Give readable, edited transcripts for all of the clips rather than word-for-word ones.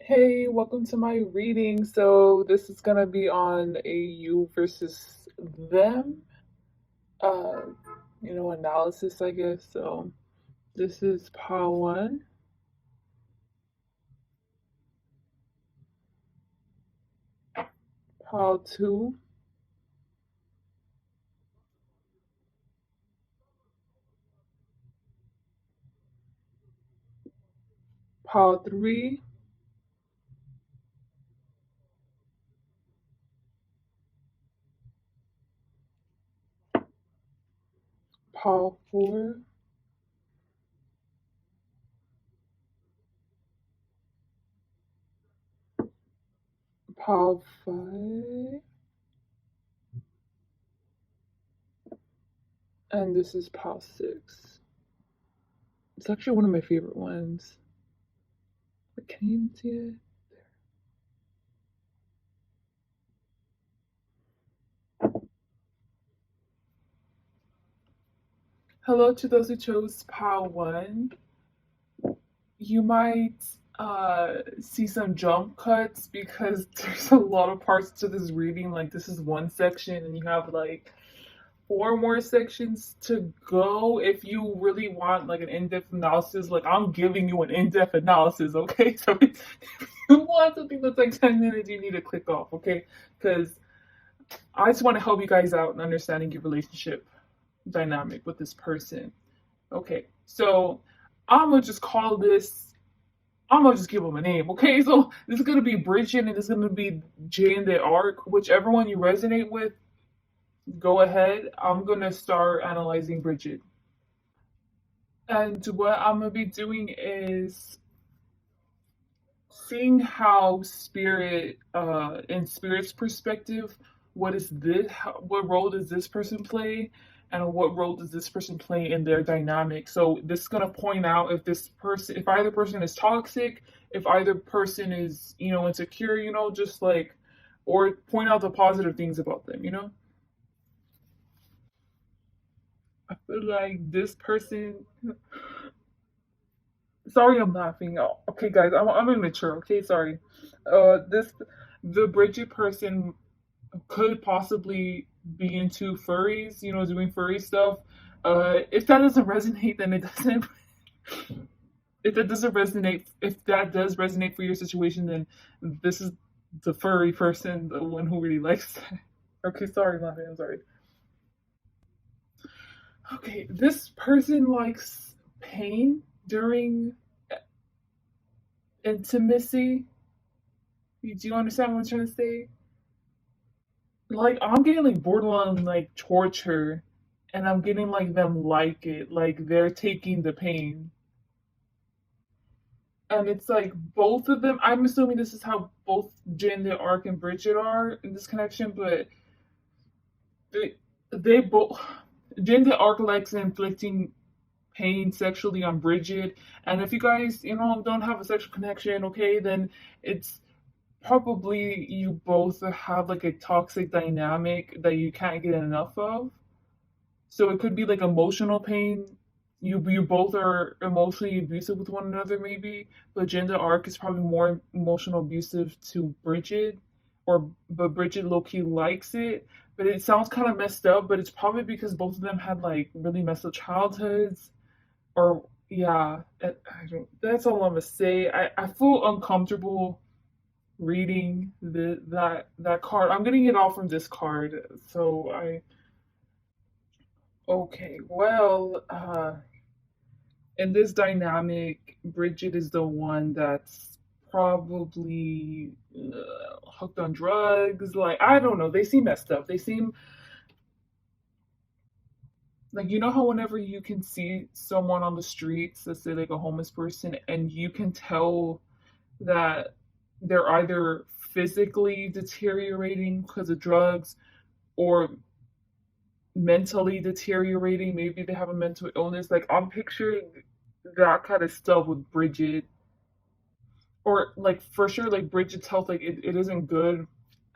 Hey, welcome to my reading. So this is gonna be on a you versus them, uh, analysis, I guess. So this is pile one, pile two, pile three, pile four, pile five, and this is pile six. It's actually one of my favorite ones. Can you even see it? Hello to those who chose pile one. You might see some jump cuts because there's a lot of parts to this reading. Like, this is one section, and you have like four more sections to go if you really want like an in-depth analysis. Like, I'm giving you an in-depth analysis, okay? So if you want something that's like 10 minutes, you need to click off, okay? Because I just want to help you guys out in understanding your relationship dynamic with this person. Okay, so I'm gonna just call this, I'm gonna just give them a name, okay? So this is gonna be Bridget and this is gonna be Jane the Arc. Whichever one you resonate with, go ahead. I'm gonna start analyzing Bridget. And what I'm gonna be doing is seeing how spirit, in spirit's perspective, what role does this person play, and what role does this person play in their dynamic. So this is going to point out if either person is toxic, if either person is, insecure, just like, or point out the positive things about them. I feel like this person, sorry, I'm laughing. Oh, okay, guys, I'm immature. Okay, sorry. The Bridget person could possibly be into furries, doing furry stuff. If that doesn't resonate, then it doesn't. If that does resonate for your situation, then this is the furry person, the one who really likes that. Okay, sorry, Lonnie, I'm sorry. Okay, this person likes pain during intimacy. Do you understand what I'm trying to say? Like, I'm getting like borderline like torture, and I'm getting like them like it, like they're taking the pain. And it's like both of them, I'm assuming this is how both Jin the Arc and Bridget are in this connection, but they both, Jin the Arc likes inflicting pain sexually on Bridget. And if you guys, don't have a sexual connection, okay, then it's probably you both have like a toxic dynamic that you can't get enough of. So it could be like emotional pain. You both are emotionally abusive with one another, maybe, but Gender Arc is probably more emotional abusive to Bridget, but Bridget low key likes it. But it sounds kind of messed up, but it's probably because both of them had like really messed up childhoods, or yeah, I don't. That's all I'm gonna say. I feel uncomfortable reading that card. I'm getting it all from this card, so I. Okay, well, in this dynamic, Bridget is the one that's probably hooked on drugs. Like, I don't know. They seem messed up. They seem like, how whenever you can see someone on the streets, let's say like a homeless person, and you can tell that they're either physically deteriorating because of drugs or mentally deteriorating. Maybe they have a mental illness. Like, I'm picturing that kind of stuff with Bridget, or like for sure, like Bridget's health, like it isn't good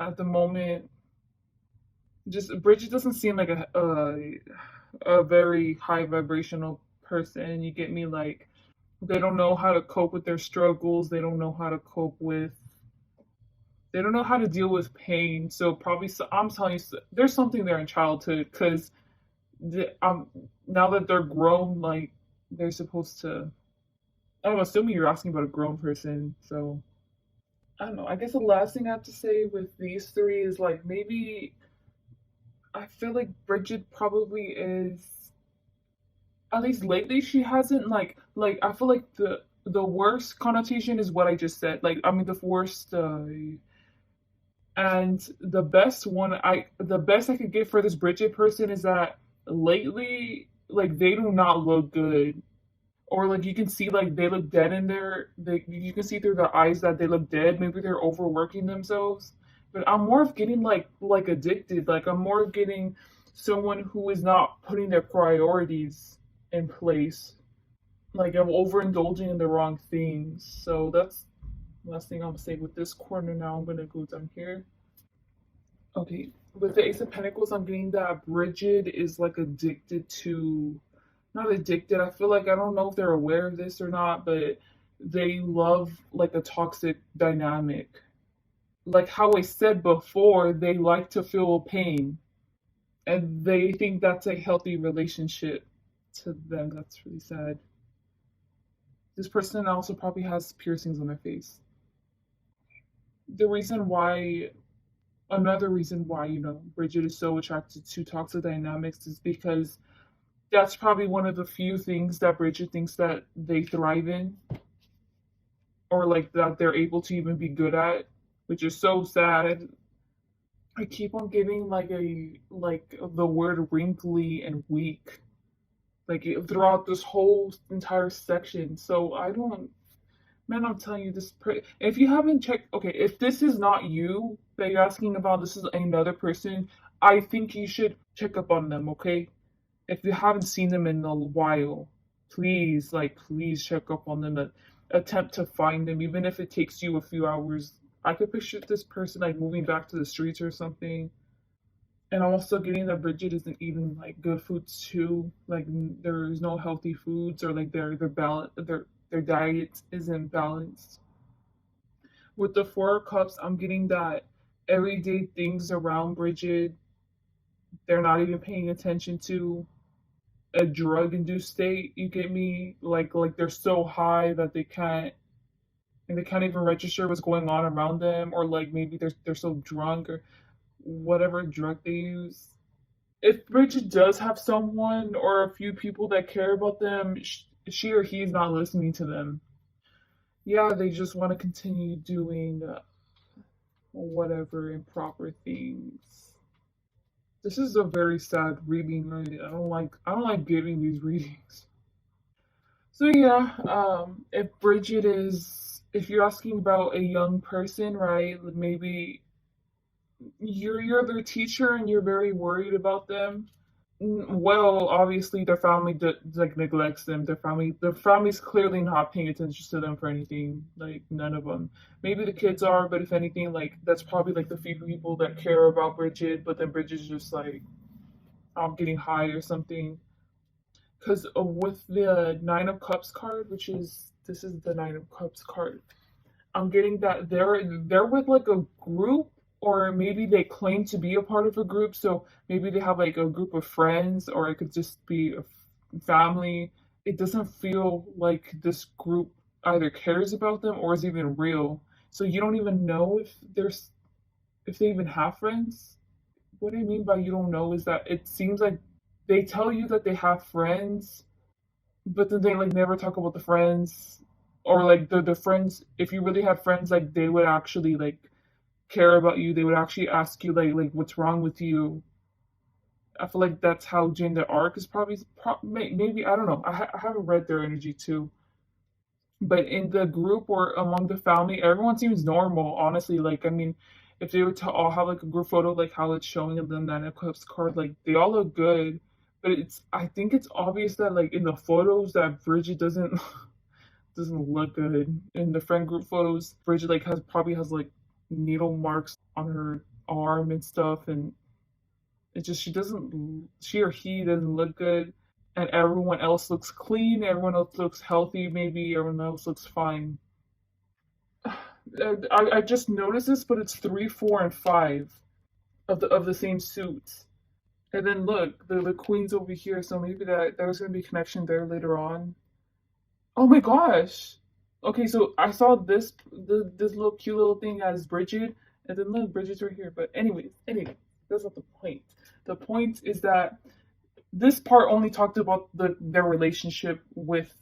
at the moment. Just Bridget doesn't seem like a very high vibrational person. You get me? Like, They don't know how to cope with their struggles. They don't know how to cope with. They don't know how to deal with pain. So probably, I'm telling you, there's something there in childhood because now that they're grown, like they're supposed to. I'm assuming you're asking about a grown person, so I don't know. I guess the last thing I have to say with these three is like maybe I feel like Bridget probably is, at least lately she hasn't like I feel like the worst connotation is what I just said. Like I mean the worst and the best I could get for this Bridget person is that lately like they do not look good, or like you can see like they look dead in there. You can see through their eyes that they look dead. Maybe they're overworking themselves. But I'm more of getting like addicted. Like I'm more of getting someone who is not putting their priorities in place. Like I'm overindulging in the wrong things. So that's the last thing I'm gonna say with this corner. Now I'm gonna go down here. Okay, with the Ace of Pentacles, I'm getting that Bridget is like addicted to, not addicted. I feel like I don't know if they're aware of this or not, but they love like a toxic dynamic. Like how I said before, they like to feel pain and they think that's a healthy relationship to them. That's really sad. This person also probably has piercings on their face. The reason why Another reason why Bridget is so attracted to toxic dynamics is because that's probably one of the few things that Bridget thinks that they thrive in, or like that they're able to even be good at, which is so sad. I keep on getting like the word wrinkly and weak like throughout this whole entire section. So I don't, man, I'm telling you this. If you haven't checked, okay, if this is not you that you're asking about, this is another person. I think you should check up on them, okay? If you haven't seen them in a while, please, like, please check up on them. Attempt to find them, even if it takes you a few hours. I could picture this person like moving back to the streets or something. And I'm also getting that Bridget isn't eating like good foods too. Like there's no healthy foods, or like their diet isn't balanced. With the Four of Cups, I'm getting that everyday things around Bridget they're not even paying attention to. A drug induced state, you get me? Like they're so high that they can't even register what's going on around them, or like maybe they're so drunk or whatever drug they use. If Bridget does have someone or a few people that care about them, she or he is not listening to them. Yeah, they just want to continue doing whatever improper things. This is a very sad reading. Right? I don't like giving these readings. So yeah, if you're asking about a young person, right? Maybe you're their teacher and you're very worried about them. Well, obviously their family like neglects them. Their family's clearly not paying attention to them for anything. Like none of them. Maybe the kids are, but if anything, like that's probably like the few people that care about Bridget. But then Bridget's just like, I'm getting high or something. Because with the Nine of Cups card, which is this is the Nine of Cups card, I'm getting that they're with like a group, or maybe they claim to be a part of a group. So maybe they have like a group of friends, or it could just be a family. It doesn't feel like this group either cares about them or is even real. So you don't even know if they even have friends. What I mean by you don't know is that it seems like they tell you that they have friends, but then they like never talk about the friends, or like the friends. If you really have friends, like they would actually like care about you. They would actually ask you like what's wrong with you. I feel like that's how Jane the Arc is probably maybe I don't know. I haven't read their energy too, but in the group or among the family, everyone seems normal. Honestly, like I mean, if they were to all have like a group photo, like how it's showing them that Eclipse card, like they all look good. But I think it's obvious that like in the photos that Bridget doesn't look good. In the friend group photos, Bridget like has like needle marks on her arm and stuff, and it just she or he doesn't look good. and everyone else looks clean, everyone else looks healthy, maybe everyone else looks fine. I just noticed this, but it's 3, 4, and 5 of the same suits. And then look, the queen's over here, so maybe that there's gonna be a connection there later on. Oh my gosh! Okay, so I saw this little cute little thing as Bridget, and then look, Bridget's right here. But anyway, that's not the point. The point is that this part only talked about their relationship with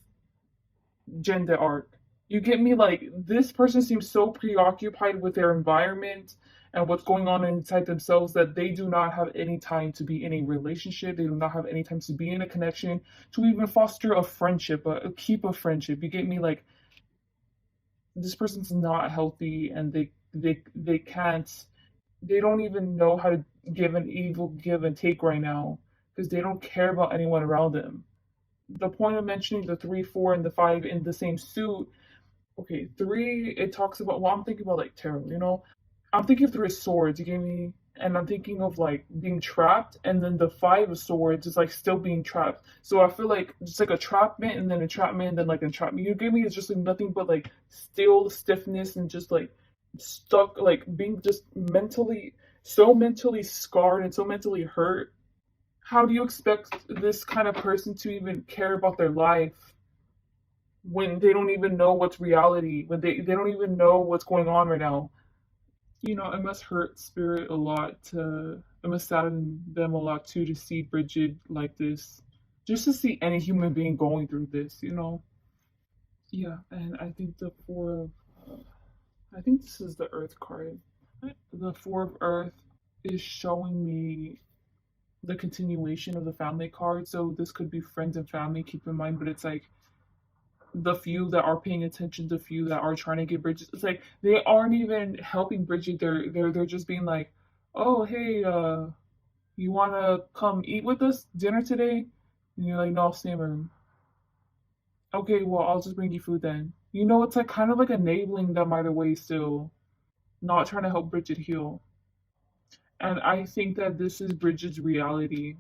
Jen de Arc. You get me? Like, this person seems so preoccupied with their environment and what's going on inside themselves that they do not have any time to be in a relationship. They do not have any time to be in a connection, to even foster a friendship, keep a friendship. You get me? Like, this person's not healthy, and they can't. They don't even know how to give an evil give and take right now because they don't care about anyone around them. The point of mentioning the 3, 4, and the 5 in the same suit. Okay, 3, it talks about, well, I'm thinking about like tarot, I'm thinking of 3 swords, you gave me, and I'm thinking of like being trapped, and then the 5 of swords is like still being trapped. So I feel like it's like a trapment, and then entrapment, and then like entrapment. You gave me it's just like nothing but like still stiffness and just like stuck, like being just mentally scarred and so mentally hurt. How do you expect this kind of person to even care about their life when they don't even know what's reality, when they don't even know what's going on right now? It must hurt Spirit a lot it must sadden them a lot too to see Bridget like this. Just to see any human being going through this. Yeah, and I think I think this is the Earth card. The 4 of Earth is showing me the continuation of the family card. So this could be friends and family, keep in mind, but it's like the few that are paying attention, the few that are trying to get Bridget. It's like they aren't even helping Bridget. They're just being like, oh hey, you wanna come eat with us dinner today? And you're like, no, I'll stay in my room. Okay, well I'll just bring you food then. It's like kind of like enabling them either way still, not trying to help Bridget heal. And I think that this is Bridget's reality.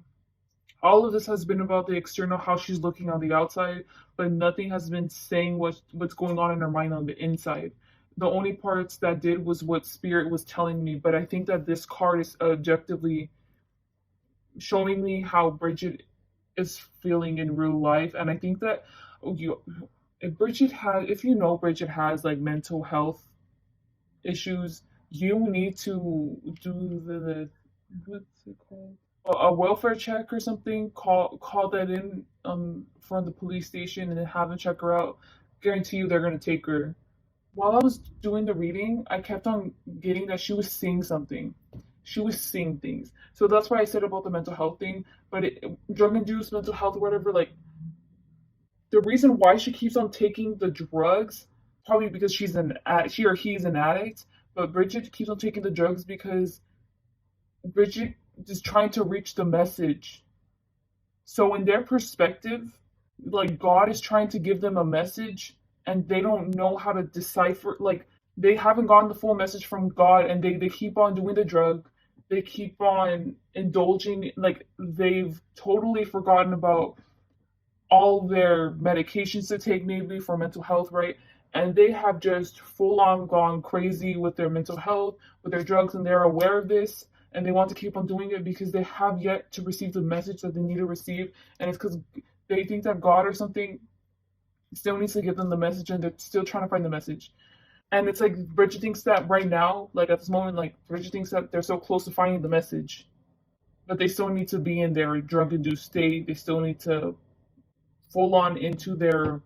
All of this has been about the external, how she's looking on the outside, but nothing has been saying what's going on in her mind on the inside. The only parts that did was what Spirit was telling me, but I think that this card is objectively showing me how Bridget is feeling in real life, and I think that if you know Bridget has like mental health issues, you need to do the what's it called? A welfare check or something. Call that in from the police station and then have them check her out. Guarantee you they're gonna take her. While I was doing the reading, I kept on getting that she was seeing something. She was seeing things. So that's why I said about the mental health thing. But drug induced mental health or whatever, like the reason why she keeps on taking the drugs, probably because she or he's an addict. But Bridget keeps on taking the drugs because Bridget is trying to reach the message. So in their perspective, like God is trying to give them a message and they don't know how to decipher, like they haven't gotten the full message from God, and they keep on doing the drug. They keep on indulging, like they've totally forgotten about all their medications to take maybe for mental health, right? And they have just full on gone crazy with their mental health, with their drugs, and they're aware of this, and they want to keep on doing it because they have yet to receive the message that they need to receive. And it's because they think that God or something still needs to give them the message, and they're still trying to find the message. And it's like Bridget thinks that right now, like at this moment, like Bridget thinks that they're so close to finding the message, but they still need to be in their drug induced state. They still need to full on into their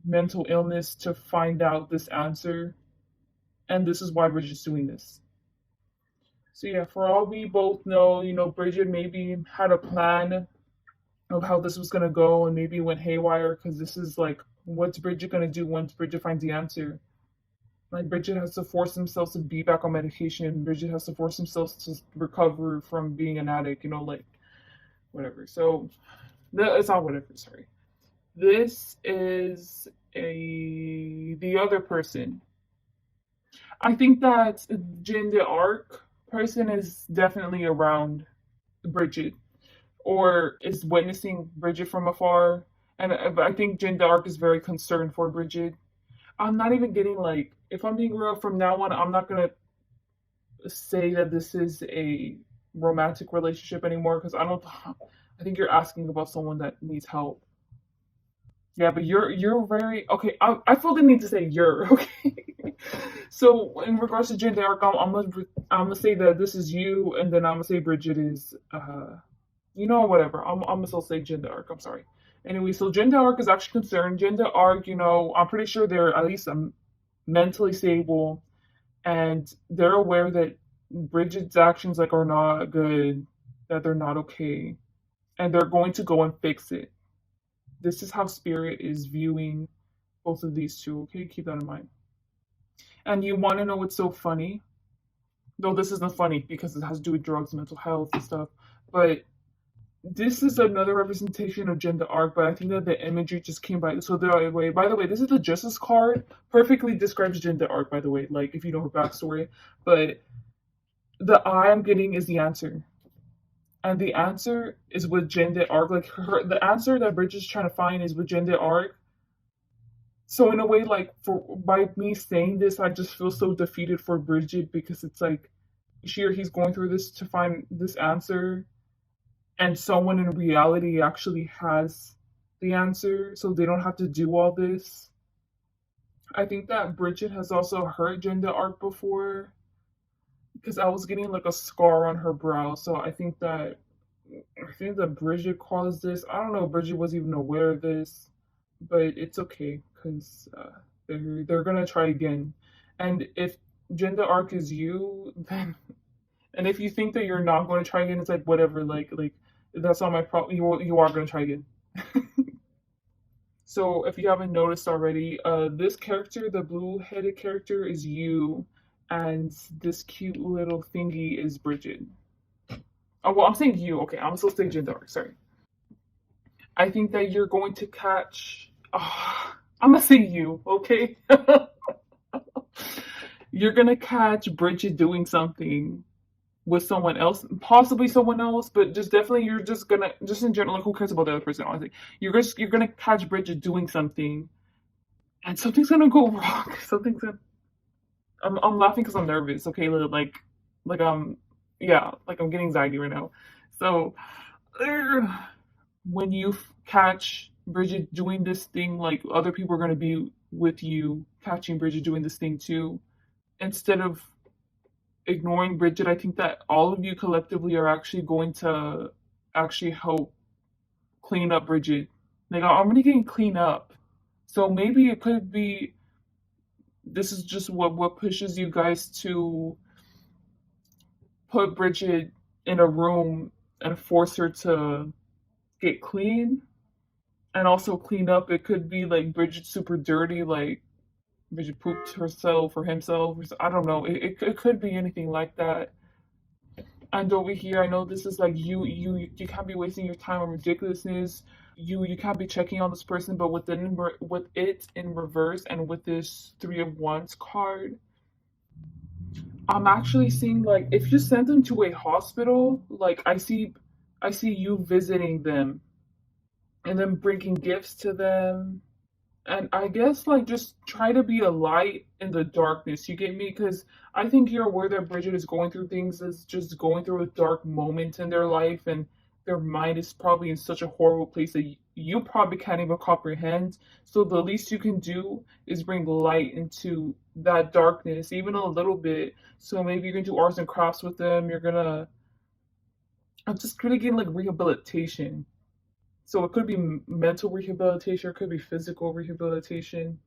mental illness to find out this answer. And this is why Bridget's doing this. So yeah, for all we both know, Bridget maybe had a plan of how this was gonna go, and maybe went haywire because this is like, what's Bridget gonna do once Bridget finds the answer? Like Bridget has to force themselves to be back on medication. Bridget has to force themselves to recover from being an addict. Like whatever. So it's not whatever. Sorry. This is the other person. I think that Jin the Arc person is definitely around Bridget. or is witnessing Bridget from afar. And I think Jin Dark is very concerned for Bridget. I'm not even getting like, if I'm being real from now on, I'm not gonna say that this is a romantic relationship anymore because I don't. I think you're asking about someone that needs help. Yeah, but you're very okay. I feel the need to say you're okay. So in regards to Jin Dark, I'm gonna say that this is you, and then I'm gonna say Bridget is whatever. I'm gonna still say Jin Dark. I'm sorry. Anyway, so Jin Dark is actually concerned. Jin Dark, I'm pretty sure they're at least mentally stable, and they're aware that Bridget's actions like are not good, that they're not okay, and they're going to go and fix it. This is how Spirit is viewing both of these two. Okay, keep that in mind. And you want to know what's so funny? Though this isn't funny because it has to do with drugs, mental health, and stuff. But this is another representation of gender arc. But I think that the imagery just came by. So by the way, this is the Justice card. Perfectly describes gender arc. By the way, like if you know her backstory. But the eye I'm getting is the answer. And the answer is with gender arc. Like the answer that Bridget's trying to find is with gender arc. So in a way, like by me saying this, I just feel so defeated for Bridget because it's like he's going through this to find this answer, and someone in reality actually has the answer, so they don't have to do all this. I think that Bridget has also heard gender art before because I was getting like a scar on her brow, so I think that Bridget caused this. I don't know if Bridget was even aware of this, but it's okay because they're gonna try again. And if gender arc is you, then and if you think that you're not going to try again, it's like whatever. Like that's not my problem. You are going to try again. So if you haven't noticed already, this character, the blue-headed character, is you, and this cute little thingy is Bridget. Oh well, I'm saying you. Okay, I'm still saying gender arc. Sorry. I think that you're going to catch. I'm gonna say you, okay? You're gonna catch Bridget doing something with someone else, possibly someone else, but just definitely you're just gonna just in general. Like, who cares about the other person? Honestly, you're gonna catch Bridget doing something, and something's gonna go wrong. Something's gonna. I'm laughing because I'm nervous. Okay, like yeah, like I'm getting anxiety right now. So when you catch Bridget doing this thing, like other people are going to be with you catching Bridget doing this thing too. Instead of ignoring Bridget, I think that all of you collectively are actually going to actually help clean up Bridget. Like I'm already getting clean up. So maybe it could be this is just what pushes you guys to put Bridget in a room and force her to get clean and also clean up. It could be like Bridget's super dirty, like Bridget pooped herself or himself. I don't know. It could be anything like that. And over here, I know this is like you can't be wasting your time on ridiculousness. You can't be checking on this person, but with it in reverse and with this Three of Wands card, I'm actually seeing like if you send them to a hospital, like I see you visiting them and then bringing gifts to them. And I guess like just try to be a light in the darkness. You get me? Because I think you're aware that Bridget is going through things, is just going through a dark moment in their life, and their mind is probably in such a horrible place that you probably can't even comprehend. So the least you can do is bring light into that darkness, even a little bit. So maybe you can do arts and crafts with them. I'm just gonna get like rehabilitation. So it could be mental rehabilitation, it could be physical rehabilitation.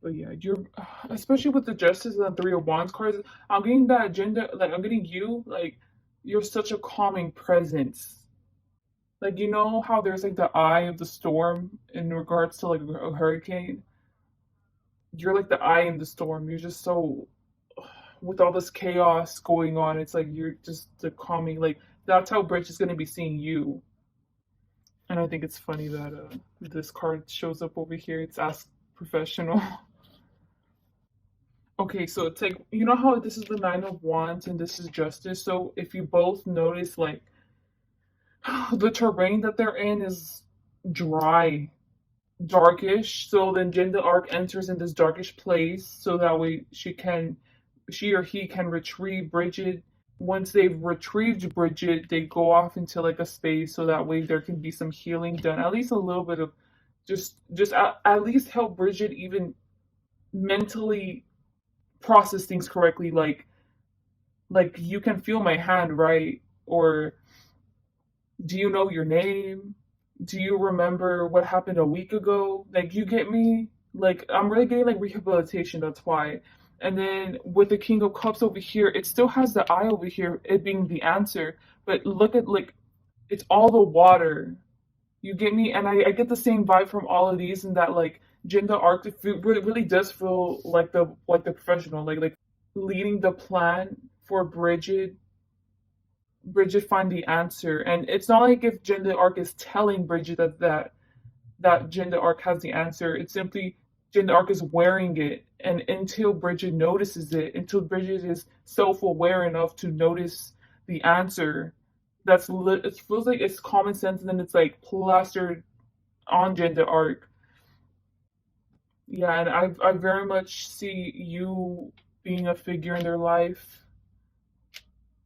But yeah, you're especially with the Justice and the Three of Wands cards. I'm getting that agenda. Like I'm getting you. Like you're such a calming presence. Like you know how there's like the eye of the storm in regards to like a hurricane. You're like the eye in the storm. You're just so with all this chaos going on. It's like you're just the calming. Like that's how Bridge is gonna be seeing you. And I think it's funny that this card shows up over here. It's Ask Professional. Okay, so it's like, you know how this is the Nine of Wands and this is Justice? So if you both notice, like, the terrain that they're in is dry, darkish. So then Jin the Arc enters in this darkish place so that way she or he can retrieve Bridget. Once they've retrieved Bridget, they go off into like a space so that way there can be some healing done. At least a little bit of just at least help Bridget even mentally process things correctly. Like you can feel my hand, right? Or do you know your name? Do you remember what happened a week ago? Like, you get me? Like, I'm really getting like rehabilitation, that's why. And then with the King of Cups over here, it still has the eye over here, it being the answer. But look at like it's all the water. You get me? And I get the same vibe from all of these, and that like Jinda Arc really does feel like the professional, like leading the plan for Bridget find the answer. And it's not like if Jin the Arc is telling Bridget that Jin the Arc has the answer. It's simply Jin the Arc is wearing it. And until Bridget notices it, until Bridget is self-aware enough to notice the answer, it feels like it's common sense, and then it's like plastered on Jin the Arc. Yeah, and I very much see you being a figure in their life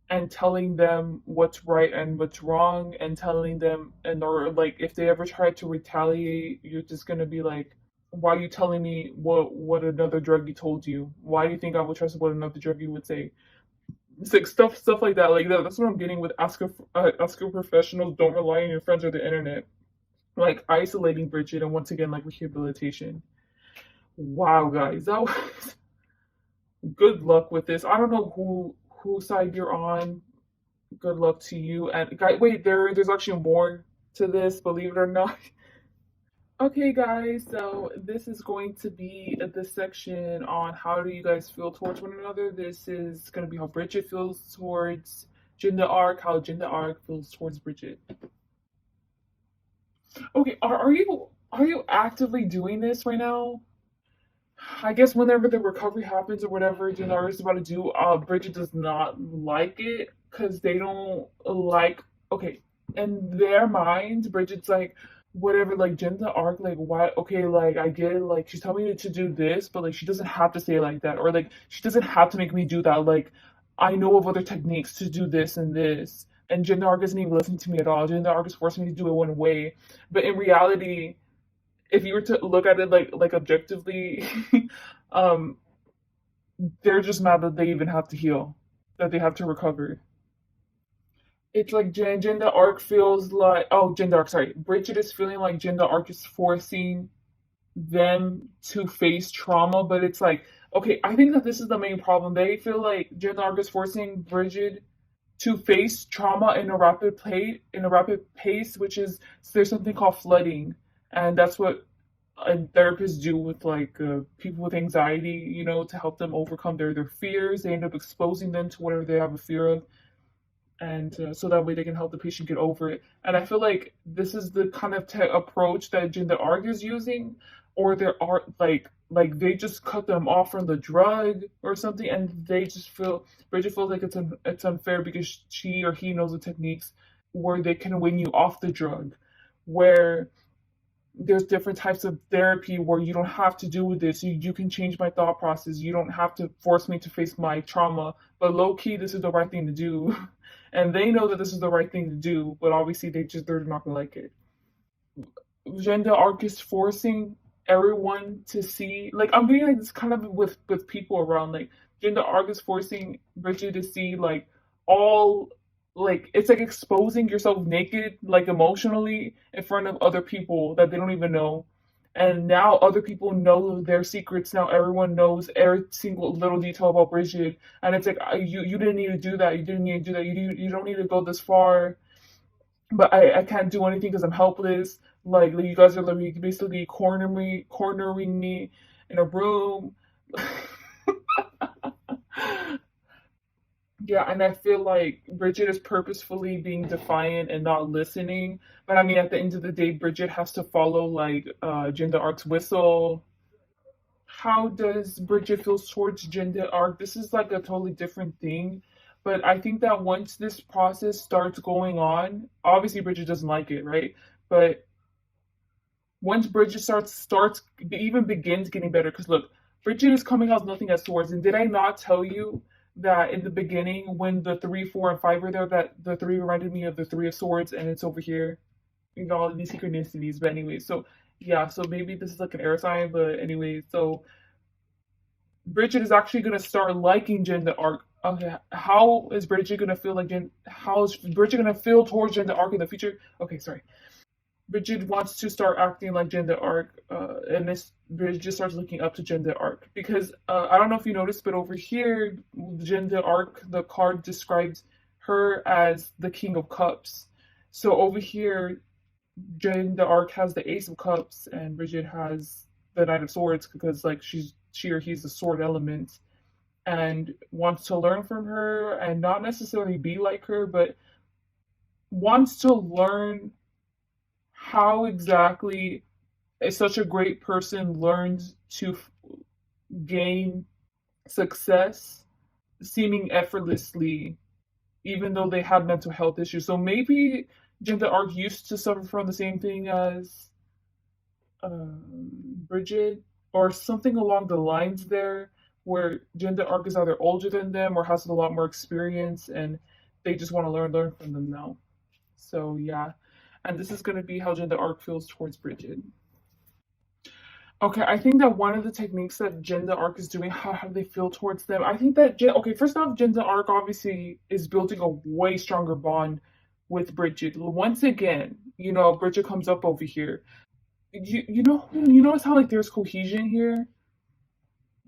and telling them what's right and what's wrong, and telling them, and or like if they ever try to retaliate, you're just gonna be like, why are you telling me what another druggie told you? Why do you think I would trust what another druggie would say? It's like stuff like that. Like that's what I'm getting with Oscar professionals. Don't rely on your friends or the internet. Like isolating Bridget, and once again like rehabilitation. Wow, guys, that was good luck with this. I don't know whose side you're on. Good luck to you. And guys, wait, there's actually more to this, believe it or not. Okay, guys, so this is going to be the section on how do you guys feel towards one another. This is going to be how Bridget feels towards Jinda Arc, how Jinda Arc feels towards Bridget. Okay, are you actively doing this right now? I guess whenever the recovery happens or whatever Janara is about to do, Bridget does not like it because they don't like. Okay, in their mind, Bridget's like, whatever, like Jen's arc, like why? Okay, like I get it, like she's telling me to do this, but like she doesn't have to say it like that, or like she doesn't have to make me do that. Like I know of other techniques to do this and this, and Jen Arc isn't even listening to me at all. Jen Arc is forcing me to do it one way, but in reality if you were to look at it like objectively, um, they're just mad that they even have to heal, that they have to recover. It's like Jinda Arc feels like Jinda Arc, sorry, Bridget is feeling like Jinda Arc is forcing them to face trauma, but it's like okay, I think that this is the main problem. They feel like Jinda Arc is forcing Bridget to face trauma in a rapid pace, which is there's something called flooding, and that's what therapists do with like people with anxiety, you know, to help them overcome their fears. They end up exposing them to whatever they have a fear of, and so that way they can help the patient get over it. And I feel like this is the kind of approach that Jinda Arg is using, or there are like they just cut them off from the drug or something, and they just feel Bridget feels like it's unfair because she or he knows the techniques where they can win you off the drug, where there's different types of therapy where you don't have to do this. You can change my thought process. You don't have to force me to face my trauma. But low key, this is the right thing to do. And they know that this is the right thing to do, but obviously they're not gonna like it. Gender arc is forcing everyone to see like I'm getting like this kind of with people around like gender arc is forcing Bridget to see like all like it's like exposing yourself naked like emotionally in front of other people that they don't even know, and now other people know their secrets. Now everyone knows every single little detail about Bridget, and it's like you didn't need to do that. You didn't need to do that. You don't need to go this far. But I can't do anything because I'm helpless. Like you guys are literally basically cornering me in a room. Yeah, and I feel like Bridget is purposefully being defiant and not listening. But I mean, at the end of the day, Bridget has to follow like Jinda Arc's whistle. How does Bridget feel towards Jinda Arc? This is like a totally different thing. But I think that once this process starts going on, obviously Bridget doesn't like it, right? But once Bridget starts even begins getting better, because look, Bridget is coming out with nothing as swords. And did I not tell you that in the beginning when the 3, 4, and 5 were there, that the 3 reminded me of the 3 of swords, and it's over here, you know, all these synchronicities. But anyway, so yeah, so maybe this is like an air sign, but anyway, so Bridget is actually gonna start liking Jen the Arc. Okay, how is Bridget gonna feel like Jen? How is Bridget gonna feel towards Jen the Arc in the future? Okay, sorry. Bridget wants to start acting like Jen the Arc, and this Bridget starts looking up to Jen the Arc because I don't know if you noticed, but over here, Jen the Arc, the card describes her as the King of Cups. So over here, Jen the Arc has the Ace of Cups, and Bridget has the Knight of Swords because like she or he's the sword element and wants to learn from her and not necessarily be like her, but wants to learn how exactly such a great person learns to gain success seeming effortlessly, even though they had mental health issues. So maybe Jim Arc used to suffer from the same thing as Bridget, or something along the lines there, where Jim Arc is either older than them or has a lot more experience, and they just want to learn from them now. So yeah, and this is going to be how Jim Arc feels towards Bridget. Okay, I think that one of the techniques that Jinda Arc is doing, how do they feel towards them? I think that okay, first off, Jinda Arc obviously is building a way stronger bond with Bridget. Once again, you know, Bridget comes up over here. You notice how like there's cohesion here.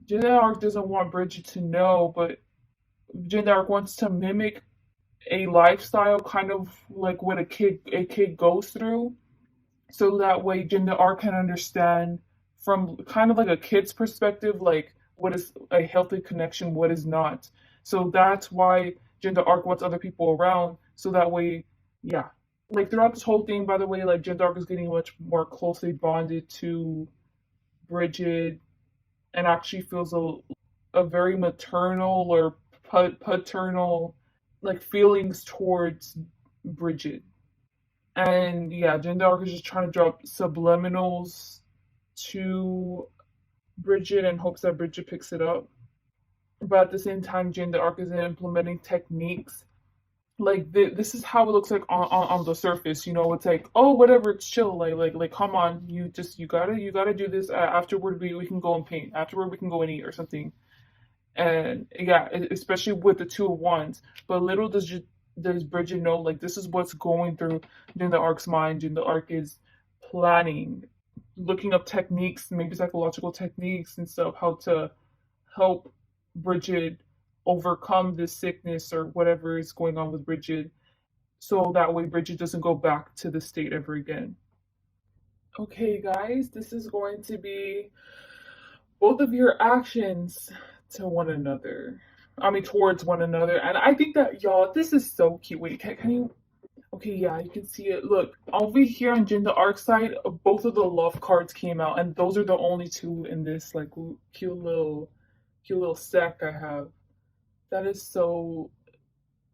Jinda Arc doesn't want Bridget to know, but Jinda Arc wants to mimic a lifestyle, kind of like what a kid goes through, so that way Jinda R can understand from kind of like a kid's perspective, like what is a healthy connection, what is not. So that's why Jinda Arc wants other people around, so that way, yeah. Like throughout this whole thing, by the way, like Jinda Arc is getting much more closely bonded to Bridget and actually feels a very maternal or paternal like feelings towards Bridget. And yeah, Jen Dark is just trying to drop subliminals to Bridget in hopes that Bridget picks it up. But at the same time, Jen Dark is implementing techniques. Like this is how it looks like on the surface. You know, it's like, oh, whatever, it's chill. Like, come on, you gotta do this. Afterward, we can go and paint. Afterward, we can go and eat or something. And yeah, especially with the 2 of Wands. But little does Bridget know, like this is what's going through in the Arc's mind. And the Arc is planning, looking up techniques, maybe psychological techniques and stuff, how to help Bridget overcome this sickness or whatever is going on with Bridget, so that way Bridget doesn't go back to the state ever again. Okay, guys, this is going to be both of your actions to one another. I mean, towards one another. And I think that, y'all, this is so cute. Wait, can you? Okay, yeah, you can see it. Look, over here on Jinda Arc side, both of the love cards came out, and those are the only two in this like cute little stack I have. That is so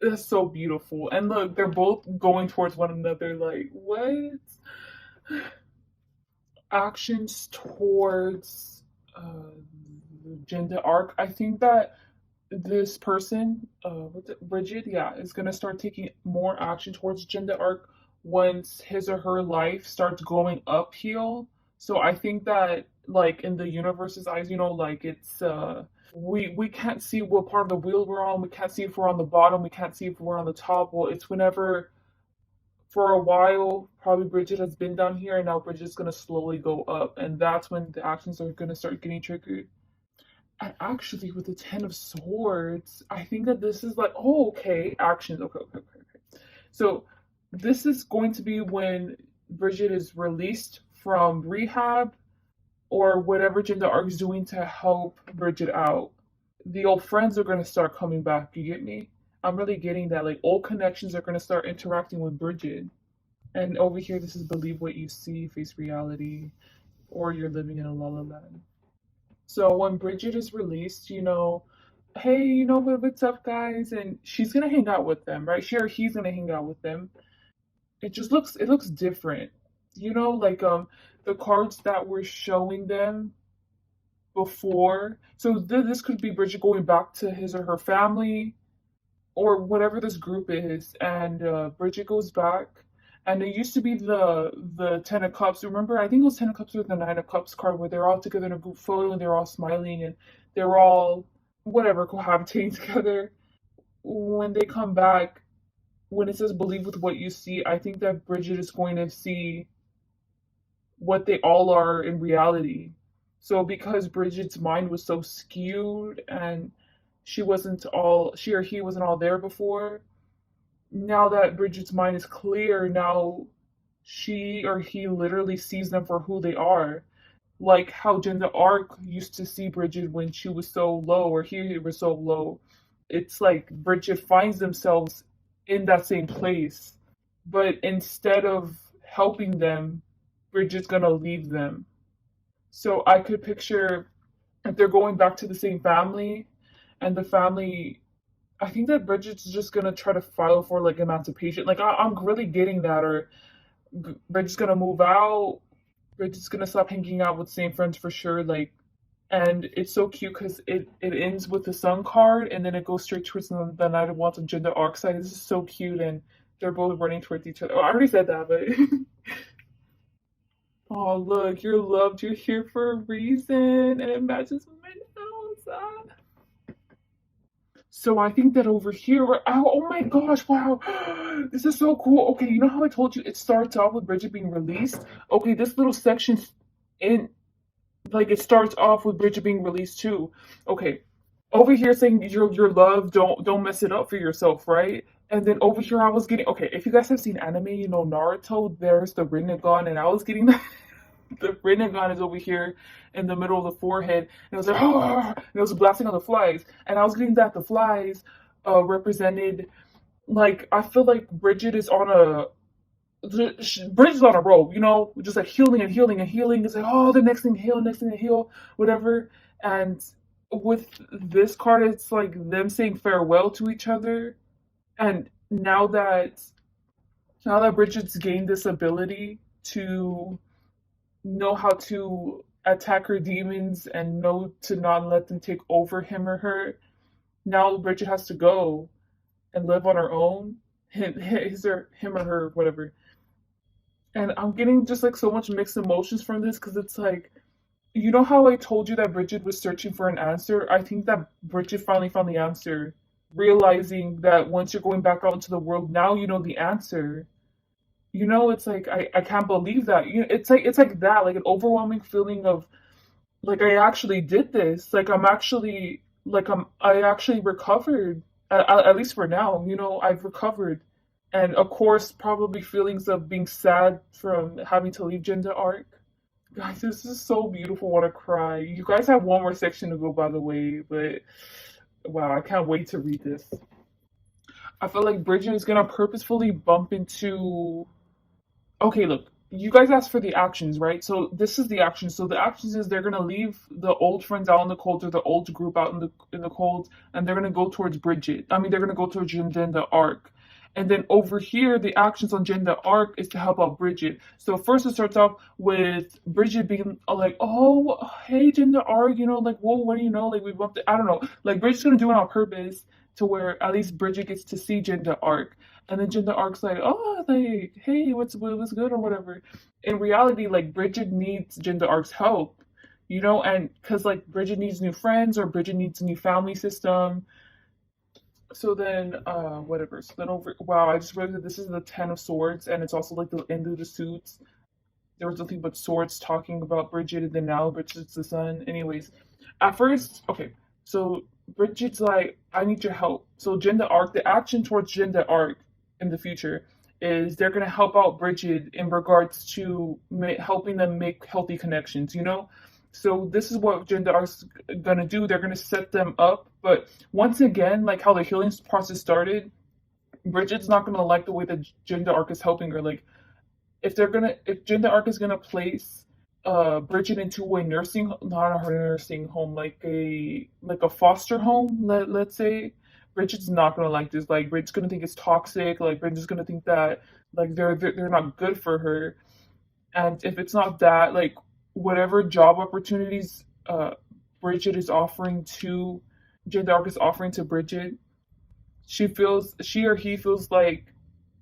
that's so beautiful. And look, they're both going towards one another. Like what? Actions towards Jinda Arc. I think that this person, Bridget, yeah, is gonna start taking more action towards Jinda Arc once his or her life starts going uphill. So I think that like in the universe's eyes, you know, like it's we can't see what part of the wheel we're on, we can't see if we're on the bottom, we can't see if we're on the top. Well, it's whenever for a while, probably Bridget has been down here and now Bridget's gonna slowly go up, and that's when the actions are gonna start getting triggered. And actually, with the Ten of Swords, I think that this is like, oh, okay, actions. Okay. So this is going to be when Bridget is released from rehab or whatever Jinda Arc is doing to help Bridget out. The old friends are going to start coming back. You get me? I'm really getting that. Like, old connections are going to start interacting with Bridget. And over here, this is believe what you see, face reality, or you're living in a la la land. So when Bridget is released, you know, hey, what's up, guys? And she's gonna hang out with them, right? She or he's gonna hang out with them. It looks different. Like the cards that were showing them before. So this could be Bridget going back to his or her family or whatever this group is, and Bridget goes back. And it used to be the Ten of Cups. Remember, I think it was Ten of Cups or the Nine of Cups card where they're all together in a group photo and they're all smiling and they're all whatever cohabitating together. When they come back, when it says believe with what you see, I think that Bridget is going to see what they all are in reality. So because Bridget's mind was so skewed and she or he wasn't all there before, now that Bridget's mind is clear, now she or he literally sees them for who they are. Like how Jen the Arc used to see Bridget when she was so low or he was so low. It's like Bridget finds themselves in that same place. But instead of helping them, Bridget's gonna leave them. So I could picture if they're going back to the same family and the family, I think that Bridget's just gonna try to file for like emancipation. Like I'm really getting that, or Bridget's gonna move out. Bridget's gonna stop hanging out with the same friends for sure. Like, and it's so cute because it ends with the Sun card and then it goes straight towards the Knight of Wands and Gender Arc side. This is so cute, and they're both running towards each other. Oh, I already said that, but oh look, you're loved. You're here for a reason, and it matches with my nose. So I think that over here, oh my gosh, wow, this is so cool. Okay, you know how I told you it starts off with Bridget being released? Okay, this little section in like it starts off with Bridget being released too. Okay, over here saying your love, don't mess it up for yourself, right? And then over here I was getting, okay, if you guys have seen anime, Naruto, there's the Rinnegan, and I was getting the Rinnegan is over here in the middle of the forehead, and it was like, oh, and it was blasting on the flies, and I was getting that the flies represented, like I feel like Bridget is on a Bridget's on a roll, just like healing and healing and healing. It's like, oh, the next thing to heal, next thing to heal, whatever. And with this card, it's like them saying farewell to each other. And now that Bridget's gained this ability to know how to attack her demons and know to not let them take over him or her, now Bridget has to go and live on her own. Him or her, whatever. And I'm getting just like so much mixed emotions from this because it's like, how I told you that Bridget was searching for an answer? I think that Bridget finally found the answer, realizing that once you're going back out into the world, now you know the answer. It's like I can't believe that. It's like that, like an overwhelming feeling of like I actually did this. Like I actually recovered. At least for now, I've recovered. And of course, probably feelings of being sad from having to leave Gender Arc. Guys, this is so beautiful. I want to cry. You guys have one more section to go, by the way, but wow, I can't wait to read this. I feel like Bridget is gonna purposefully bump into. Okay, look, you guys asked for the actions, right? So this is the action. So the actions is they're gonna leave the old friends out in the cold, or the old group out in the cold, and they're gonna go towards Bridget. I mean, they're gonna go towards Jinden the Arc. And then over here, the actions on Jinden the Arc is to help out Bridget. So first it starts off with Bridget being like, "Oh, hey, Jinden the Arc, like, whoa, what do you know? Like, we bumped it. I don't know. Like, Bridget's gonna do it on purpose to where at least Bridget gets to see Jinden the Arc." And then Jinden the Arc's like, "Oh, like, hey, what's good or whatever." In reality, like Bridget needs Jinden the Arc's help, and because like Bridget needs new friends or Bridget needs a new family system. So then, whatever. So then wow, I just realized that this is the Ten of Swords, and it's also like the end of the suits. There was nothing but swords talking about Bridget, and then now Bridget's the sun. Anyways, at first, okay, so Bridget's like, I need your help. So Gender Arc, the action towards Gender Arc in the future is they're gonna help out Bridget in regards to helping them make healthy connections. So this is what Gender Arc's gonna do. They're gonna set them up, but once again, like how the healing process started, Bridget's not gonna like the way that Gender Arc is helping her. Like if Gender Arc is gonna place Bridget into a nursing, not a nursing home, like a foster home, let's say. Bridget's not gonna like this. Like Bridget's gonna think it's toxic. Like Bridget's gonna think that like they're not good for her. And if it's not that, like whatever job opportunities Bridget is offering to Jane Dark is offering to Bridget, she or he feels like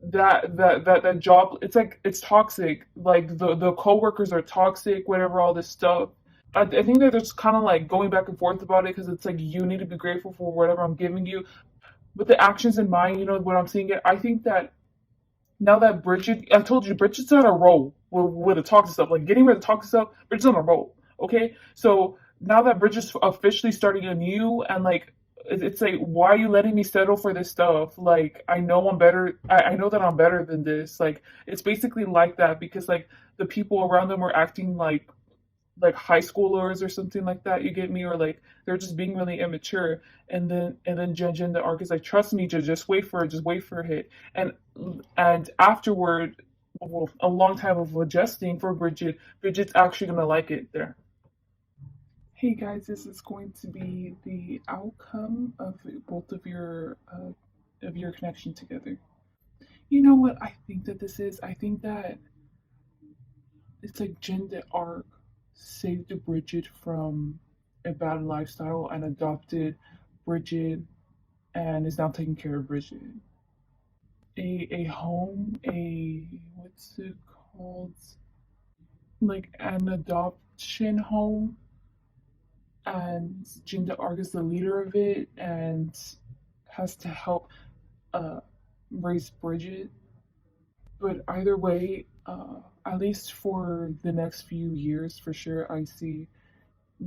that job, it's like it's toxic. Like the coworkers are toxic, whatever, all this stuff. I think that there's kind of like going back and forth about it, because it's like you need to be grateful for whatever I'm giving you, but the actions in mind, when I'm seeing it, I think that now that Bridget, I told you, Bridget's on a roll with the toxic stuff, like getting rid of the toxic stuff. Bridget's on a roll. Okay, so now that Bridget's officially starting anew, and like it's like, why are you letting me settle for this stuff? Like I know I'm better. I know that I'm better than this. Like it's basically like that, because like the people around them are acting like high schoolers or something like that, you get me, or like they're just being really immature. And then Jen the arc is like, trust me, just wait for it, just wait for it. And afterward, well, a long time of adjusting for Bridget's actually gonna like it there. Hey guys, this is going to be the outcome of both of your connection together. You know what I think that this is? I think that it's like Jen the arc saved Bridget from a bad lifestyle and adopted Bridget, and is now taking care of Bridget. A home, a what's it called? Like an adoption home, and Jen the arc is the leader of it and has to help uh raise Bridget. But either way, at least for the next few years, for sure, I see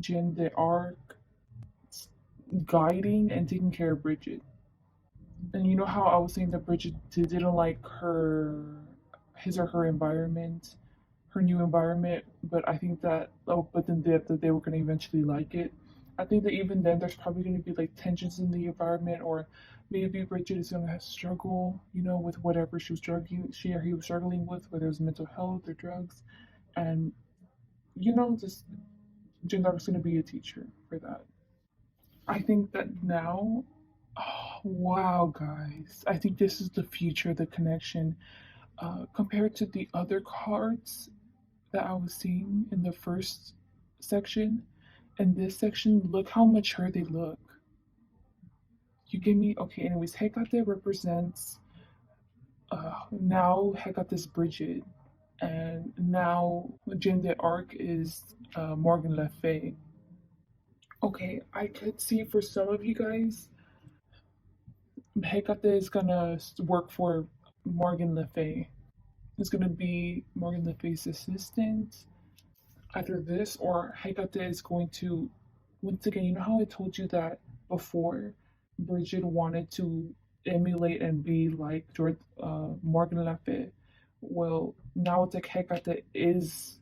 Jen the arc guiding and taking care of Bridget. And you know how I was saying that Bridget didn't like his or her environment, her new environment, but I think that, oh, but then that they were going to eventually like it. I think that even then there's probably going to be like tensions in the environment, or maybe Bridget is going to struggle, with whatever she or he was struggling with, whether it was mental health or drugs, and just Jindar's going to be a teacher for that. I think that now, oh, wow, guys, I think this is the future, the connection. Compared to the other cards that I was seeing in the first section, in this section, look how mature they look. You get me? Okay, anyways, Hecate represents now Hecate is Bridget, and now Jane the Arc is Morgan Le Fay. Okay, I could see for some of you guys, Hecate is gonna work for Morgan Le Fay. It's gonna be Morgan Le Fay's assistant. Either this, or Hecate is going to, once again, you know how I told you that before Bridget wanted to emulate and be like George, Morgan Le Fay. Well, now it's like Hecate is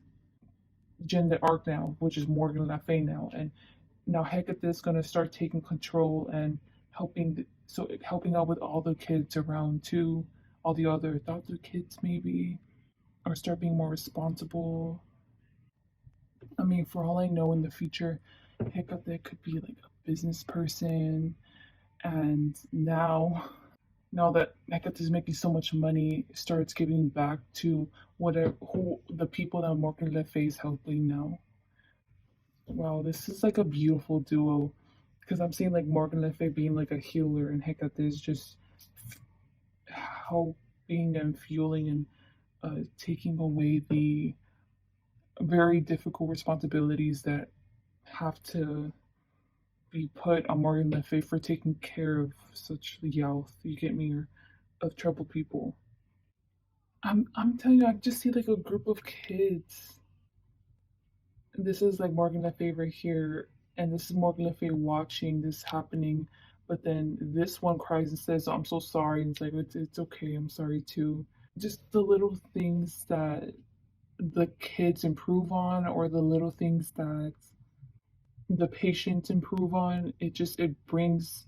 Jen the Arc now, which is Morgan Le Fay now, and now Hecate is gonna start taking control and helping out with all the kids around too, all the other adopted kids maybe, or start being more responsible. I mean, for all I know, in the future, Hecate could be like a business person, and now that Hecate is making so much money, starts giving back to whatever who the people that Morgan Le Fay is helping now. Wow, this is like a beautiful duo, because I'm seeing like Morgan Le Fay being like a healer, and Hecate is just helping and fueling and taking away the very difficult responsibilities that have to be put on Morgan Le Fay for taking care of such youth, you get me, or of troubled people. I'm telling you, I just see like a group of kids. This is like Morgan Le Fay right here, and this is Morgan Le Fay watching this happening. But then this one cries and says, "I'm so sorry." And it's like, it's okay. I'm sorry too. Just the little things that the kids improve on, or the little things that the patients improve on, it brings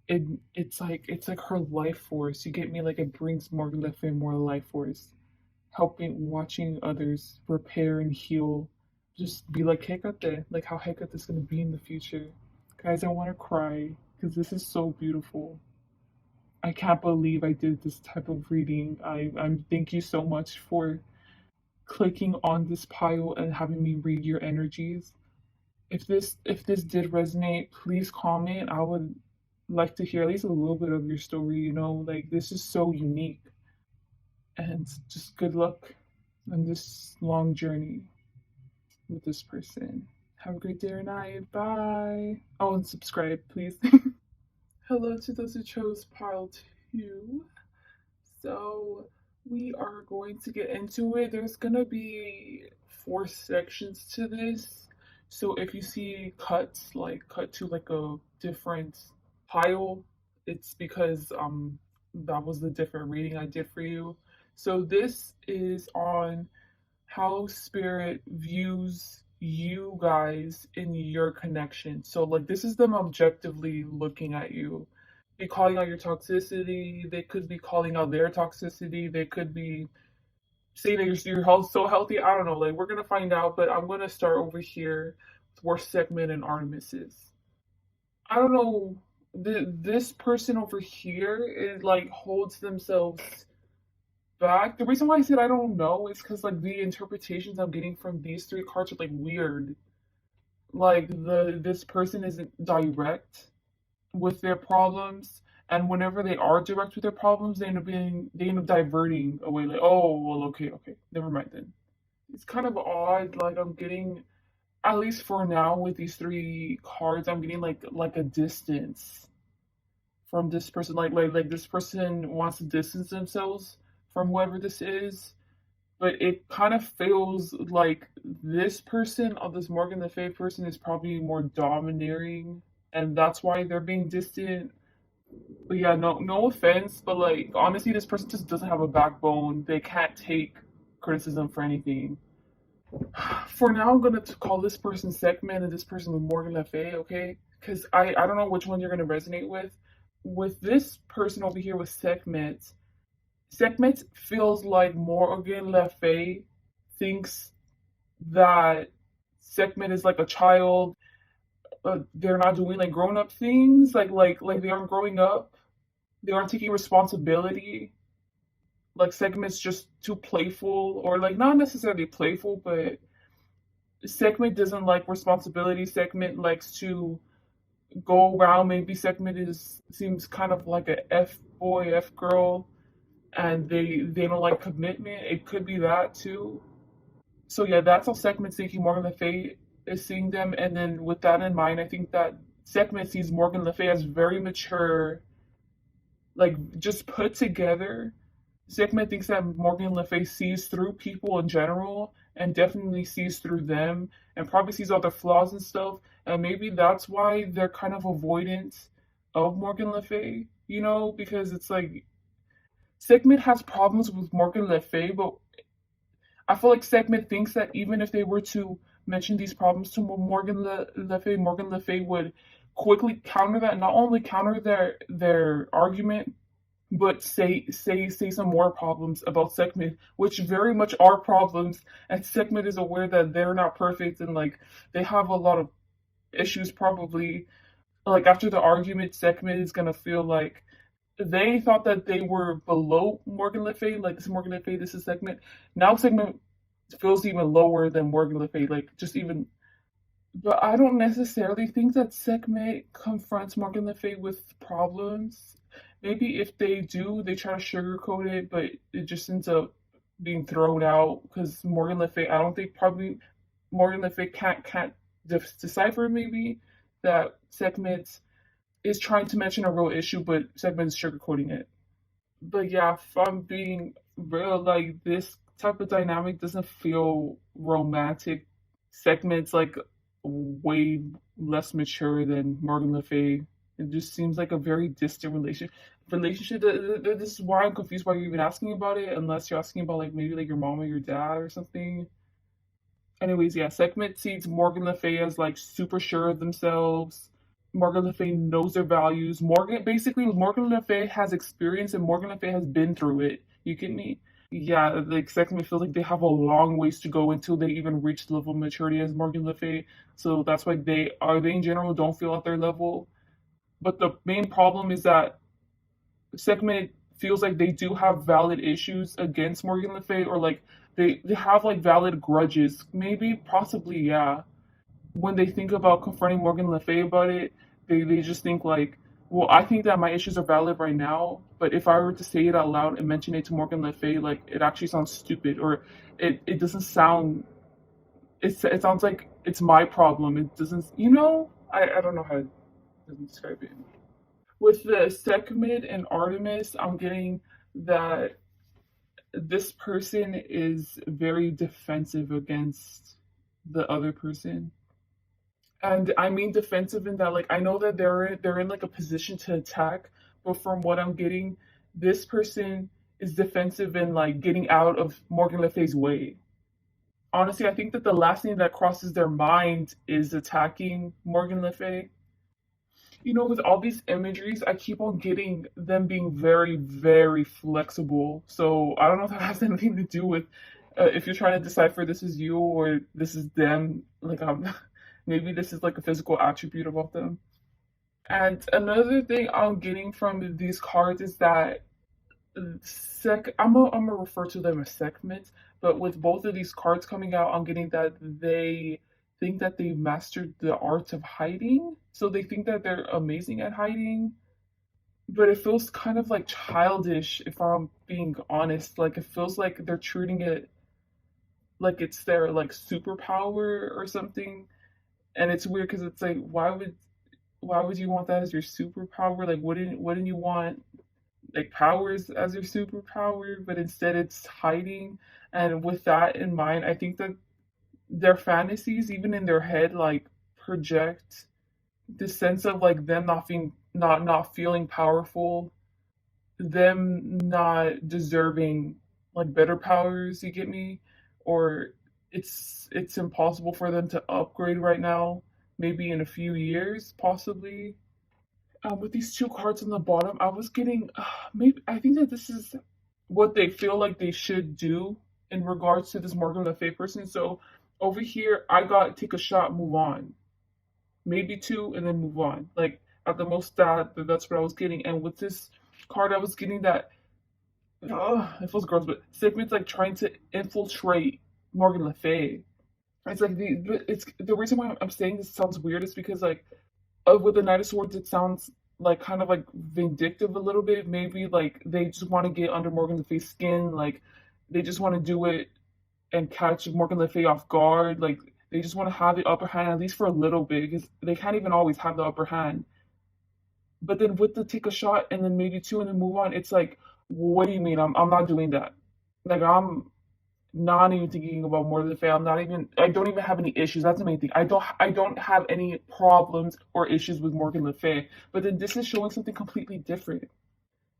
it it's like her life force, you get me, like it brings Morgan Le Fay more life force, helping, watching others repair and heal, just be like Hecate, like how Hecate is gonna be in the future. Guys, I want to cry because this is so beautiful. I can't believe I did this type of reading. I'm thank you so much for clicking on this pile and having me read your energies. If this did resonate, please comment. I would like to hear at least a little bit of your story, like this is so unique. And just good luck on this long journey with this person. Have a great day or night. Bye. Oh, and subscribe, please. Hello to those who chose pile 2. So we are going to get into it. There's gonna be 4 sections to this. So if you see cuts, like cut to like a different pile, it's because that was the different reading I did for you. So this is on how spirit views you guys in your connection. So like this is them objectively looking at you, be calling out your toxicity. They could be calling out their toxicity. They could be saying that your health so healthy. I don't know. Like we're gonna find out. But I'm gonna start over here with where Segment and Artemis is. I don't know. This person over here is like holds themselves back. The reason why I said I don't know is because like the interpretations I'm getting from these 3 cards are like weird. Like this person isn't direct with their problems, and whenever they are direct with their problems, they end up diverting away. Like, oh well, okay, never mind then. It's kind of odd. Like I'm getting, at least for now, with these 3 cards, I'm getting like a distance from this person. Like this person wants to distance themselves from whoever this is. But it kind of feels like this person, or this Morgan Le Fay person, is probably more domineering, and that's why they're being distant. But yeah, no offense, but like honestly, this person just doesn't have a backbone. They can't take criticism for anything. For now, I'm gonna call this person Segment and this person Morgan Le Fay, okay? Because I don't know which one you're gonna resonate with. With this person over here with Segment feels like Morgan Le Fay thinks that Segment is like a child. They're not doing like grown up things. Like they aren't growing up. They aren't taking responsibility. Like Segment's just too playful, or like not necessarily playful, but Segment doesn't like responsibility. Segment likes to go around. Maybe Segment is seems kind of like a F boy, F girl, and they don't like commitment. It could be that too. So yeah, that's how Segment's thinking Morgan Le Fay is seeing them, and then with that in mind, I think that Segment sees Morgan Le Fay as very mature, like just put together. Segment thinks that Morgan Le Fay sees through people in general and definitely sees through them and probably sees all their flaws and stuff. And maybe that's why they're kind of avoidant of Morgan Le Fay, because it's like Segment has problems with Morgan Le Fay, but I feel like Segment thinks that even if they were to mention these problems to Le Fay, Morgan Le Fay would quickly counter that, not only counter their argument, but say some more problems about Segment, which very much are problems, and Segment is aware that they're not perfect and like they have a lot of issues probably. Like after the argument, Segment is gonna feel like they thought that they were below Morgan Le Fay, like this is Morgan Le Fay, this is Segment. Now Segment feels even lower than Morgan Le Fay, like just even. But I don't necessarily think that Segment confronts Morgan Le Fay with problems. Maybe if they do, they try to sugarcoat it, but it just ends up being thrown out because Morgan Le Fay. I don't think probably Morgan Le Fay can't decipher maybe that Segment is trying to mention a real issue, but Segment is sugarcoating it. But yeah, if I'm being real, like this type of dynamic doesn't feel romantic. Segment's like way less mature than Morgan Le Fay. It just seems like a very distant relationship. This is why I'm confused why you're even asking about it, unless you're asking about like maybe like your mom or your dad or something. Anyways, yeah, Segment sees Morgan Le Fay as like super sure of themselves. Morgan Le Fay knows their values. Morgan Le Fay has experience and Morgan Le Fay has been through it. You get me? Yeah, like Sexton feels like they have a long ways to go until they even reach the level of maturity as Morgan Le Fay. So that's why they in general don't feel at their level. But the main problem is that Segment feels like they do have valid issues against Morgan Le Fay, or like they have like valid grudges. Maybe, possibly, yeah. When they think about confronting Morgan Le Fay about it, they just think like, well, I think that my issues are valid right now, but if I were to say it out loud and mention it to Morgan Le Fay, like it actually sounds stupid, or it doesn't sound. It sounds like it's my problem. It doesn't, I don't know how to describe it. With the Sekhmet and Artemis, I'm getting that this person is very defensive against the other person. And I mean defensive in that, like, I know that they're in like a position to attack, but from what I'm getting, this person is defensive and like getting out of Morgan Le Fay's way. Honestly, I think that the last thing that crosses their mind is attacking Morgan Le Fay. With all these imageries, I keep on getting them being very, very flexible. So I don't know if that has anything to do with if you're trying to decipher this is you or this is them. Like, maybe this is like a physical attribute about them. And another thing I'm getting from these cards is that I'm gonna refer to them as segments, but with both of these cards coming out, I'm getting that they think that they've mastered the art of hiding. So they think that they're amazing at hiding, but it feels kind of like childish if I'm being honest. Like it feels like they're treating it like it's their like superpower or something. And it's weird because it's like why would you want that as your superpower? Like wouldn't you want like powers as your superpower, but instead it's hiding. And with that in mind, I think that their fantasies, even in their head, like project this sense of like them not feeling powerful, them not deserving like better powers. You get me? Or it's impossible for them to upgrade right now. Maybe in a few years, possibly. With these two cards on the bottom, I was getting maybe I think that this is what they feel like they should do in regards to this Morgan Le Fay person. So over here, I got take a shot, move on, maybe two, and then move on. Like at the most, that's what I was getting. And with this card, I was getting that it feels gross, but Sigmund's like trying to infiltrate Morgan Le Fay. It's the reason why I'm saying this sounds weird is because like with the Knight of Swords, it sounds like kind of like vindictive a little bit. Maybe like they just want to get under Morgan Le Fay's skin. Like they just want to do it and catch Morgan Le Fay off guard. Like they just want to have the upper hand at least for a little bit because they can't even always have the upper hand. But then with the take a shot and then maybe two and then move on, it's like, what do you mean? I'm not doing that. Like I'm not even thinking about more than the family. I don't even have any issues. That's the main thing. I don't have any problems or issues with Morgan Le Fay. But then this is showing something completely different.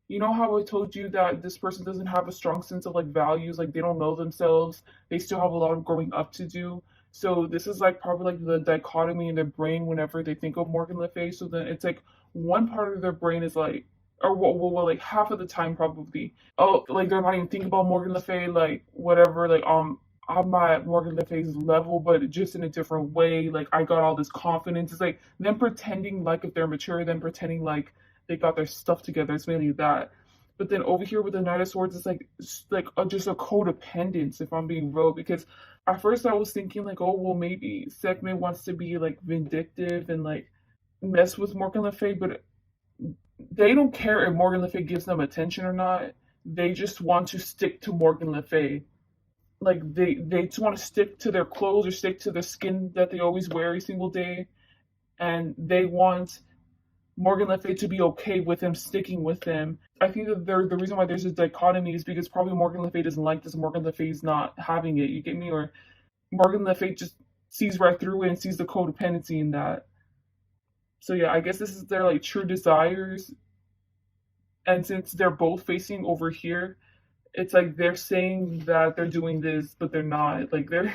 You know how I told you that this person doesn't have a strong sense of like values, like they don't know themselves, they still have a lot of growing up to do. So this is like probably like the dichotomy in their brain whenever they think of Morgan Le Fay. So then it's like one part of their brain is like, or like half of the time probably, oh, like they're not even thinking about Morgan Le Fay, like whatever, like I'm at Morgan Le Fay's level, but just in a different way. Like I got all this confidence. It's like them pretending like if they're mature, them pretending like they got their stuff together. It's mainly that. But then over here with the Knight of Swords, it's just a codependence. If I'm being real, because at first I was thinking like, oh well, maybe Sekhmet wants to be like vindictive and like mess with Morgan Le Fay, but they don't care if Morgan Le Fay gives them attention or not. They just want to stick to Morgan Le Fay. Like they just want to stick to their clothes or stick to the skin that they always wear every single day, and they want Morgan Le Fay to be okay with him sticking with them. I think that the reason why there's a dichotomy is because probably Morgan Le Fay doesn't like this. Morgan Le Fay's not having it. You get me? Or Morgan Le Fay just sees right through it and sees the codependency in that. So yeah, I guess this is their like true desires. And since they're both facing over here, it's like they're saying that they're doing this, but they're not. Like they're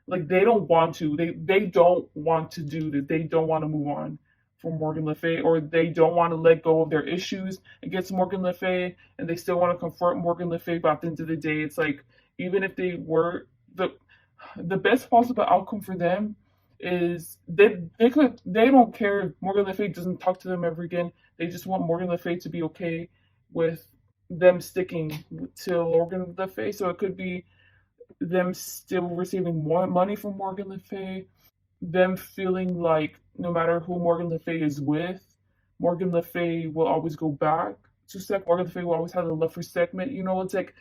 like they don't want to. They don't want to do this. They don't want to move on. for Morgan Le Fay, or they don't want to let go of their issues against Morgan Le Fay, and they still want to confront Morgan Le Fay. But at the end of the day, it's like even if they were the best possible outcome for them is they don't care if Morgan Le Fay doesn't talk to them ever again. They just want Morgan Le Fay to be okay with them sticking to Morgan Le Fay. So it could be them still receiving more money from Morgan Le Fay, them feeling like no matter who Morgan Le Fay is with, Morgan Le Fay will always go back to Sec. Morgan Le Fay will always have the love for Segment. You know, it's like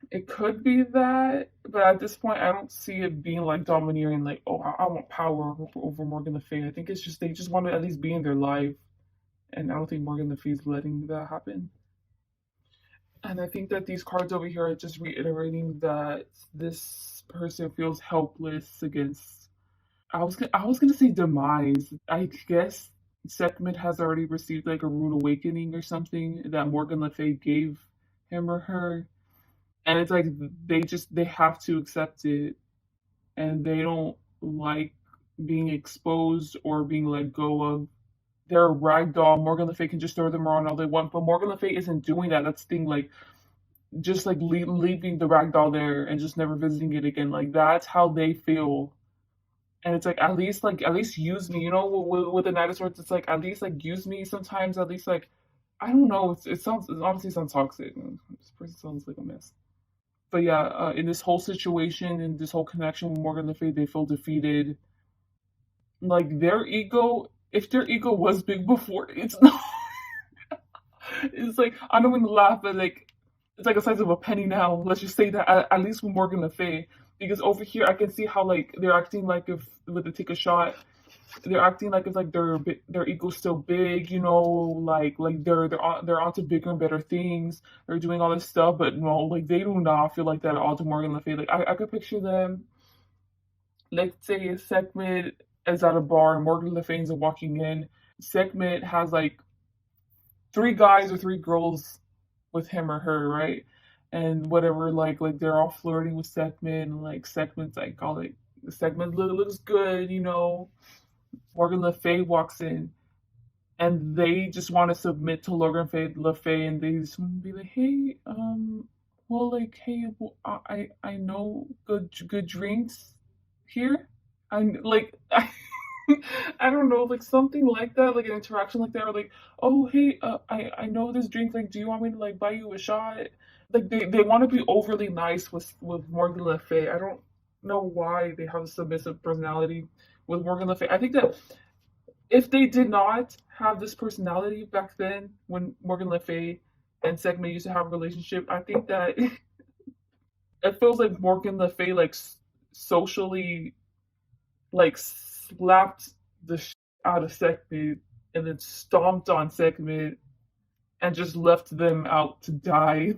it could be that, but at this point, I don't see it being like domineering. Like, oh, I want power over Morgan Le Fay. I think it's just they just want to at least be in their life, and I don't think Morgan Le Fay is letting that happen. And I think that these cards over here are just reiterating that this person feels helpless against. I was gonna say demise. I guess Sekhmet has already received like a rude awakening or something that Morgan Le Fay gave him or her, and it's like they have to accept it, and they don't like being exposed or being let go of. They're a ragdoll. Morgan Le Fay can just throw them around all they want, but Morgan Le Fay isn't doing that. That's the thing. Like just like leaving the ragdoll there and just never visiting it again. Like that's how they feel. And it's like at least use me. You know, with the Knight of Swords, it's like at least like use me sometimes. At least like I don't know. It honestly sounds toxic. This person sounds like a mess. But yeah, in this whole situation, in this whole connection with Morgan Le Fay, they feel defeated. Like their ego, if their ego was big before, it's not. It's like I don't mean to laugh, but like it's like the size of a penny now. Let's just say that at least with Morgan Le Fay, because over here I can see how like they're acting like if with the take a shot, they're acting like it's like their ego's still big, you know, like they're onto bigger and better things. They're doing all this stuff, but no, like they do not feel like that at all to Morgan Le Fay. Like I could picture them, let's say Sekhmet is at a bar and Morgan Le Fay is walking in. Sekhmet has like three guys or three girls with him or her, right? And whatever, like they're all flirting with Sekhmet, and like Sekhmet's like, oh, like Sekhmet looks good, you know. Morgan Le Fay walks in, and they just want to submit to Le Fay, and they just want to be like, hey, well, like, hey, well, I know good drinks here. I like I don't know, like something like that, like an interaction like that, or like, oh hey, I know this drink. Like, do you want me to like buy you a shot? Like they want to be overly nice with Morgan Le Fay. I don't know why they have a submissive personality with Morgan Le Fay. I think that if they did not have this personality back then, when Morgan Le Fay and Sekhmet used to have a relationship, I think that it feels like Morgan Le Fay like socially like slapped the out of Sekhmet and then stomped on Sekhmet and just left them out to die.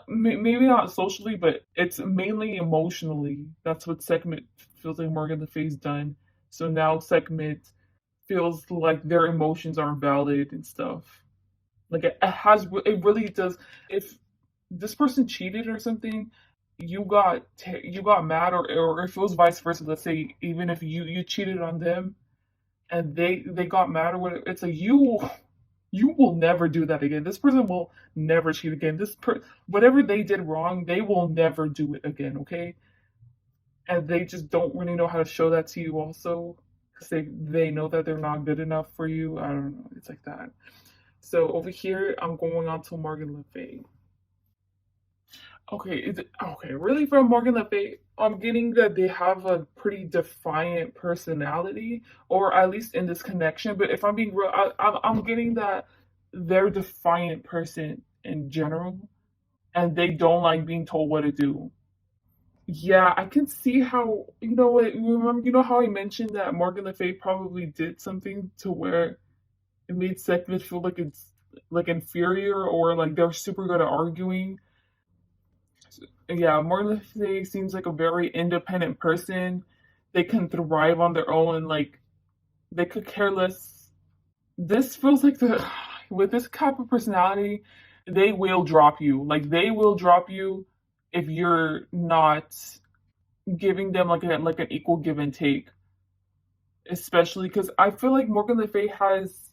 Maybe not socially, but it's mainly emotionally. That's what Sekhmet feels like Morgan Le Fay's done. So now Sekhmet feels like their emotions aren't valid and stuff. Like it really does. If this person cheated or something, you got mad, or if it was vice versa. Let's say even if you cheated on them and they got mad or whatever, it's like you will never do that again. This person will never cheat again. Whatever they did wrong, they will never do it again. Okay, and they just don't really know how to show that to you also, because they know that they're not good enough for you. I don't know. It's like that. So over here, I'm going on to Morgan Le Fay. Okay, really from Morgan Le Fay, I'm getting that they have a pretty defiant personality, or at least in this connection. But if I'm being real, I'm getting that they're a defiant person in general, and they don't like being told what to do. Yeah, I can see how, you know what, remember, you know how I mentioned that Morgan Le Fay probably did something to where it made Sekhmet feel like it's like inferior, or like they're super good at arguing. Yeah, Morgan Le Fay seems like a very independent person. They can thrive on their own, like they could care less. This feels like the with this type of personality, they will drop you. Like they will drop you if you're not giving them like an equal give and take. especially because I feel like Morgan Le Fay has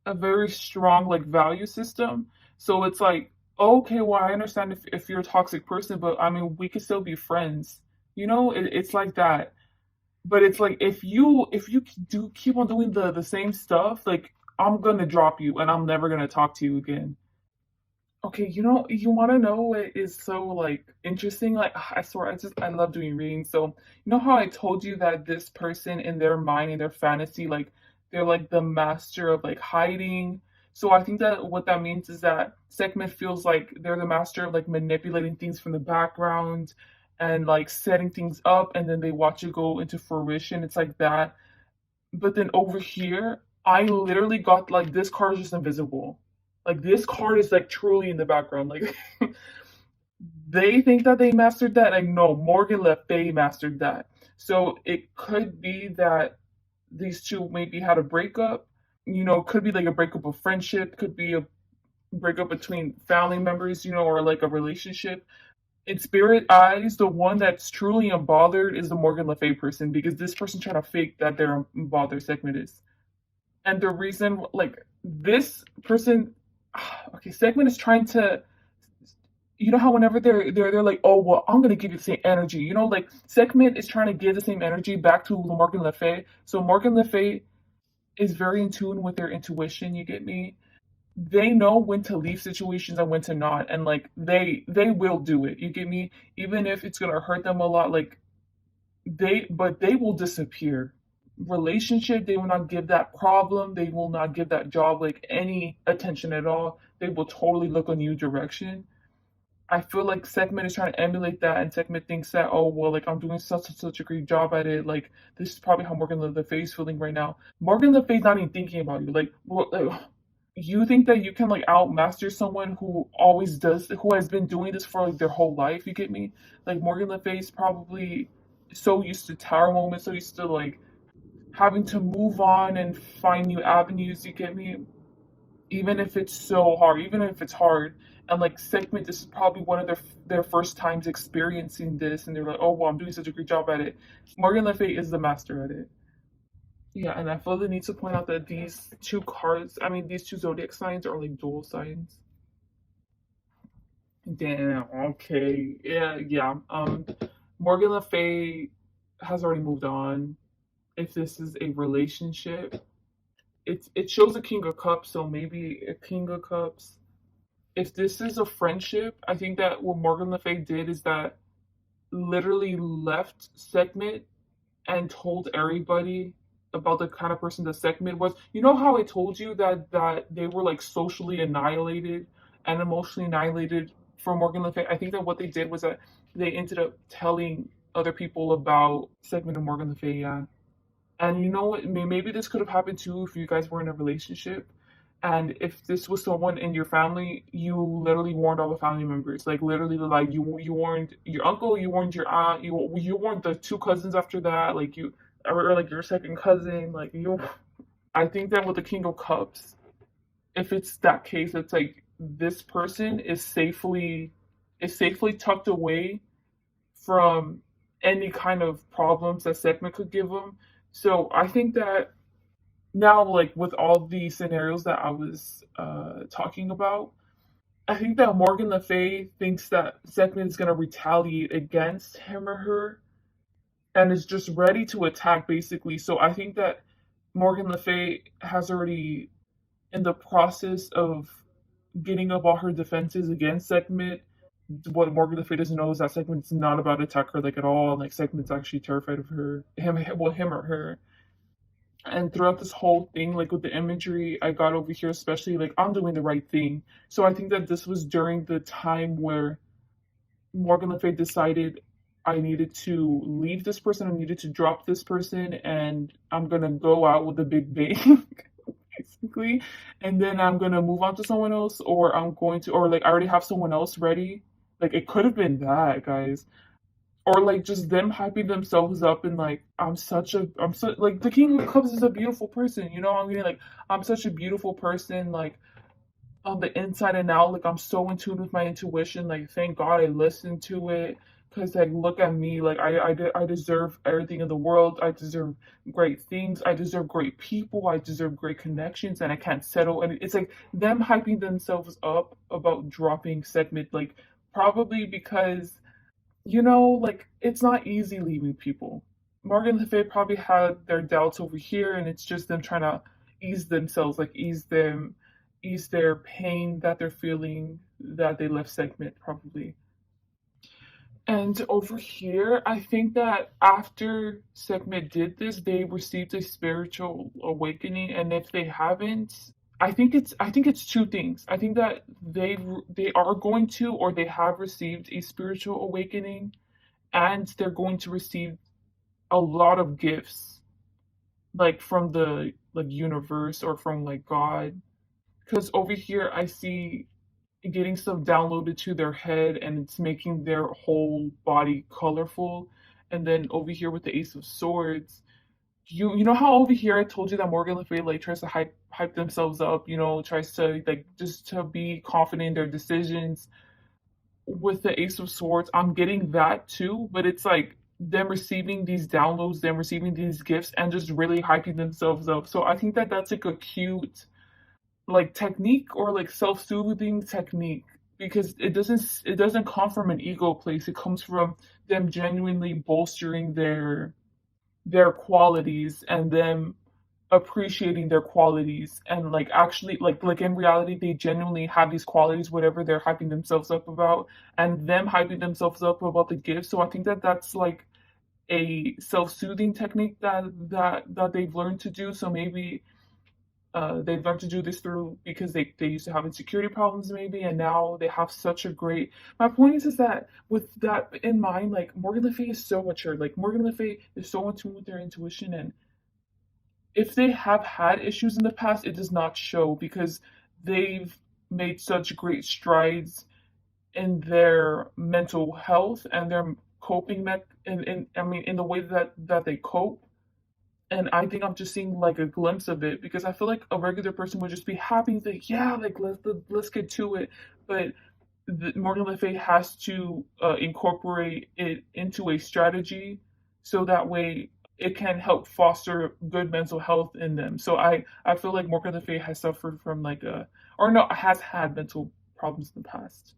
a very strong like value system. So it's like, okay, well, I understand if you're a toxic person, but I mean, we could still be friends. It's like that. But it's like if you do keep on doing the same stuff, like I'm gonna drop you and I'm never gonna talk to you again. Okay, you want to know what is so like interesting? Like, I swear, I love doing readings. So, how I told you that this person in their mind, in their fantasy, like they're like the master of like hiding. So I think that what that means is that Sekhmet feels like they're the master of like manipulating things from the background and like setting things up, and then they watch it go into fruition. It's like that. But then over here, I literally got like this card is just invisible. Like this card is like truly in the background. Like they think that they mastered that. Like no, Morgan Le Fay mastered that. So it could be that these two maybe had a breakup. Could be like a breakup of friendship, could be a breakup between family members, or like a relationship. In spirit eyes, the one that's truly unbothered is the Morgan Le Fay person because this person trying to fake that they're unbothered segment is. And the reason, like, this person, okay, segment is trying to, how whenever they're like, oh well, I'm gonna give you the same energy, like segment is trying to give the same energy back to Morgan Le Fay. So Morgan Le Fay is very in tune with their intuition. You get me? They know when to leave situations and when to not, and like they will do it. You get me? Even if it's gonna hurt them a lot, like they will disappear. Relationship, they will not give that problem, they will not give that job like any attention at all. They will totally look a new direction. I feel like Segment is trying to emulate that, and Segment thinks that, oh well, like I'm doing such a great job at it. Like this is probably how Morgan Le Fay is feeling right now. Morgan Le Fay's not even thinking about you. Like, you think that you can like outmaster someone who always does, who has been doing this for like their whole life? You get me? Like Morgan Le Fay is probably so used to tower moments, so used to like having to move on and find new avenues. You get me? Even if it's so hard, even if it's hard, and like segment, this is probably one of their first times experiencing this, and they're like, oh well, I'm doing such a great job at it. Morgan Le Fay is the master at it. Yeah, and I feel the need to point out that these two cards, I mean, these two zodiac signs are like dual signs. Damn. Okay. Yeah. Yeah. Morgan Le Fay has already moved on. If this is a relationship, it shows a King of Cups, so maybe a King of Cups. If this is a friendship, I think that what Morgan Le Fay did is that literally left segment and told everybody about the kind of person the segment was. You know how I told you that they were like socially annihilated and emotionally annihilated from Morgan Le Fay? I think that what they did was that they ended up telling other people about segment of Morgan Le Fay. Yeah. And you know what? Maybe this could have happened too if you guys were in a relationship. And if this was someone in your family, you literally warned all the family members. Like literally, like you warned your uncle, you warned your aunt, you warned the two cousins after that, like you or like your second cousin, like you. I think that with the King of Cups, if it's that case, it's like this person is safely tucked away from any kind of problems that segment could give them. So I think that now, like with all the scenarios that I was talking about, I think that Morgan Le Fay thinks that segment is going to retaliate against him or her and is just ready to attack basically. So I think that Morgan Le Fay has already in the process of getting up all her defenses against segment. What Morgan Le Fay doesn't know is that segment's not about to attack her like at all. Like segment's actually terrified of her, him or her. And throughout this whole thing, like with the imagery I got over here, especially like I'm doing the right thing. So I think that this was during the time where Morgan Le Fay decided I needed to leave this person, I needed to drop this person, and I'm gonna go out with a big bang, basically. And then I'm gonna move on to someone else, or I'm going to, or like I already have someone else ready. Like it could have been that, guys, or like just them hyping themselves up and like I'm so like the King of Cups is a beautiful person, I'm getting like I'm such a beautiful person, like on the inside and out, like I'm so in tune with my intuition, like thank God I listened to it, because like look at me, like I deserve everything in the world. I deserve great things. I deserve great people. I deserve great connections, and I can't settle. And it's like them hyping themselves up about dropping segment, like probably because like it's not easy leaving people. Morgan Le Fay probably had their doubts over here, and it's just them trying to ease themselves, like ease their pain that they're feeling that they left segment probably. And over here, I think that after Segment did this, they received a spiritual awakening, and if they haven't, I think it's two things. I think that they are going to, or they have received a spiritual awakening, and they're going to receive a lot of gifts, like from the like universe or from like God. Because over here, I see getting stuff downloaded to their head and it's making their whole body colorful. And then over here with the Ace of Swords, you know how over here I told you that Morgan Le Fay like tries to hype themselves up, tries to like just to be confident in their decisions. With the Ace of Swords, I'm getting that too, but it's like them receiving these downloads, them receiving these gifts, and just really hyping themselves up. So I think that that's like a cute like technique or like self-soothing technique because it doesn't come from an ego place. It comes from them genuinely bolstering their qualities and them appreciating their qualities and like actually like in reality they genuinely have these qualities whatever they're hyping themselves up about and them hyping themselves up about the gifts. So I think that that's like a self-soothing technique that they've learned to do. So maybe they've learned to do this through because they used to have insecurity problems maybe and now they have such a great. My point is that with that in mind, like Morgan Le Fay is so mature. Like Morgan Le Fay is so in tune with their intuition, and if they have had issues in the past it does not show because they've made such great strides in their mental health and their coping and I mean in the way that they cope. And I think I'm just seeing like a glimpse of it because I feel like a regular person would just be happy, like yeah, like let's get to it. But Morgan Le Fay has to incorporate it into a strategy, so that way it can help foster good mental health in them. So I feel like Morgan Le Fay has suffered from like a or no has had mental problems in the past.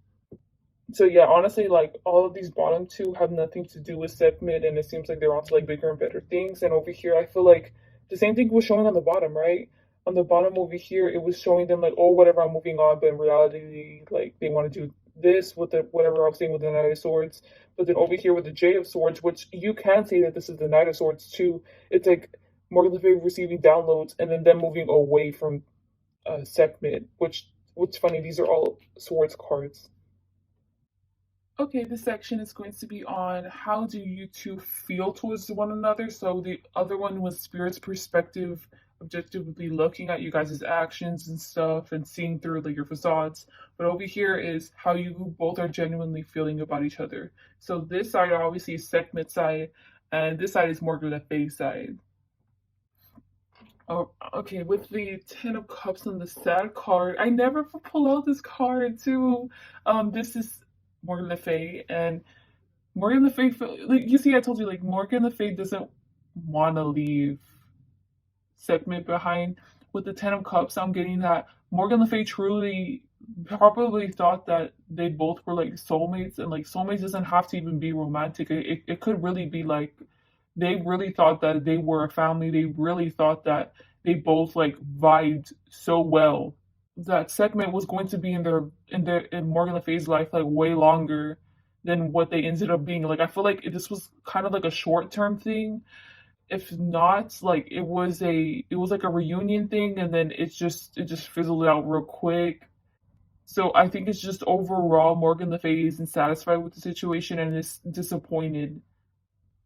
So yeah, honestly, like all of these bottom two have nothing to do with segment, and it seems like they're onto like bigger and better things. And over here, I feel like the same thing was showing on the bottom, right? On the bottom over here, it was showing them like, oh, whatever, I'm moving on, but in reality, like they want to do this with the whatever I'm saying with the Knight of Swords. But then over here with the J of Swords, which you can say that this is the Knight of Swords too. It's like Morgan Le Fay receiving downloads and then them moving away from segment, which funny, these are all swords cards. Okay, this section is going to be on how do you two feel towards one another. So the other one was Spirit's perspective, objectively looking at you guys' actions and stuff and seeing through like your facades. But over here is how you both are genuinely feeling about each other. So this side obviously is Sekhmet side, and this side is Morgan Le Fay side. Oh, okay, with the Ten of Cups and the sad card, I never pull out this card too. This is Morgan Le Fay, and Morgan Le Fay, like you see, I told you, like Morgan Le Fay doesn't want to leave segment behind. With the Ten of Cups, I'm getting that Morgan Le Fay truly probably thought that they both were like soulmates, and like soulmates doesn't have to even be romantic. It could really be like they really thought that they were a family. They really thought that they both like vibed so well that segment was going to be in Morgan Le Fay's life like way longer than what they ended up being. Like I feel like this was kind of like a short term thing. If not, like it was like a reunion thing and then it just fizzled out real quick. So I think it's just overall Morgan Le Fay isn't satisfied with the situation and is disappointed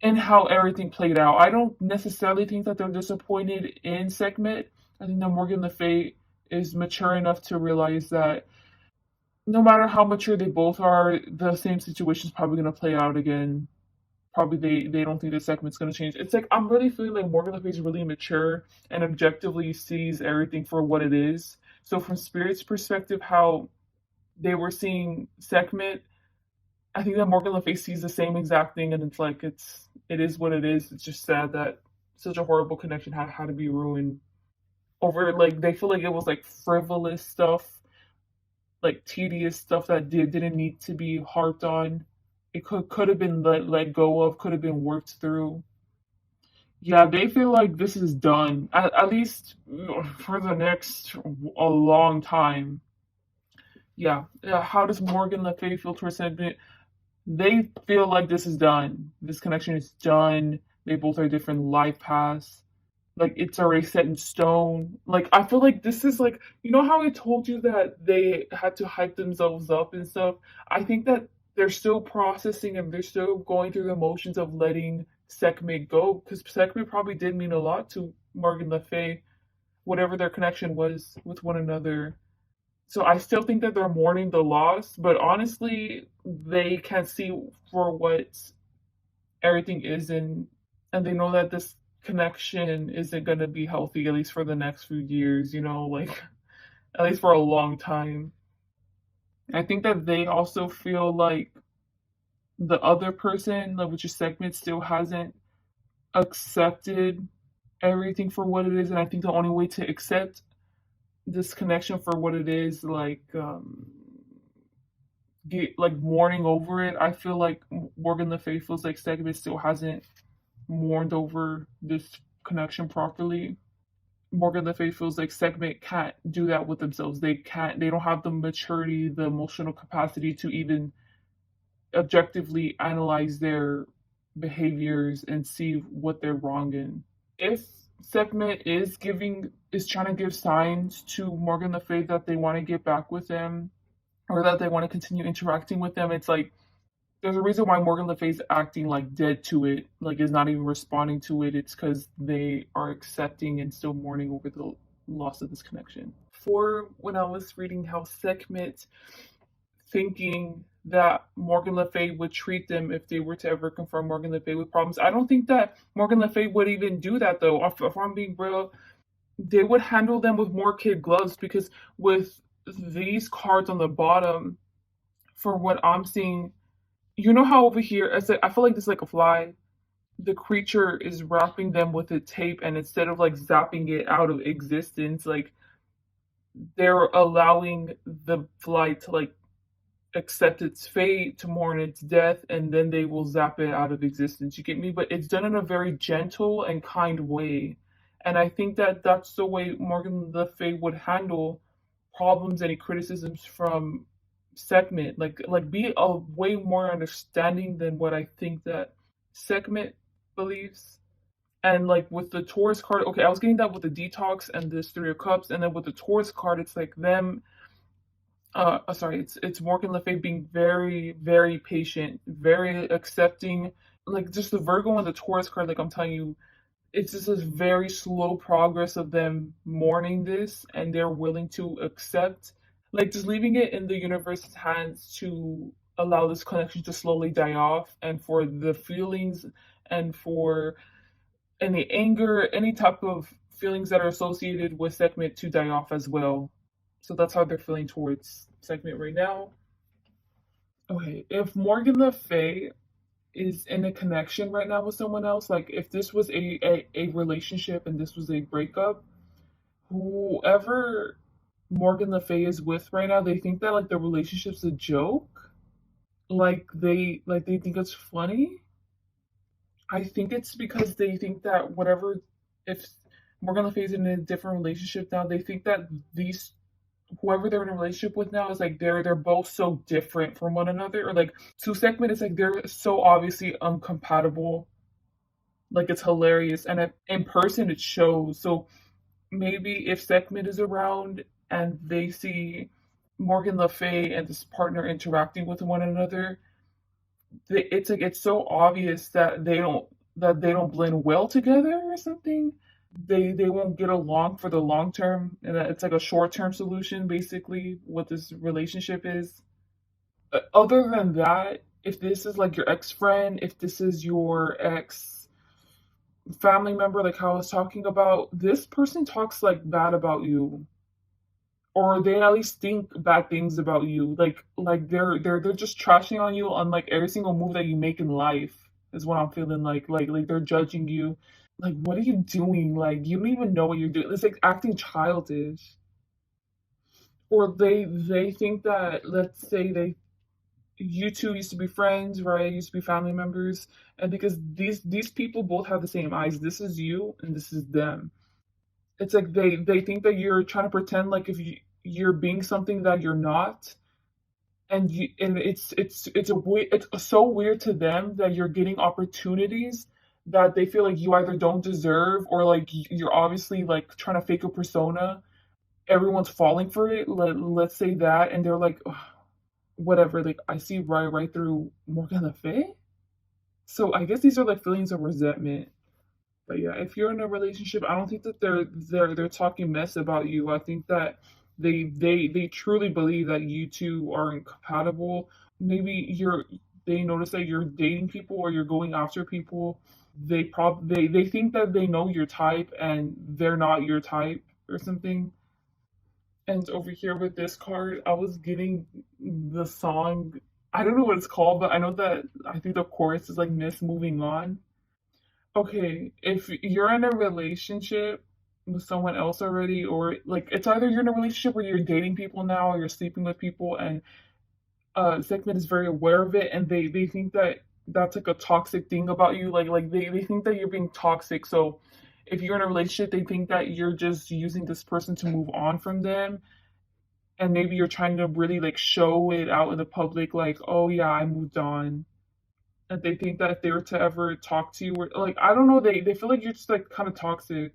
in how everything played out. I don't necessarily think that they're disappointed in segment. I think that Morgan Le Fay is mature enough to realize that no matter how mature they both are, the same situation is probably going to play out again. Probably they don't think the segment's going to change. It's like I'm really feeling like Morgan Le Fay is really mature and objectively sees everything for what it is. So from Spirit's perspective, how they were seeing segment, I think that Morgan Le Fay sees the same exact thing, and it's like it is what it is. It's just sad that such a horrible connection had to be ruined over like they feel like it was like frivolous stuff, like tedious stuff that didn't need to be harped on. It could have been let go of, could have been worked through. Yeah, they feel like this is done at least for the next a long time. Yeah, how does Morgan Le Fay feel towards Segment? They feel like this is done. This connection is done. They both are different life paths. Like it's already set in stone. Like I feel like this is like how I told you that they had to hype themselves up and stuff. I think that they're still processing and they're still going through the motions of letting Sekhmet go because Sekhmet probably did mean a lot to Morgan Le Fay, whatever their connection was with one another. So I still think that they're mourning the loss, but honestly, they can see for what everything is, and they know that this connection isn't going to be healthy, at least for the next few years, like at least for a long time. I think that they also feel like the other person, like which is Segment, still hasn't accepted everything for what it is, and I think the only way to accept this connection for what it is, like get like mourning over it. I feel like Morgan Le Fay feels like Segment still hasn't mourned over this connection properly. Morgan Le Fay feels like Segment can't do that with themselves. They don't have the maturity, the emotional capacity to even objectively analyze their behaviors and see what they're wrong in. If Segment is trying to give signs to Morgan Le Fay that they want to get back with them or that they want to continue interacting with them, it's like there's a reason why Morgan Le Fay's acting like dead to it, like is not even responding to it. It's because they are accepting and still mourning over the loss of this connection. For when I was reading how Sekhmet thinking that Morgan Le Fay would treat them if they were to ever confront Morgan Le Fay with problems, I don't think that Morgan Le Fay would even do that though. If I'm being real, they would handle them with more kid gloves because with these cards on the bottom, for what I'm seeing, you know how over here, I feel like this is like a fly. The creature is wrapping them with a tape, and instead of like zapping it out of existence, like they're allowing the fly to like accept its fate, to mourn its death, and then they will zap it out of existence. You get me? But it's done in a very gentle and kind way. And I think that that's the way Morgan Le Fay would handle problems, any criticisms from Segment, like be a way more understanding than what I think that Segment believes. And like with the Taurus card, okay, I was getting that with the Detox and this Three of Cups, and then with the Taurus card, it's like them. Sorry, it's Morgan Le Fay being very, very patient, very accepting. Like just the Virgo and the Taurus card, like I'm telling you, it's just a very slow progress of them mourning this, and they're willing to accept, like just leaving it in the universe's hands to allow this connection to slowly die off, and for the feelings and for any anger, any type of feelings that are associated with Segment to die off as well. So that's how they're feeling towards Segment right now. Okay, if Morgan Le Fay is in a connection right now with someone else, like if this was a relationship and this was a breakup, whoever Morgan Le Fay is with right now, they think that like the relationship's a joke. Like they think it's funny. I think it's because they think that whatever, if Morgan Le Fay is in a different relationship now, they think that these whoever they're in a relationship with now is like they're both so different from one another, or like to Segment it's like they're so obviously incompatible, like it's hilarious, and in person it shows. So maybe if Segment is around and they see Morgan Le Fay and this partner interacting with one another, it's like it's so obvious that they don't blend well together or something. They won't get along for the long term, and it's like a short term solution basically what this relationship is. Other than that, if this is like your ex friend, if this is your ex family member, like how I was talking about, this person talks like bad about you, or they at least think bad things about you. Like they're just trashing on you on like every single move that you make in life is what I'm feeling like they're judging you. Like what are you doing? Like you don't even know what you're doing. It's like acting childish. Or they think that, let's say they you two used to be friends, right? Used to be family members, and because these people both have the same eyes. This is you and this is them. It's like they think that you're trying to pretend like if you're being something that you're not, and it's so weird to them that you're getting opportunities that they feel like you either don't deserve, or like you're obviously like trying to fake a persona. Everyone's falling for it. Let's say that, and they're like, "Ugh, whatever. Like I see right through Morgan Le Fay." So I guess these are like feelings of resentment. But yeah, if you're in a relationship, I don't think that they're talking mess about you. I think that they truly believe that you two are incompatible. Maybe they notice that you're dating people or you're going after people. They think that they know your type and they're not your type or something. And over here with this card, I was getting the song. I don't know what it's called, but I know that I think the chorus is like Miss Moving On. Okay, if you're in a relationship with someone else already, or like it's either you're in a relationship where you're dating people now or you're sleeping with people, and segment is very aware of it, and they think that that's like a toxic thing about you, they think that you're being toxic. So if you're in a relationship, they think that you're just using this person to move on from them, and maybe you're trying to really like show it out in the public, like, oh yeah, I moved on. And they think that if they were to ever talk to you, or like, I don't know, they feel like you're just like kind of toxic.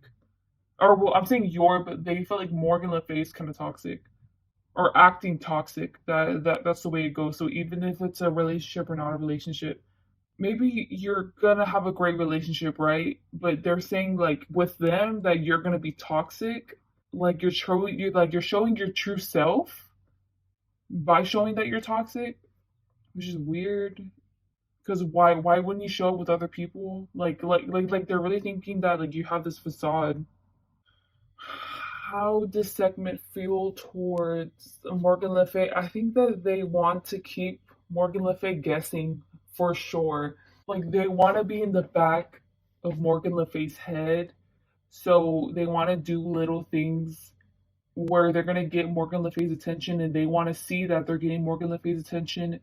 Or well, I'm saying you're, but they feel like Morgan Le Fay is kind of toxic or acting toxic. That's the way it goes. So even if it's a relationship or not a relationship, maybe you're gonna have a great relationship, right? But they're saying like with them that you're gonna be toxic. Like you're showing your true self by showing that you're toxic, which is weird. Because why wouldn't you show up with other people? Like they're really thinking that like you have this facade. How does segment feel towards Morgan Le Fay? I think that they want to keep Morgan Le Fay guessing for sure. Like they want to be in the back of Morgan Le Fay's head, so they want to do little things where they're gonna get Morgan Le Fay's attention, and they want to see that they're getting Morgan Le Fay's attention,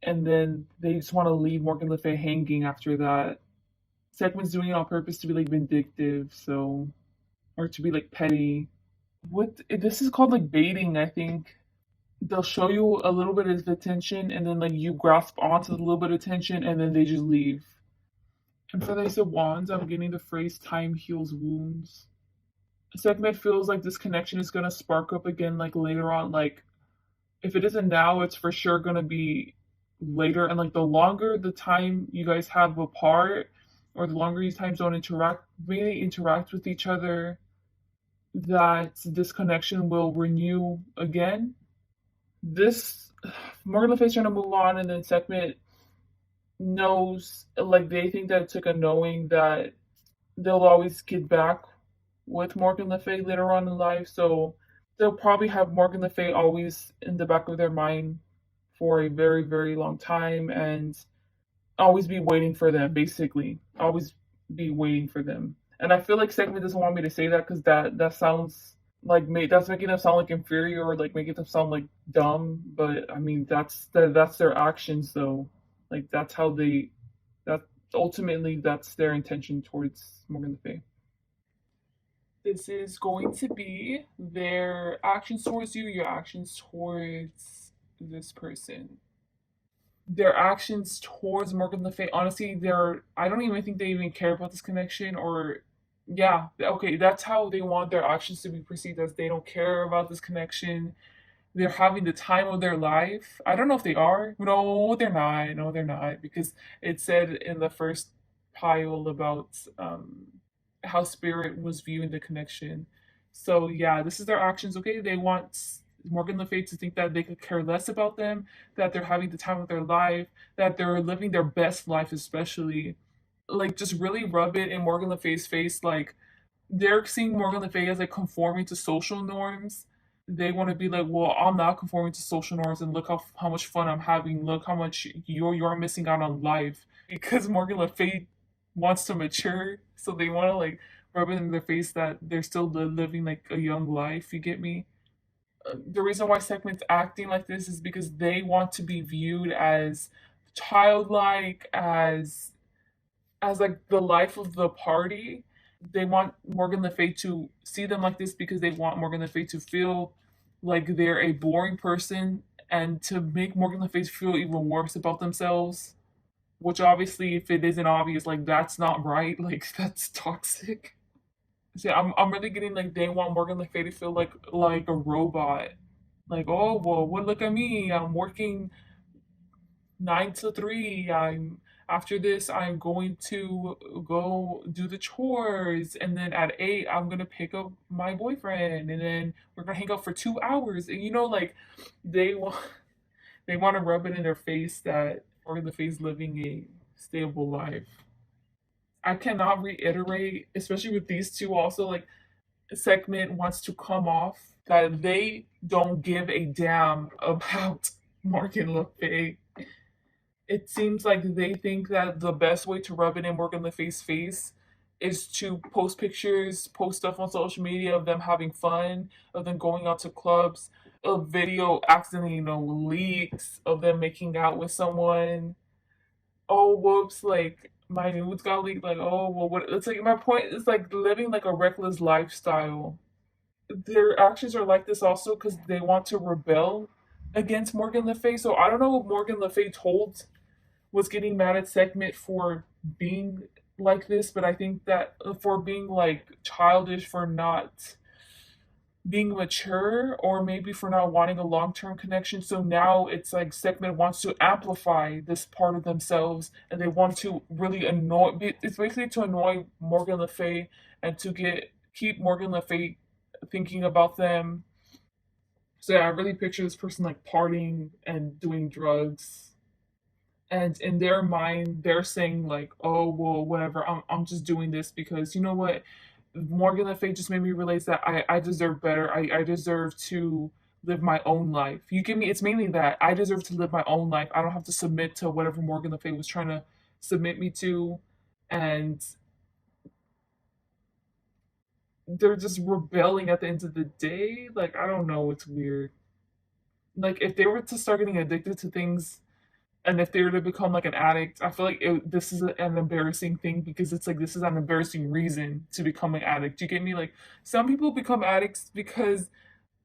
and then they just want to leave Morgan Le Fay hanging after that. Segment's doing it on purpose to be like vindictive, so, or to be like petty. What this is called like baiting, I think. They'll show you a little bit of attention, and then like you grasp onto the little bit of attention, and then they just leave. And for the Ace of Wands, I'm getting the phrase "time heals wounds." Segment feels like this connection is gonna spark up again, like later on. Like if it isn't now, it's for sure gonna be later. And like the longer the time you guys have apart, or the longer you times don't really interact with each other, that this connection will renew again. This Morgan Le Fay's trying to move on, and then segment knows, like they think that it took a knowing that they'll always get back with Morgan Le Fay later on in life. So they'll probably have Morgan Le Fay always in the back of their mind for a very, very long time, and always be waiting for them, basically. Always be waiting for them. And I feel like segment doesn't want me to say that because that sounds like that's making them sound like inferior, or like making them sound like dumb. But I mean that's their actions though. Like that's how they that ultimately that's their intention towards Morgan Le Fay. This is going to be their actions towards you, your actions towards this person. Their actions towards Morgan Le Fay, honestly, I don't even think they even care about this connection, or yeah, okay, that's how they want their actions to be perceived, as they don't care about this connection. They're having the time of their life. I don't know if they are. No, they're not. No, they're not. Because it said in the first pile about how spirit was viewing the connection. So yeah, this is their actions. Okay, they want Morgan Le Fay to think that they could care less about them, that they're having the time of their life, that they're living their best life, especially. Like just really rub it in Morgan Le Fay's face. Like they're seeing Morgan Le Fay as like conforming to social norms, they want to be like, well, I'm not conforming to social norms, and look how much fun I'm having. Look how much you're missing out on life because Morgan Le Fay wants to mature, so they want to like rub it in their face that they're still living like a young life. You get me? The reason why segment's acting like this is because they want to be viewed as childlike, as like the life of the party. They want Morgan Le Fay to see them like this because they want Morgan Le Fay to feel like they're a boring person, and to make Morgan Le Fay feel even worse about themselves. Which obviously, if it isn't obvious, like that's not right. Like that's toxic. See, I'm really getting like they want Morgan Le Fay to feel like a robot. Like, oh well, what look at me. I'm working 9 to 3. I'm After this I'm going to go do the chores, and then at 8 I'm gonna pick up my boyfriend, and then we're gonna hang out for 2 hours. And like they want they want to rub it in their face that or the face living a stable life. I cannot reiterate, especially with these two also, like segment wants to come off that they don't give a damn about Morgan Le Fay. It seems like they think that the best way to rub it in Morgan Le Fay's face is to post pictures, post stuff on social media of them having fun, of them going out to clubs, of video accidentally, leaks of them making out with someone. Oh, whoops, like my nudes got leaked. Like, oh, well, what? It's like my point is like living like a reckless lifestyle. Their actions are like this also because they want to rebel against Morgan Le Fay. So I don't know what Morgan Le Fay told was getting mad at segment for being like this, but I think that for being like childish, for not being mature, or maybe for not wanting a long-term connection. So now it's like segment wants to amplify this part of themselves, and they want to really annoy, it's basically to annoy Morgan Le Fay, and to get keep Morgan Le Fay thinking about them. So yeah, I really picture this person like partying and doing drugs, and in their mind they're saying like, oh well, whatever, I'm just doing this because you know what, Morgan Le Fay just made me realize that I deserve better. I deserve to live my own life. You give me, it's mainly that I deserve to live my own life. I don't have to submit to whatever Morgan Le Fay was trying to submit me to. And they're just rebelling at the end of the day. Like, I don't know, it's weird. Like, if they were to start getting addicted to things, and if they were to become like an addict, I feel like this is an embarrassing thing, because it's like this is an embarrassing reason to become an addict. You get me? Like some people become addicts because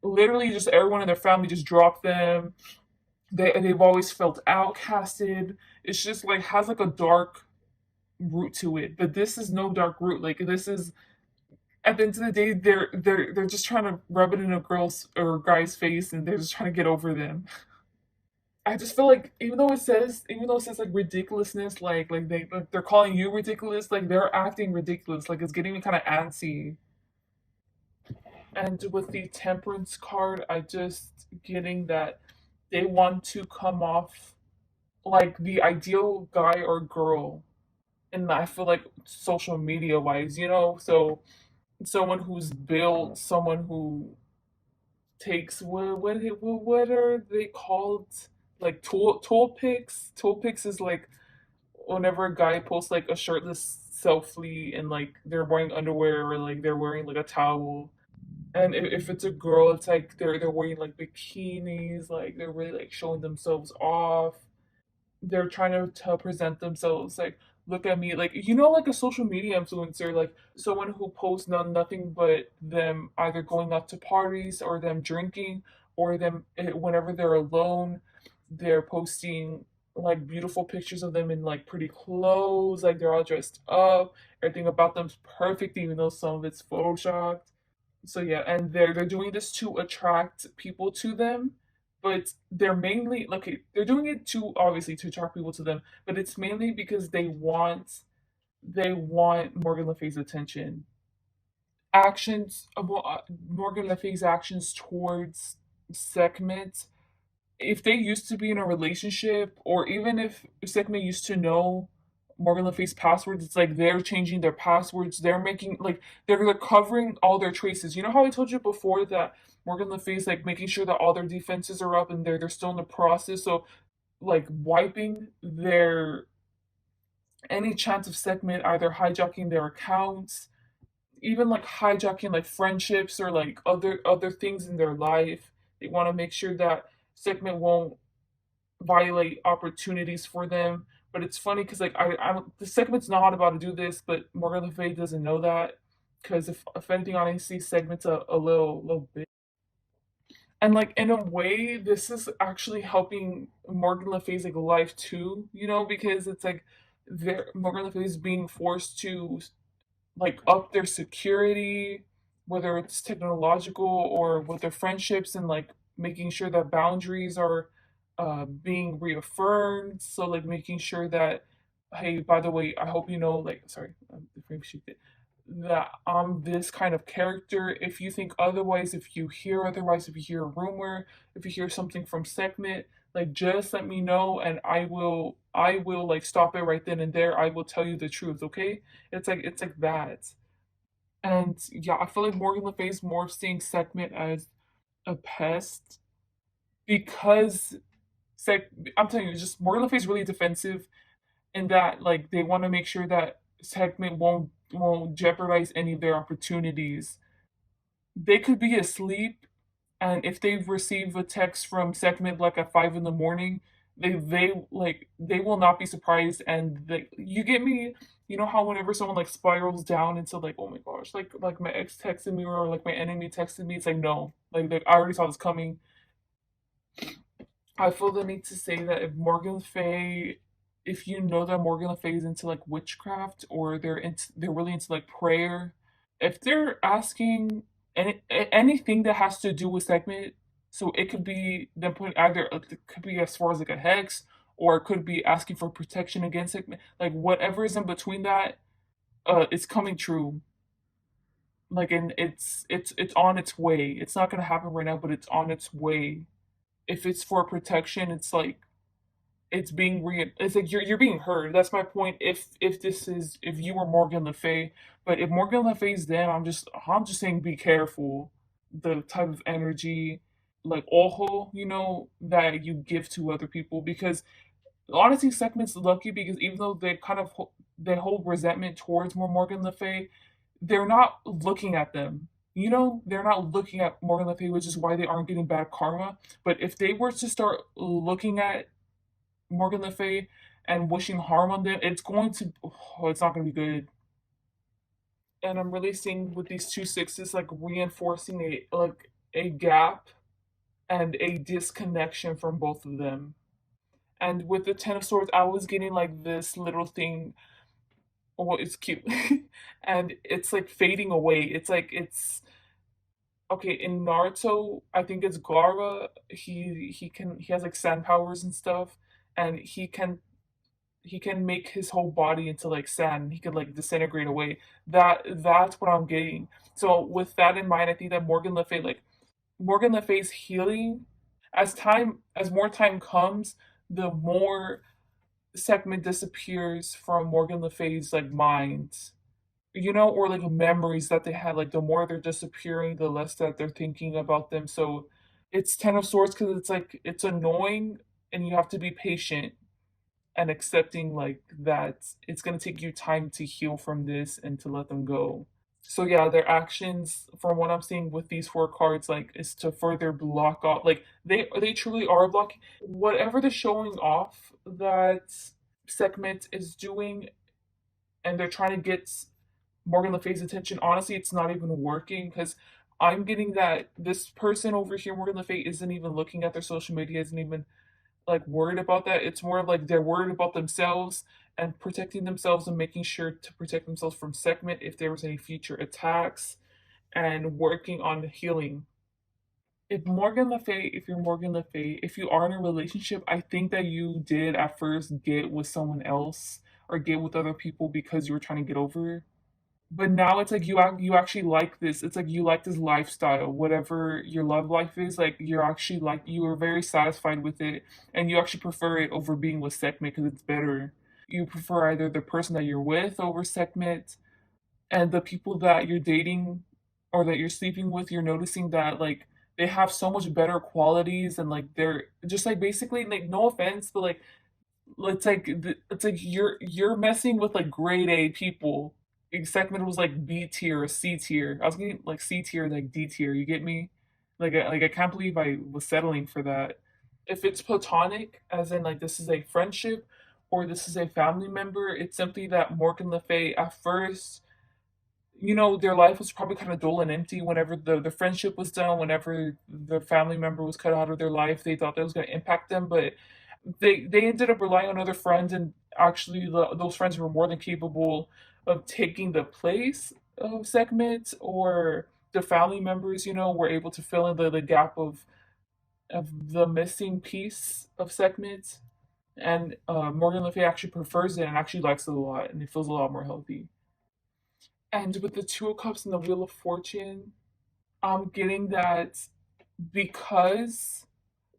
literally just everyone in their family just dropped them. They've always felt outcasted. It's just like has like a dark root to it. But this is no dark root. Like this is, at the end of the day, they're just trying to rub it in a girl's or guy's face, and they're just trying to get over them. I just feel like even though it says like ridiculousness, like they're calling you ridiculous, like they're acting ridiculous, like it's getting me kind of antsy. And with the temperance card, I just getting that they want to come off like the ideal guy or girl, and I feel like social media wise, so someone who's built, someone who takes what are they called, like tool pics. Tool pics is like whenever a guy posts like a shirtless selfie, and like they're wearing underwear, or like they're wearing like a towel. And if it's a girl, it's like they're wearing like bikinis, like they're really like showing themselves off. They're trying to present themselves like, look at me, like like a social media influencer, like someone who posts nothing but them either going out to parties, or them drinking, or them whenever they're alone, they're posting like beautiful pictures of them in like pretty clothes, like they're all dressed up, everything about them's perfect even though some of it's photoshopped. So yeah, and they're doing this to attract people to them, but they're mainly like, okay, they're doing it to obviously to attract people to them, but it's mainly because they want Morgan Le Fay's attention. Morgan Le Fay's actions towards segment, if they used to be in a relationship, or even if segment used to know Morgan Le Fay's passwords. It's like they're changing their passwords. They're making like they're covering all their traces. You know how I told you before that Morgan Le Fay's like making sure that all their defenses are up and they're still in the process. So like wiping their any chance of segment either hijacking their accounts, even like hijacking like friendships or like other things in their life. They want to make sure that segment won't violate opportunities for them. But it's funny because like I the segment's not about to do this, but Morgan Le Fay doesn't know that because if anything, I see segments a little bit. And like in a way, this is actually helping Morgan Le Fay's like life too, you know, because it's like Morgan Le Fay is being forced to like up their security, whether it's technological or with their friendships, and like making sure that boundaries are being reaffirmed. So like making sure that, hey, by the way, I hope you know, like, sorry, the frame shifted, that I'm this kind of character. If you think otherwise, if you hear otherwise, if you hear a rumor, if you hear something from segment, like just let me know and I will like stop it right then and there. I will tell you the truth, okay? It's like that. And yeah, I feel like Morgan Le Fay's more seeing segment as a pest because seg I'm telling you, just Morgan Le Fay's really defensive in that like they want to make sure that segment won't jeopardize any of their opportunities. They could be asleep, and if they receive a text from segment like at 5 in the morning, they will not be surprised, and they you get me. You know how whenever someone like spirals down into like, oh my gosh, like my ex texted me or like my enemy texted me, it's like no, like I already saw this coming. I feel the need to say that if Morgan Le Fay, if you know that Morgan Le Fay is into like witchcraft or they're really into like prayer, if they're asking anything that has to do with segment, so it could be them putting either it could be as far as like a hex, or it could be asking for protection against segment, like whatever is in between that, it's coming true. Like and it's on its way. It's not gonna happen right now, but it's on its way. If it's for protection, it's like it's like you're being heard. That's my point. If you were Morgan Le Fay, but if Morgan Le Fay's then I'm just saying be careful. The type of energy like ojo, that you give to other people, because honestly segment's lucky because even though they hold resentment towards more Morgan Le Fay, they're not looking at them. They're not looking at Morgan Le Fay, which is why they aren't getting bad karma. But if they were to start looking at Morgan Le Fay and wishing harm on them, it's not going to be good. And I'm really seeing with these two sixes like reinforcing a gap and a disconnection from both of them. And with the Ten of Swords, I was getting like this little thing. Oh, it's cute, and it's like fading away. It's like it's okay in Naruto. I think it's Gaara. He has like sand powers and stuff, and he can make his whole body into like sand. He could like disintegrate away. That's what I'm getting. So with that in mind, I think that Morgan Le Fay's healing as more time comes, the more segment disappears from Morgan Le Fay's like mind. Or like memories that they had, like the more they're disappearing, the less that they're thinking about them. So it's Ten of Swords because it's like it's annoying and you have to be patient and accepting like that it's going to take you time to heal from this and to let them go. So yeah, their actions from what I'm seeing with these four cards like is to further block off, like they truly are blocking whatever the showing off that segment is doing, and they're trying to get Morgan Le Fay's attention. Honestly, it's not even working because I'm getting that this person over here, Morgan Le Fay, isn't even looking at their social media, isn't even like worried about that. It's more of like they're worried about themselves and protecting themselves and making sure to protect themselves from segment if there was any future attacks, and working on healing. If you're Morgan Le Fay, if you are in a relationship, I think that you did at first get with someone else or get with other people because you were trying to get over. But now it's like you actually like this. It's like you like this lifestyle, whatever your love life is. Like you are very satisfied with it, and you actually prefer it over being with segment because it's better. you prefer either the person that you're with over segment, and the people that you're dating or that you're sleeping with, you're noticing that like they have so much better qualities, and like they're just like basically like no offense, but like it's like you're messing with like grade A people. Segment was like B tier or C tier. I was getting like C tier, like D tier. You get me? Like I can't believe I was settling for that. If it's platonic, as in like this is a friendship or this is a family member, it's simply that Morgan Le Fay at first, their life was probably kind of dull and empty whenever the friendship was done, whenever the family member was cut out of their life. They thought that was going to impact them, but they ended up relying on other friends, and actually those friends were more than capable of taking the place of segments, or the family members, were able to fill in the gap of the missing piece of segments. And Morgan Le Fay actually prefers it and actually likes it a lot, and it feels a lot more healthy. And with the Two of Cups and the Wheel of Fortune, I'm getting that because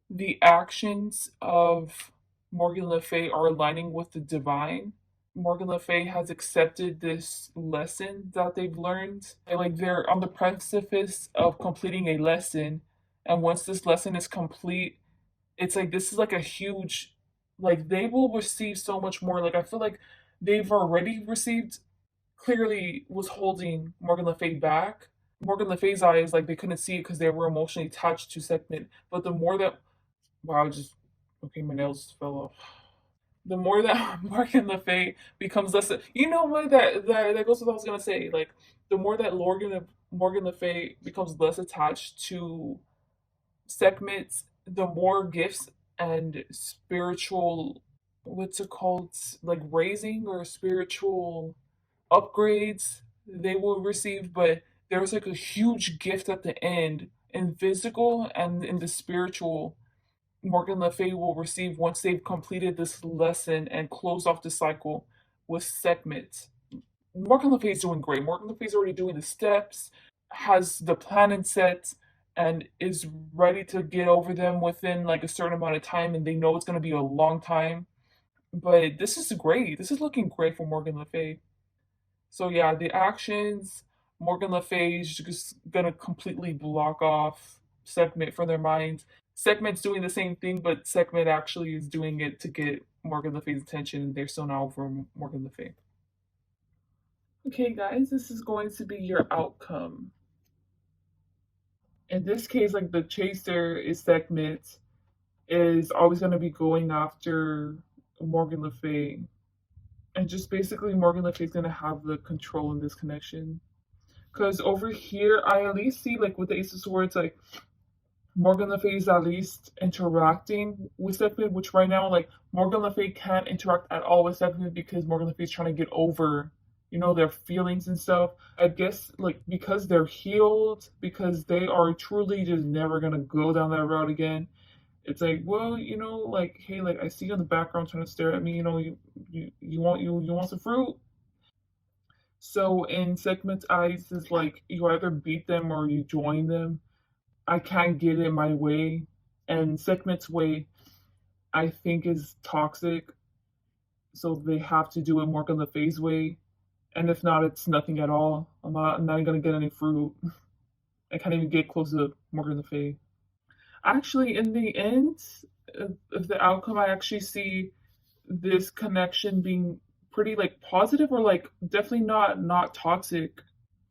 the actions of Morgan Le Fay are aligning with the divine. Morgan Le Fay has accepted this lesson that they've learned. Like they're on the precipice of completing a lesson, and once this lesson is complete, it's like this is like a huge, like they will receive so much more. Like I feel like they've already received. Clearly, was holding Morgan Le Fay back. Morgan Le Fay's eyes, like they couldn't see it because they were emotionally attached to segment. But the more that wow, just okay, my nails fell off. The more that Morgan Le Fay becomes less, you know what? That goes with what I was gonna say. Like the more that Morgan Le Fay becomes less attached to segments, the more gifts and spiritual, what's it called, like raising or spiritual upgrades they will receive. But there's like a huge gift at the end in physical and in the spiritual Morgan Le Fay will receive once they've completed this lesson and close off the cycle with segments. Morgan Le Fay is doing great. Morgan Le Fay is already doing the steps, has the plan and set, and is ready to get over them within like a certain amount of time, and they know it's going to be a long time. But this is great. This is looking great for Morgan Le Fay. So yeah, the actions, Morgan Le Fay is just gonna completely block off Segment from their minds. Segment's doing the same thing, but Segment actually is doing it to get Morgan Le Fay's attention, and they're still not over Morgan Le Fay. Okay, guys, this is going to be your outcome. In this case, like the chaser is Segment is always going to be going after Morgan Le Fay, and just basically Morgan Le Fay is going to have the control in this connection. Because over here, I at least see like with the Ace of Swords, like Morgan Le Fay is at least interacting with Stephanie, which right now, like Morgan Le Fay can't interact at all with Stephanie because Morgan Le Fay is trying to get over, their feelings and stuff. I guess like because they're healed, because they are truly just never gonna go down that route again. It's like, well, like, hey, like I see you in the background trying to stare at me. You want some fruit. So in Segment's eyes, is like you either beat them or you join them. I can't get it my way, and Segment's way, I think, is toxic. So they have to do it Morgan Le Fay's way, and if not, it's nothing at all. I'm not gonna get any fruit. I can't even get close to Morgan Le Fay. Actually, in the end of the outcome, I actually see this connection being pretty like positive, or like definitely not toxic.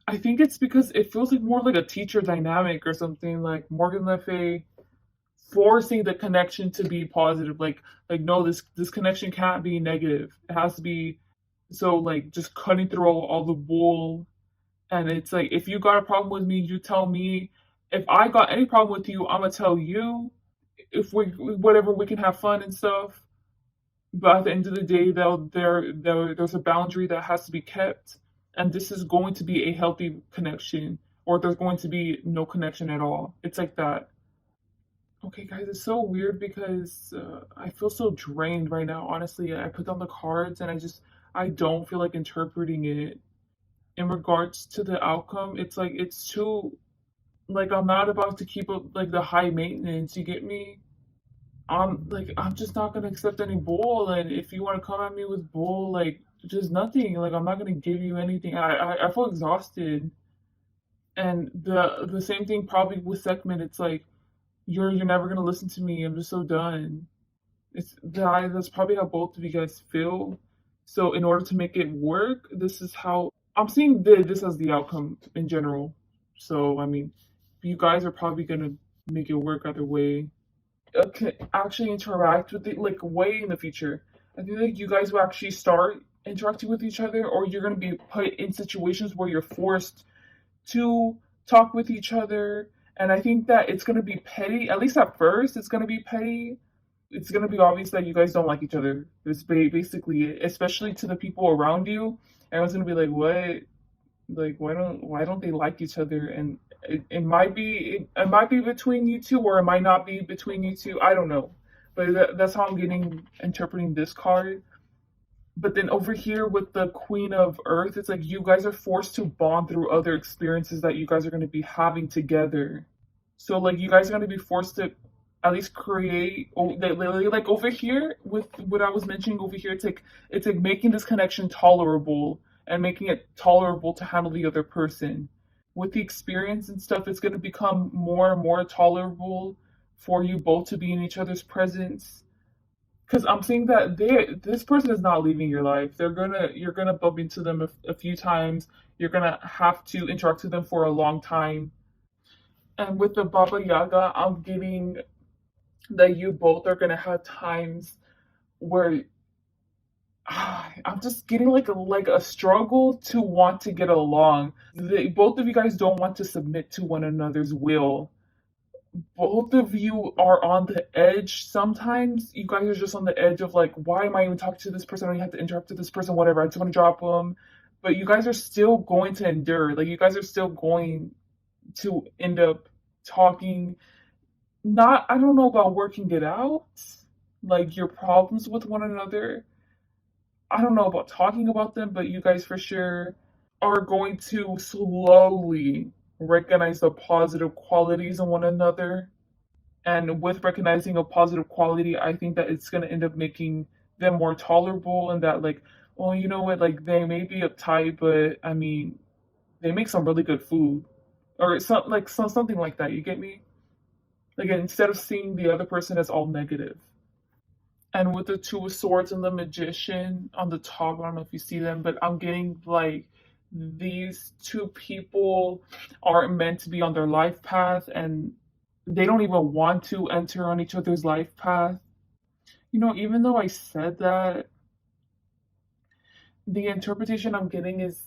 I think it's because it feels like more like a teacher dynamic or something, like Morgan Le Fay forcing the connection to be positive. Like no, this connection can't be negative. It has to be, so like just cutting through all the wool. And it's like if you got a problem with me, you tell me. If I got any problem with you, I'm gonna tell you. If we whatever, we can have fun and stuff. But at the end of the day, there's a boundary that has to be kept, and this is going to be a healthy connection, or there's going to be no connection at all. It's like that. Okay, guys, it's so weird because I feel so drained right now. Honestly, I put down the cards and I don't feel like interpreting it. In regards to the outcome, it's like it's too, like I'm not about to keep up like the high maintenance. You get me? I'm just not gonna accept any bull. And if you want to come at me with bull, like just nothing. Like I'm not gonna give you anything. I feel exhausted. And the same thing probably with segment. It's like you're never gonna listen to me. I'm just so done. That's probably how both of you guys feel. So in order to make it work, this is how I'm seeing this as the outcome in general. So I mean, you guys are probably gonna make it work either way. Can actually interact with it like way in the future. I think like you guys will actually start interacting with each other, or you're gonna be put in situations where you're forced to talk with each other. And I think that it's gonna be petty. At least at first, it's gonna be petty. It's gonna be obvious that you guys don't like each other. It's basically it, especially to the people around you. Everyone's gonna be like, "What? Like, why don't they like each other?" And it might be between you two, or it might not be between you two. I don't know, but that's how I'm getting interpreting this card. But then over here with the Queen of Earth, it's like you guys are forced to bond through other experiences that you guys are going to be having together. So like you guys are going to be forced to at least create, like over here with what I was mentioning over here, it's like making this connection tolerable and making it tolerable to handle the other person. With the experience and stuff, it's going to become more and more tolerable for you both to be in each other's presence, because I'm seeing that this person is not leaving your life. You're gonna bump into them a few times. You're gonna have to interact with them for a long time. And with the Baba Yaga, I'm getting that you both are gonna have times where I'm just getting like a struggle to want to get along. Both of you guys don't want to submit to one another's will. Both of you are on the edge. Sometimes you guys are just on the edge of like, why am I even talking to this person? I have to interact with this person, whatever. I just want to drop them. But you guys are still going to endure. Like, you guys are still going to end up talking. Not, I don't know about working it out, like your problems with one another. I don't know about talking about them, but you guys for sure are going to slowly recognize the positive qualities in one another. And with recognizing a positive quality, I think that it's going to end up making them more tolerable, and that, like, well, you know what, like, they may be uptight, but I mean, they make some really good food. Or something like that. You get me? Like, instead of seeing the other person as all negative. And with the Two of Swords and the Magician on the top, I don't know if you see them, but I'm getting like these two people aren't meant to be on their life path, and they don't even want to enter on each other's life path. Even though I said that, the interpretation I'm getting is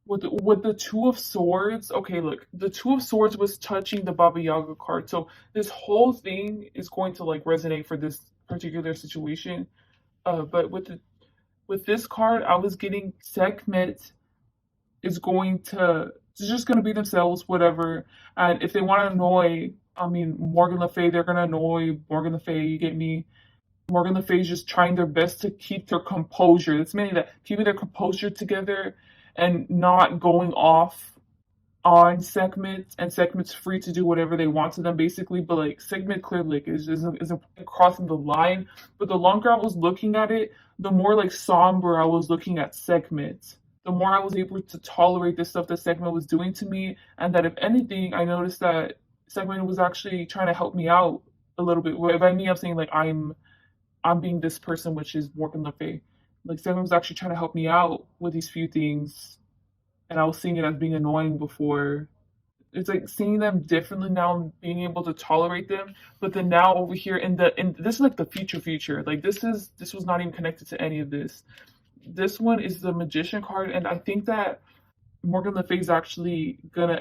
with the Two of Swords. Okay, look, the Two of Swords was touching the Baba Yaga card, so this whole thing is going to like resonate for this particular situation. But with this card, I was getting Sekhmet is going to just going to be themselves, whatever. And if they want to annoy, I mean, Morgan Le Fay, they're going to annoy Morgan Le Fay. You get me? Morgan Le Fay is just trying their best to keep their composure. That's meaning that keeping their composure together and not going off on Sekhmet, and Sekhmet's free to do whatever they want to them, basically. But like Sekhmet clearly like, is crossing the line. But the longer I was looking at it, the more like somber I was looking at Sekhmet. The more I was able to tolerate the stuff that Sekhmet was doing to me, and that if anything, I noticed that Sekhmet was actually trying to help me out a little bit. By me, I'm saying like I'm being this person, which is Morgan Le Fay. Like Sekhmet was actually trying to help me out with these few things, and I was seeing it as being annoying before. It's like seeing them differently now and being able to tolerate them. But then now over here in this is like the future. Like this was not even connected to any of this. This one is the Magician card, and I think that Morgan Le Fay is actually gonna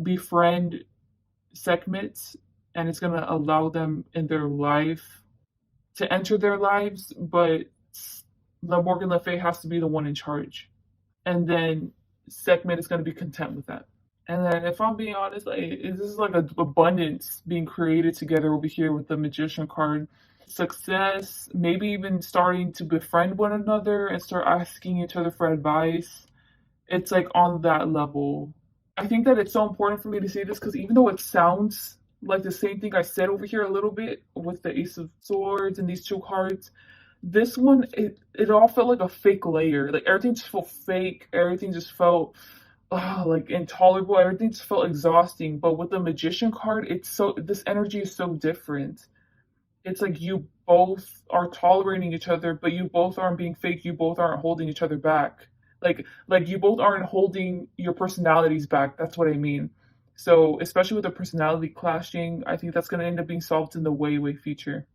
befriend Sekhmet, and it's gonna allow them in their life to enter their lives, but the Morgan Le Fay has to be the one in charge. And then Sekhmet is going to be content with that. And then, if I'm being honest, like this is like an abundance being created together over here with the Magician card. Success, maybe even starting to befriend one another and start asking each other for advice. It's like on that level. I think that it's so important for me to say this because even though it sounds like the same thing I said over here a little bit with the Ace of Swords and these two cards. This one, it all felt like a fake layer. Like everything just felt fake. Everything just felt like intolerable. Everything just felt exhausting. But with the Magician card, this energy is so different. It's like you both are tolerating each other, but you both aren't being fake. You both aren't holding each other back. Like you both aren't holding your personalities back. That's what I mean. So especially with the personality clashing, I think that's gonna end up being solved in the way feature.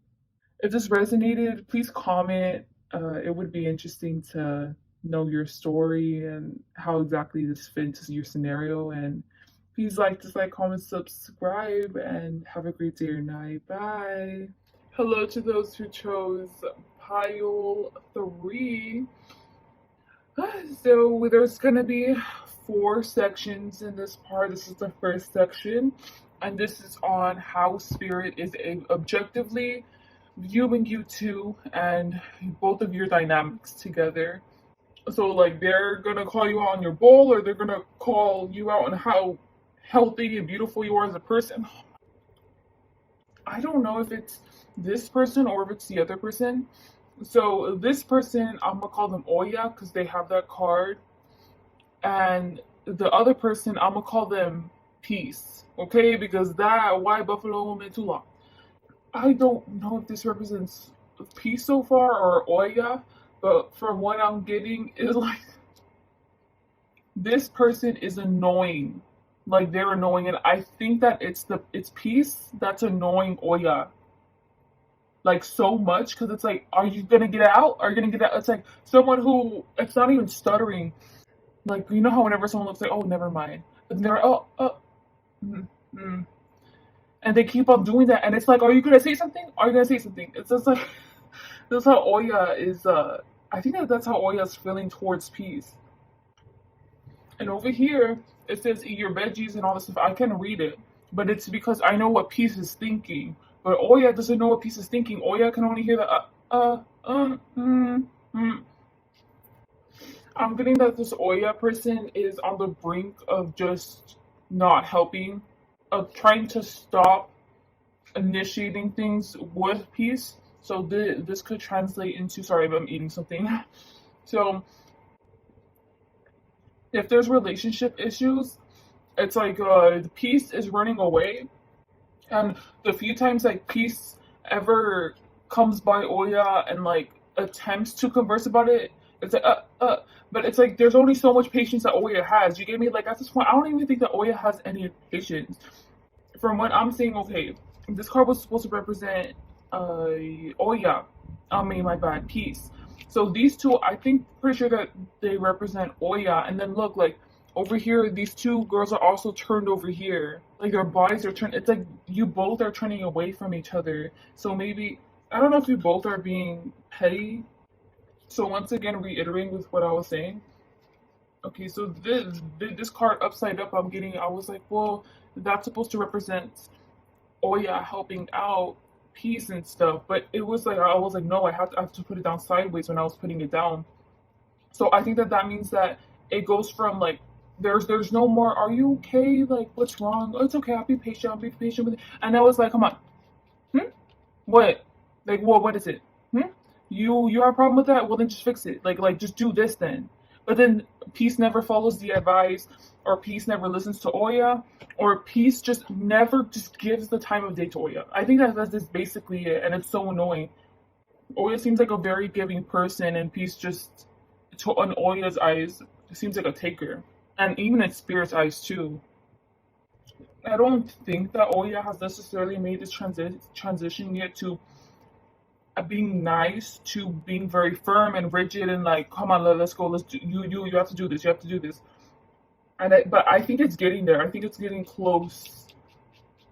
If this resonated, please comment. It would be interesting to know your story and how exactly this fits your scenario. And please like, dislike, comment, subscribe, and have a great day or night. Bye. Hello to those who chose pile 3. So there's going to be 4 sections in this part. This is the first section, and this is on how spirit is objectively viewing you two and both of your dynamics together. So like they're gonna call you out on your bull, or they're gonna call you out on how healthy and beautiful you are as a person. I don't know if it's this person or if it's the other person. So this person, I'm gonna call them Oya because they have that card, and the other person, I'm gonna call them Peace. Okay, because that white buffalo woman too long. I don't know if this represents Peace so far or Oya, but from what I'm getting is like this person is annoying. Like they're annoying, and I think that it's Peace that's annoying Oya. Like so much, because it's like, are you gonna get out? Are you gonna get out? It's like someone who it's not even stuttering. Like you know how whenever someone looks like, oh, never mind, but they're mm, mm. And they keep on doing that, and it's like, are you gonna say something? Are you gonna say something? It's just like that's how Oya is. I think that's how Oya's feeling towards Peace. And over here, it says eat your veggies and all this stuff. I can read it, but it's because I know what Peace is thinking. But Oya doesn't know what Peace is thinking. Oya can only hear the I'm getting that this Oya person is on the brink of just not helping, of trying to stop initiating things with Peace. So this could translate into, sorry, I'm eating something. So if there's relationship issues, it's like the Peace is running away, and the few times like Peace ever comes by Oya and like attempts to converse about it, it's like but it's like there's only so much patience that Oya has. You get me? Like at this point, I don't even think that Oya has any patience. From what I'm saying, okay, this card was supposed to represent Oya. I mean, my bad, Peace. So these two, I think, pretty sure that they represent Oya. And then look, like over here, these two girls are also turned over here. Like their bodies are turned. It's like you both are turning away from each other. So maybe I don't know if you both are being petty. So once again, reiterating with what I was saying. Okay, so this card upside up, I was like, well, that's supposed to represent Oya helping out Peace and stuff, but it was like I was like, no, I have to put it down sideways when I was putting it down. So I think that means that it goes from like there's no more. Are you okay? Like what's wrong? Oh, it's okay. I'll be patient. I'll be patient with it. And I was like, come on, what? Like what is it? You have a problem with that? Well then just fix it. Like just do this then. But then Peace never follows the advice, or Peace never listens to Oya, or Peace just never just gives the time of day to Oya. I think that's basically it, and it's so annoying. Oya seems like a very giving person, and Peace just, on Oya's eyes, seems like a taker, and even in Spirit's eyes too. I don't think that Oya has necessarily made this transition yet to being nice to being very firm and rigid and like, come on, let's go, let's do you have to do this, you have to do this. But I think it's getting there. I think it's getting close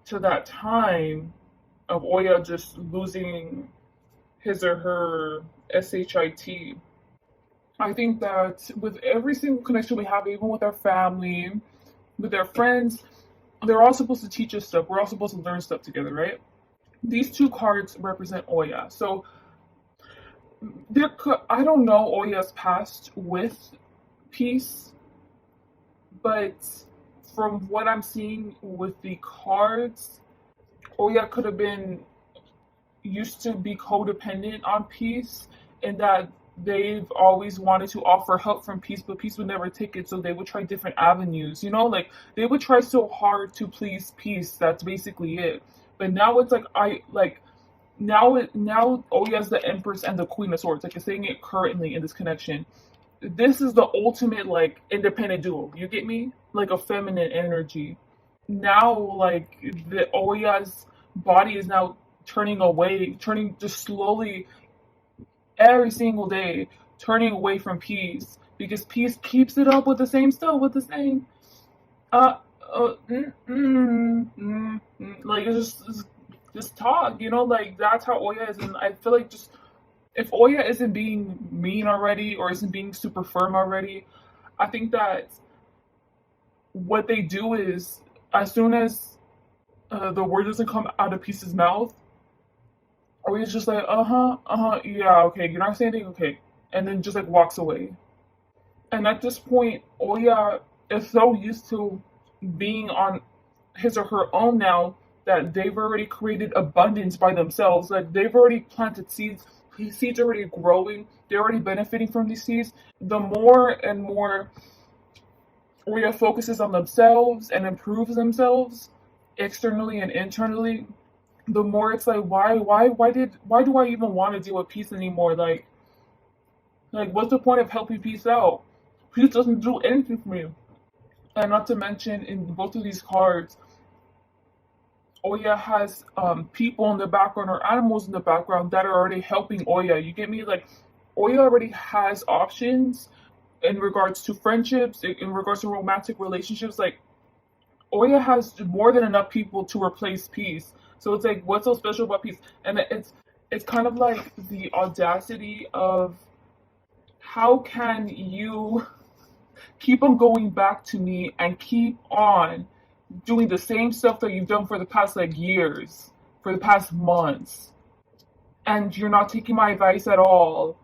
to that time of Oya just losing his or her shit. I think that with every single connection we have, even with our family, with our friends, they're all supposed to teach us stuff. We're all supposed to learn stuff together, right? These two cards represent Oya. So I don't know Oya's past with Peace, but from what I'm seeing with the cards, Oya could have been used to be codependent on peace, and that they've always wanted to offer help from peace, but peace would never take it, so they would try different avenues, like they would try so hard to please peace. That's basically it. But now it's like now Oya's the Empress and the Queen of Swords, like you're saying it currently in this connection. This is the ultimate like independent duo, you get me, like a feminine energy. Now like the Oya's body is now turning away, turning just slowly every single day, turning away from peace, because peace keeps it up with the same stuff, with the same uh, like it's just talk, like that's how Oya is. And I feel like just if Oya isn't being mean already or isn't being super firm already, I think that what they do is as soon as the word doesn't come out of Peace's mouth, Oya's just like, yeah, okay, you're not saying anything, okay, and then just like walks away. And at this point, Oya is so used to being on his or her own now that they've already created abundance by themselves. Like they've already planted seeds. These seeds are already growing. They're already benefiting from these seeds. The more and more Oya focuses on themselves and improves themselves externally and internally, the more it's like, why do I even want to deal with peace anymore? Like what's the point of helping peace out? Peace doesn't do anything for me. And not to mention, in both of these cards, Oya has people in the background or animals in the background that are already helping Oya. You get me? Like, Oya already has options in regards to friendships, in regards to romantic relationships. Like, Oya has more than enough people to replace peace. So it's like, what's so special about peace? And it's kind of like the audacity of how can you keep on going back to me and keep on doing the same stuff that you've done for the past like years, for the past months, and you're not taking my advice at all,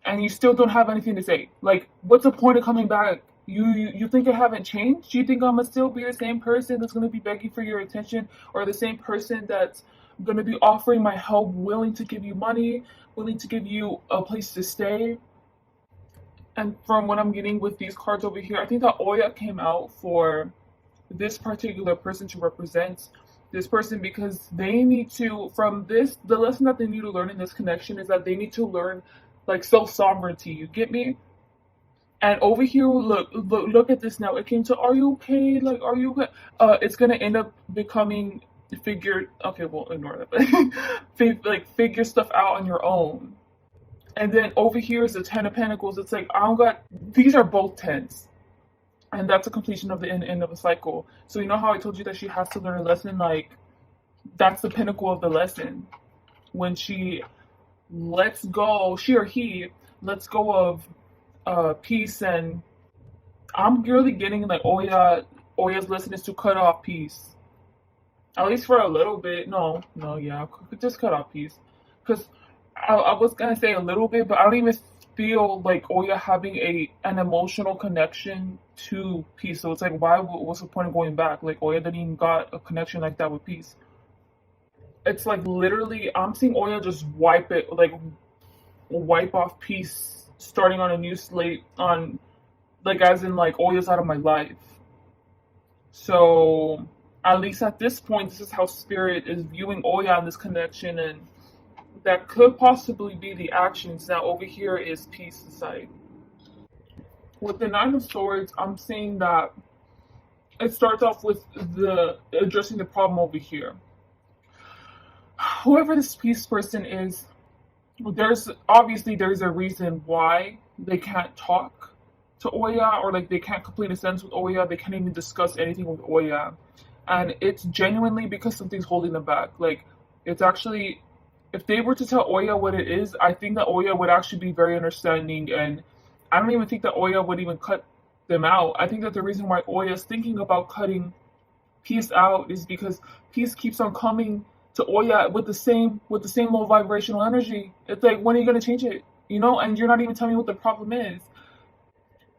and you still don't have anything to say. Like, what's the point of coming back? You think I haven't changed? You think I'm gonna still be the same person that's gonna be begging for your attention, or the same person that's gonna be offering my help, willing to give you money, willing to give you a place to stay? And from what I'm getting with these cards over here, I think that Oya came out for this particular person to represent this person, because they need to, from this, the lesson that they need to learn in this connection is that they need to learn like self-sovereignty. You get me? And over here, look at this now. It came to, are you okay? Like, are you okay? It's gonna end up becoming figure. Okay, well, ignore that. Like, figure stuff out on your own. And then over here is the Ten of Pentacles. It's like, I don't got. These are both tens, and that's a completion of the end of a cycle. So you know how I told you that she has to learn a lesson. Like, that's the pinnacle of the lesson. When she lets go, she or he lets go of peace, and I'm really getting like Oya's lesson is to cut off peace, at least for a little bit. No, yeah, just cut off peace, because I was gonna say a little bit, but I don't even feel like Oya having an emotional connection to peace. So it's like, what's the point of going back? Like, Oya didn't even got a connection like that with peace. It's like literally, I'm seeing Oya just wipe off peace, starting on a new slate, on like as in like Oya's out of my life. So at least at this point, this is how Spirit is viewing Oya in this connection, and that could possibly be the actions. Now over here is peace inside. With the Nine of Swords, I'm seeing that it starts off with the addressing the problem over here. Whoever this peace person is, there's a reason why they can't talk to Oya, or like they can't complete a sentence with Oya. They can't even discuss anything with Oya, and it's genuinely because something's holding them back. Like, it's actually, if they were to tell Oya what it is, I think that Oya would actually be very understanding, and I don't even think that Oya would even cut them out. I think that the reason why Oya is thinking about cutting peace out is because peace keeps on coming to Oya with the same low vibrational energy. It's like, when are you gonna change it? And you're not even telling me what the problem is.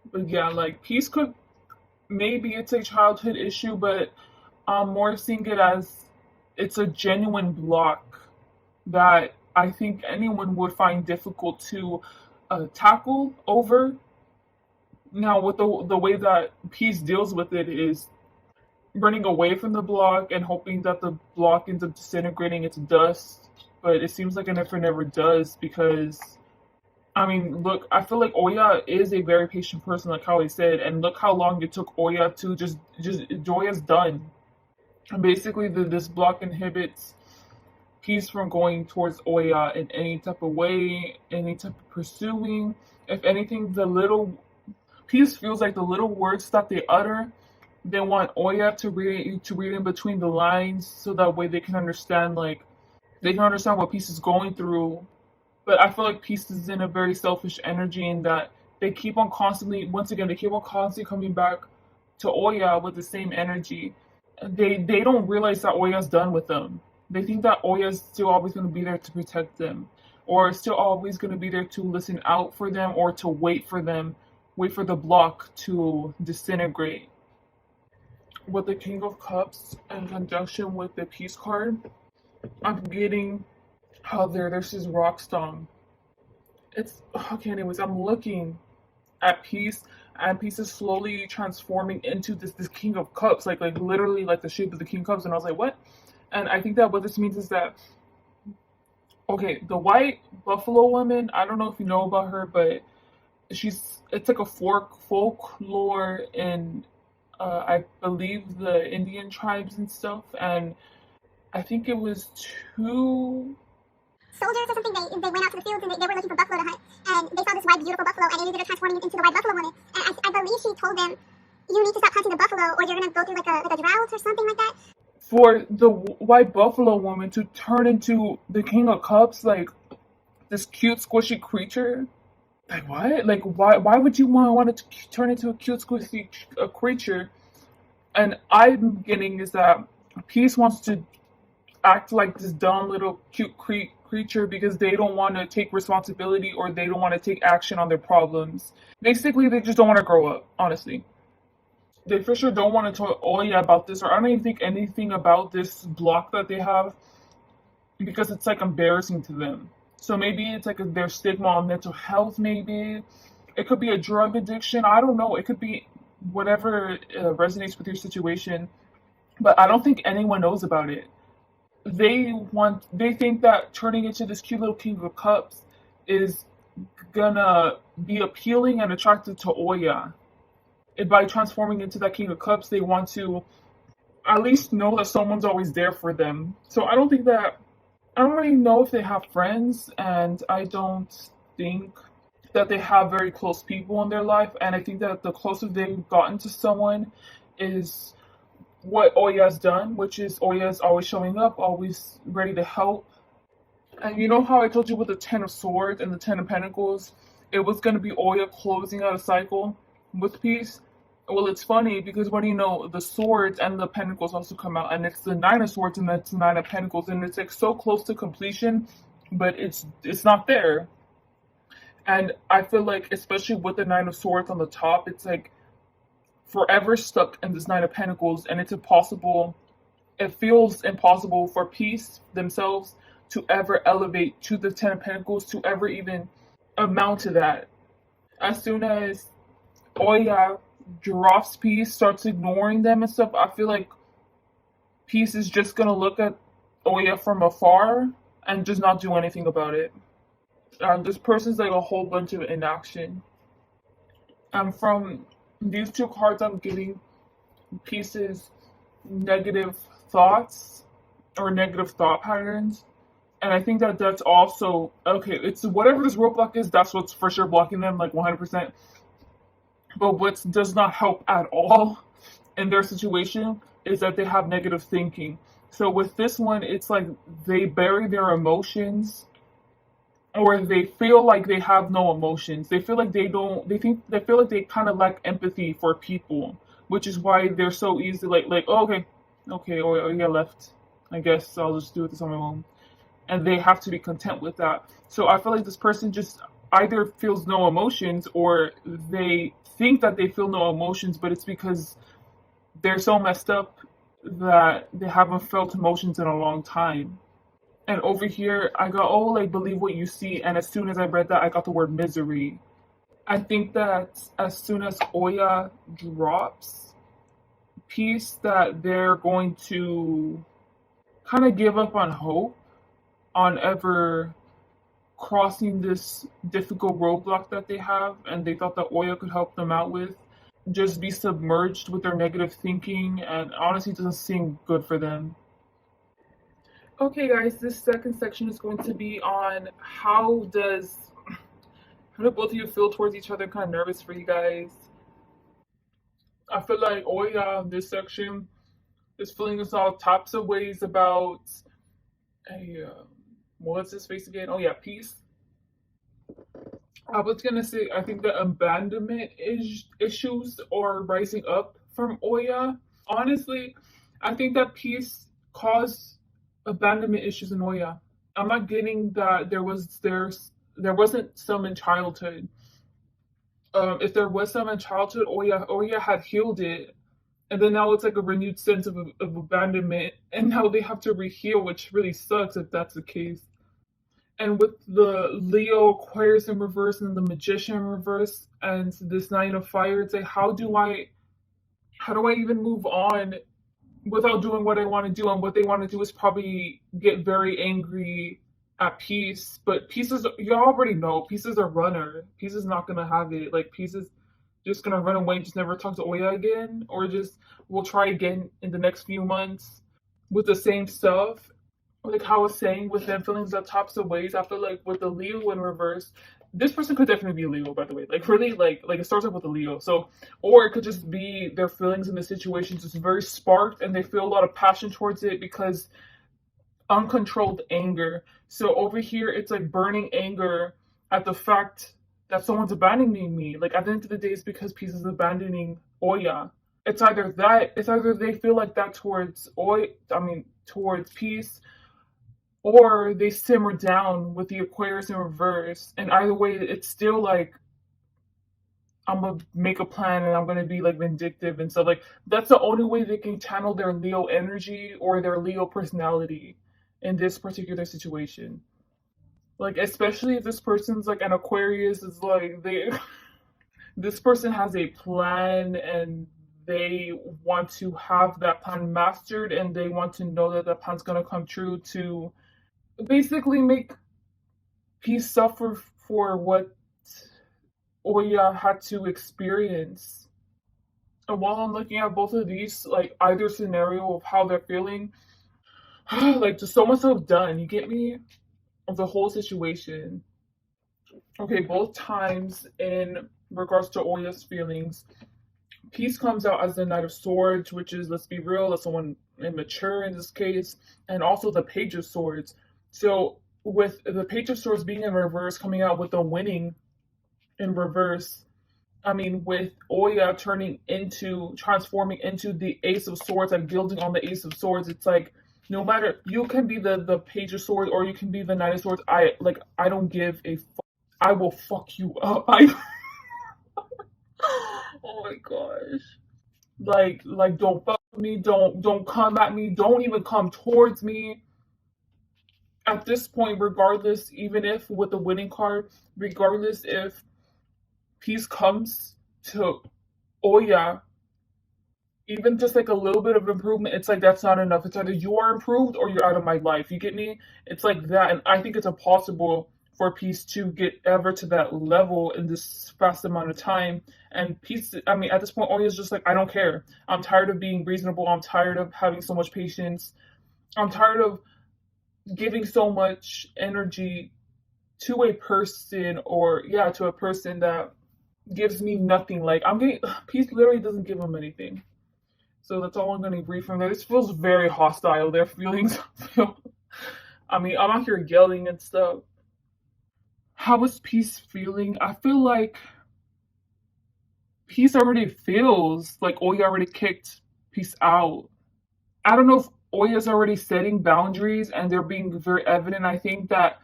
But yeah, like, peace could, maybe it's a childhood issue, but I'm more seeing it as it's a genuine block that I think anyone would find difficult to tackle over. Now, with the way that peace deals with it is running away from the block and hoping that the block ends up disintegrating into dust. But it seems like it never does because I mean, look, I feel like Oya is a very patient person, like how I said, and look how long it took Oya to just Oya's done. And basically, this block inhibits peace from going towards Oya in any type of way, any type of pursuing. If anything, the little peace feels like the little words that they utter. They want Oya to read in between the lines, so that way they can understand what peace is going through. But I feel like peace is in a very selfish energy in that they keep on constantly, once again, they keep on constantly coming back to Oya with the same energy. They don't realize that Oya's done with them. They think that Oya's still always going to be there to protect them, or still always going to be there to listen out for them, or to wait for them, wait for the block to disintegrate. With the King of Cups in conjunction with the Peace card, I'm getting how there's this rock stone. It's okay. Anyways, I'm looking at peace, and peace is slowly transforming into this King of Cups, like literally like the shape of the King of Cups. And I was like, what? And I think that what this means is that okay, the white buffalo woman. I don't know if you know about her, but it's like a folklore in I believe the Indian tribes and stuff, and I think it was two soldiers or something. They went out to the fields and they were looking for buffalo to hunt, and they saw this white beautiful buffalo, and they ended up transforming it into the white buffalo woman. And I believe she told them, "You need to stop hunting the buffalo, or you're gonna go through like a drought or something like that." For the white buffalo woman to turn into the King of Cups, like this cute squishy creature. Like what? Like why would you want it to turn into a cute squishy creature? And I'm getting is that Peace wants to act like this dumb little cute creature because they don't want to take responsibility, or they don't want to take action on their problems. Basically, they just don't want to grow up, honestly. They for sure don't want to talk Oya about this, or I don't even think anything about this block that they have because it's like embarrassing to them. So maybe it's like their stigma on mental health, maybe. It could be a drug addiction. I don't know. It could be whatever resonates with your situation. But I don't think anyone knows about it. They think that turning into this cute little King of Cups is gonna be appealing and attractive to Oya. And by transforming into that King of Cups, they want to at least know that someone's always there for them. So I don't really know if they have friends, and I don't think that they have very close people in their life. And I think that the closest they've gotten to someone is what Oya's done, which is Oya's always showing up, always ready to help. And you know how I told you with the Ten of Swords and the Ten of Pentacles, it was going to be Oya closing out a cycle with peace? Well, it's funny because what do you know, the Swords and the Pentacles also come out, and it's the Nine of Swords and it's the Nine of Pentacles, and it's like so close to completion, but it's not there. And I feel like, especially with the Nine of Swords on the top, it's like forever stuck in this Nine of Pentacles, and it's impossible. It feels impossible for peace themselves to ever elevate to the Ten of Pentacles, to ever even amount to that. As soon as Oya drops peace, starts ignoring them and stuff, I feel like peace is just gonna look at Oya from afar and just not do anything about it. This person's like a whole bunch of inaction. And from these two cards, I'm getting Peace's negative thoughts or negative thought patterns. And I think that that's also, okay, it's whatever this roadblock is, that's what's for sure blocking them, like 100%. But what does not help at all in their situation is that they have negative thinking. So with this one, it's like they bury their emotions, or they feel like they have no emotions. They feel like they feel like they kind of lack empathy for people, which is why they're so easy like oh, okay, or yeah, left. I guess I'll just do this on my own. And they have to be content with that. So I feel like this person just either feels no emotions, or they think that they feel no emotions, but it's because they're so messed up that they haven't felt emotions in a long time. And over here, I go, oh, like, believe what you see. And as soon as I read that, I got the word misery. I think that as soon as Oya drops peace, that they're going to kind of give up on hope on ever crossing this difficult roadblock that they have, and they thought that Oya could help them out with. Just be submerged with their negative thinking, and honestly, doesn't seem good for them. Okay, guys, this second section is going to be on how do both of you feel towards each other? Kind of nervous for you guys. I feel like Oya in this section is feeling us all types of ways about a what's his face again? Oh yeah, peace. I was gonna say I think the abandonment issues are rising up from Oya. Honestly, I think that peace caused abandonment issues in Oya. I'm not getting that there wasn't some in childhood. If there was some in childhood, Oya had healed it, and then now it's like a renewed sense of abandonment, and now they have to reheal, which really sucks if that's the case. And with the Leo Aquarius in reverse and the Magician in reverse and this Nine of Fire, it's like how do I even move on without doing what I want to do? And what they want to do is probably get very angry at Peace. But Peace is, you already know, Peace is a runner. Peace is not gonna have it. Like Peace is just gonna run away and just never talk to Oya again, or just we'll try again in the next few months with the same stuff. Like how I was saying with them feelings that tops of ways, I feel like with the Leo in reverse, this person could definitely be a Leo, by the way. Like really, like it starts off with a Leo. So, or it could just be their feelings in the situation just very sparked, and they feel a lot of passion towards it because uncontrolled anger. So over here, it's like burning anger at the fact that someone's abandoning me. Like at the end of the day, it's because Peace is abandoning Oya. It's either they feel like that towards towards Peace, or they simmer down with the Aquarius in reverse. And either way, it's still like I'm gonna make a plan and I'm gonna be like vindictive and stuff. Like that's the only way they can channel their Leo energy or their Leo personality in this particular situation. Like especially if this person's like an Aquarius, is like they this person has a plan and they want to have that plan mastered, and they want to know that that plan's gonna come true to basically make Peace suffer for what Oya had to experience. And while I'm looking at both of these, like either scenario of how they're feeling, like just so much stuff done. You get me? Of the whole situation. Okay, both times in regards to Oya's feelings, Peace comes out as the Knight of Swords, which is, let's be real, that's someone immature in this case, and also the Page of Swords. So with the Page of Swords being in reverse, coming out with the winning in reverse, I mean, with Oya transforming into the Ace of Swords and building on the Ace of Swords, it's like, no matter, you can be the Page of Swords or you can be the Knight of Swords. I don't give a fuck. I will fuck you up. Oh my gosh. Like don't fuck with me, don't come at me, don't even come towards me. At this point, regardless, even if with the winning card, regardless if Peace comes to Oya, even just like a little bit of improvement, it's like that's not enough. It's either you are improved or you're out of my life. You get me? It's like that, and I think it's impossible for Peace to get ever to that level in this fast amount of time. And Peace, I mean, at this point, Oya's just like, I don't care. I'm tired of being reasonable. I'm tired of having so much patience. I'm tired of giving so much energy to a person, or yeah, to a person that gives me nothing. Like I'm getting Peace literally doesn't give him anything. So that's all I'm gonna read from there. This feels very hostile. Their feelings feel, I mean, I'm out here yelling and stuff. How is Peace feeling? I feel like Peace already feels like Oya already kicked Peace out. I don't know if Oya's already setting boundaries and they're being very evident. I think that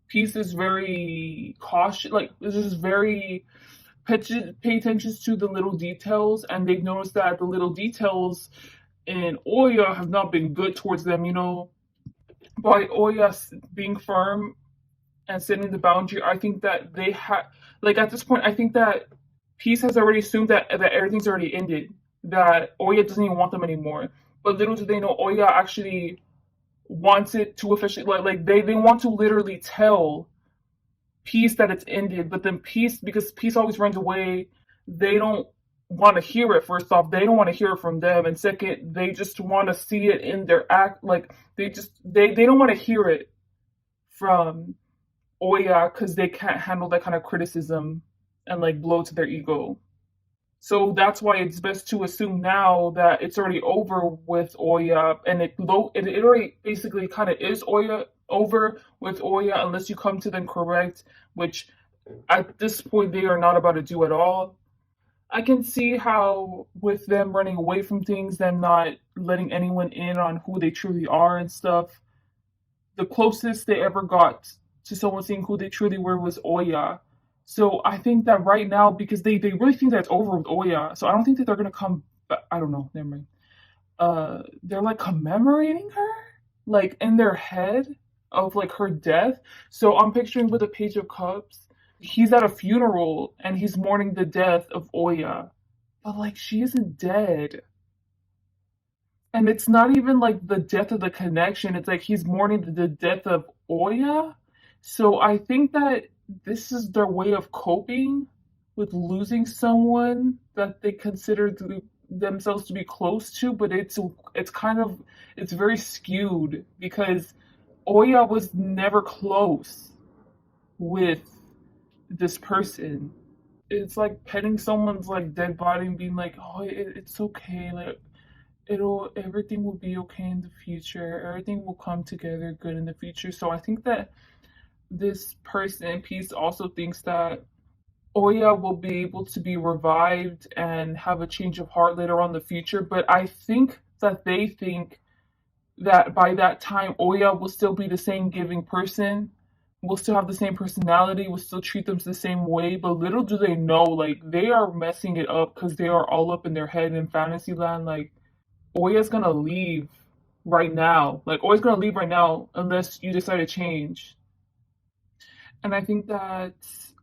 Peace is very cautious, like this is very pay attention to the little details, and they've noticed that the little details and Oya have not been good towards them, you know. By Oya being firm and setting the boundary, I think that they have, like at this point, I think that Peace has already assumed that everything's already ended, that Oya doesn't even want them anymore. But little do they know, Oya actually wants it to officially, like they want to literally tell Peace that it's ended, but then Peace, because Peace always runs away, they don't want to hear it. First off, they don't want to hear it from them, and second, they just want to see it in their act. Like they don't want to hear it from Oya because they can't handle that kind of criticism and like blow to their ego. So that's why it's best to assume now that it's already over with Oya, and it already basically kind of is Oya over with Oya unless you come to them correct, which at this point they are not about to do at all. I can see how with them running away from things, them not letting anyone in on who they truly are and stuff, the closest they ever got to someone seeing who they truly were was Oya. So I think that right now, because they really think that's over with Oya, so I don't think that they're gonna come. I don't know. Never mind. They're like commemorating her, like in their head of like her death. So I'm picturing with a Page of Cups, he's at a funeral and he's mourning the death of Oya, but like she isn't dead. And it's not even like the death of the connection. It's like he's mourning the death of Oya. So I think that this is their way of coping with losing someone that they consider themselves to be close to, but it's kind of it's very skewed because Oya was never close with this person. It's like petting someone's like dead body and being like, "Oh, it's okay. Like it'll everything will be okay in the future. Everything will come together good in the future." So I think that this person Peace also thinks that Oya will be able to be revived and have a change of heart later on in the future. But I think that they think that by that time Oya will still be the same giving person, will still have the same personality, will still treat them the same way. But little do they know, like they are messing it up because they are all up in their head in Fantasyland. Like Oya's gonna leave right now. Like Oya's gonna leave right now unless you decide to change. And I think that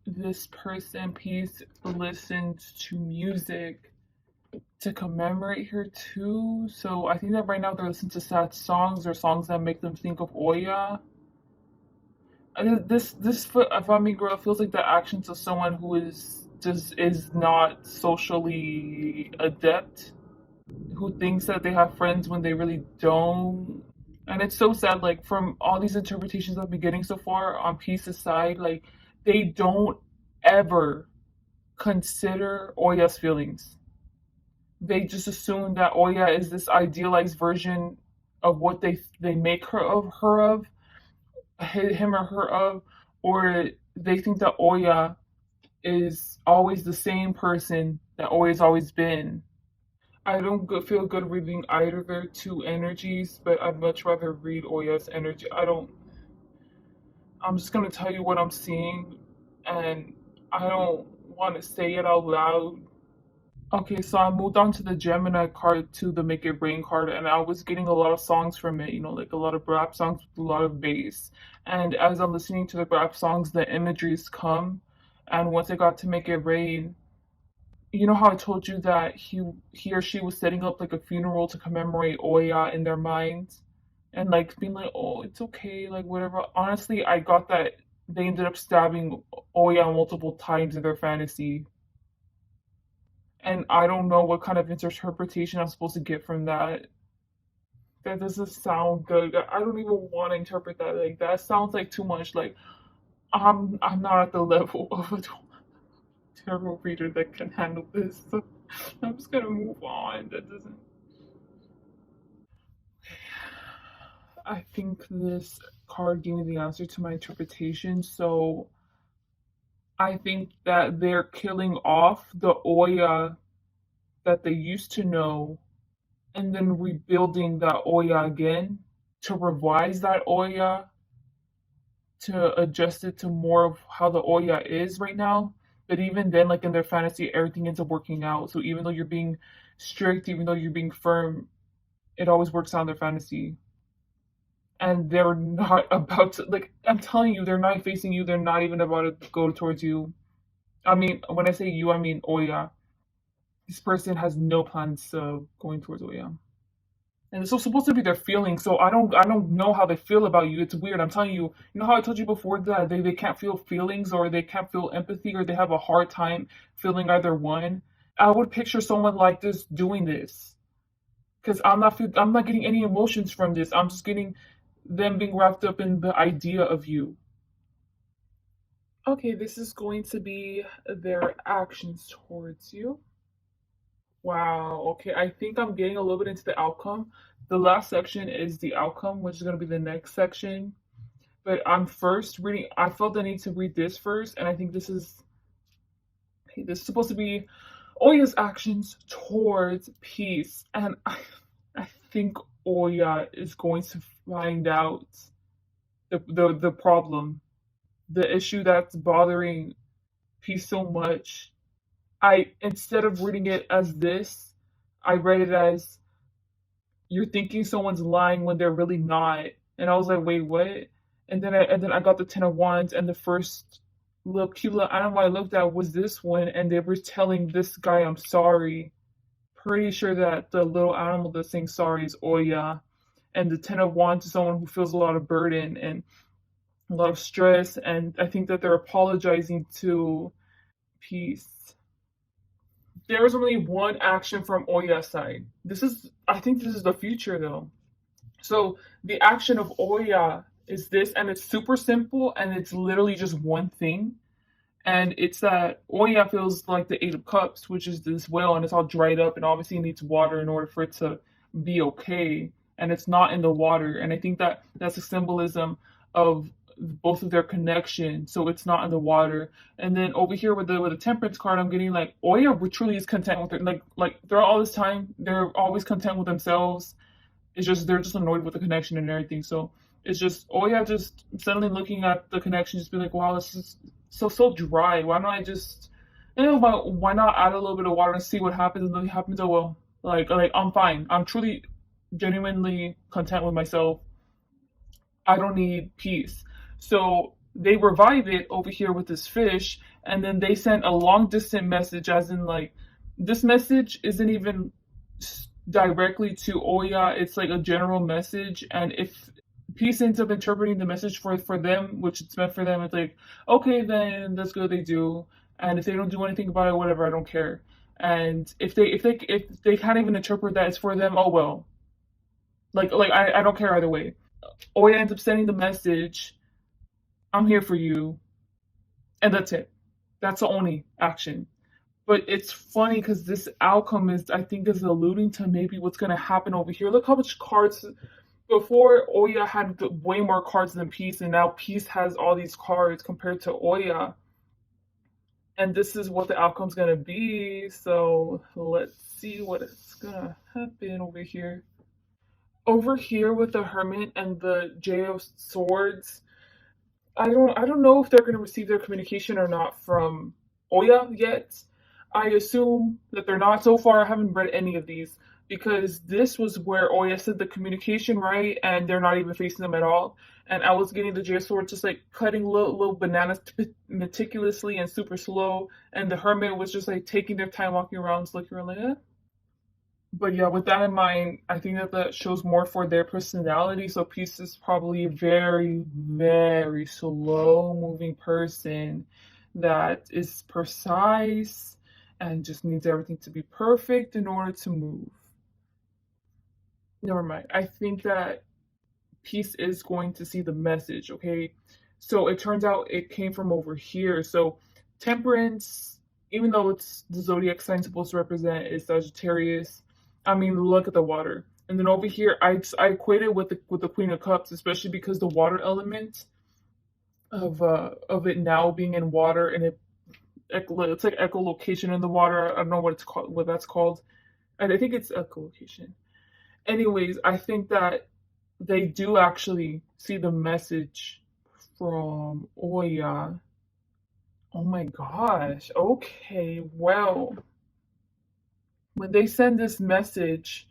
this person Peace listened to music to commemorate her too. So I think that right now they're listening to sad songs or songs that make them think of Oya. And this if I mean girl feels like the actions of someone who is not socially adept, who thinks that they have friends when they really don't. And it's so sad, like from all these interpretations I've been getting so far on Peace's side, like they don't ever consider Oya's feelings. They just assume that Oya is this idealized version of what they make her of, him or her of, or they think that Oya is always the same person that Oya's always been. I don't feel good reading either of their two energies, but I'd much rather read Oya's energy. I don't. I'm just gonna tell you what I'm seeing, and I don't want to say it out loud. Okay, so I moved on to the Gemini card to the Make It Rain card, and I was getting a lot of songs from it, you know, like a lot of rap songs with a lot of bass. And as I'm listening to the rap songs, the imageries come. And once I got to Make It Rain, you know how I told you that he or she was setting up like a funeral to commemorate Oya in their minds, and like being like, oh, it's okay, like whatever. Honestly, I got that they ended up stabbing Oya multiple times in their fantasy, and I don't know what kind of interpretation I'm supposed to get from that. That doesn't sound good. I don't even want to interpret that. Like that sounds like too much. Like I'm not at the level of a tarot reader that can handle this. So I'm just gonna move on. That doesn't. I think this card gave me the answer to my interpretation. So I think that they're killing off the Oya that they used to know and then rebuilding that Oya again to revise that Oya to adjust it to more of how the Oya is right now. But even then, like in their fantasy, everything ends up working out. So even though you're being strict, even though you're being firm, it always works out in their fantasy. And they're not about to, like, I'm telling you, they're not facing you, they're not even about to go towards you. I mean, when I say you, I mean Oya. This person has no plans of going towards Oya. And it's supposed to be their feelings, so I don't know how they feel about you. It's weird. I'm telling you, you know how I told you before that they can't feel feelings or they can't feel empathy or they have a hard time feeling either one. I would picture someone like this doing this. Because I'm not getting any emotions from this. I'm just getting them being wrapped up in the idea of you. Okay, this is going to be their actions towards you. Wow. Okay, I think I'm getting a little bit into the outcome. The last section is the outcome, which is going to be the next section. But I'm first reading. I felt the need to read this first, and I think this is supposed to be Oya's actions towards peace, and I think Oya is going to find out the problem, the issue that's bothering peace so much. I instead of reading it as this, I read it as you're thinking someone's lying when they're really not. And I was like, wait, what? And then I got the Ten of Wands, and the first little cute little animal I looked at was this one, and they were telling this guy, I'm sorry. Pretty sure that the little animal that's saying sorry is Oya. And the Ten of Wands is someone who feels a lot of burden and a lot of stress, and I think that they're apologizing to peace. There is only one action from Oya's side. I think this is the future though. So the action of Oya is this, and it's super simple, and it's literally just one thing. And it's that Oya feels like the Eight of Cups, which is this well, and it's all dried up, and obviously it needs water in order for it to be okay. And it's not in the water, and I think that that's a symbolism of both of their connection. So it's not in the water. And then over here with the Temperance card, I'm getting like Oya truly is content with it. Like they're all this time, they're always content with themselves. It's just they're just annoyed with the connection and everything. So it's just Oya just suddenly looking at the connection, just be like, wow, this is so dry. Why don't I just why not add a little bit of water and see what happens? And then it happens. Oh well, like I'm fine. I'm truly genuinely content with myself. I don't need peace. So they revive it over here with this fish, and then they sent a long distant message, as in like this message isn't even directly to Oya. It's like a general message, and if peace ends up interpreting the message for them, which it's meant for them, it's like okay, then that's good. They do, and if they don't do anything about it, whatever, I don't care. And if they can't even interpret that it's for them, oh well. I don't care either way. Oya ends up sending the message, I'm here for you, and that's it. That's the only action. But it's funny because this outcome is, I think, is alluding to maybe what's going to happen over here. Look how much cards. Before Oya had way more cards than Peace, and now Peace has all these cards compared to Oya. And this is what the outcome's going to be. So let's see what is going to happen over here. Over here with the Hermit and the J of Swords, I don't know if they're going to receive their communication or not from Oya yet. I assume that they're not. So far, I haven't read any of these because this was where Oya said the communication right, and they're not even facing them at all. And I was getting the J sword just like cutting little bananas meticulously and super slow, and the Hermit was just like taking their time walking around, just looking around like, eh. But yeah, with that in mind, I think that that shows more for their personality. So Peace is probably a very, very slow moving person that is precise and just needs everything to be perfect in order to move. Never mind. I think that Peace is going to see the message, okay? So it turns out it came from over here. So Temperance, even though it's the zodiac sign supposed to represent is Sagittarius, I mean, look at the water. And then over here, I equate it with the Queen of Cups, especially because the water element of it now being in water, and it's like echolocation in the water. I don't know what it's called, what that's called. And I think it's echolocation. Anyways, I think that they do actually see the message from Oya. Oh my gosh. Okay, well, when they send this message,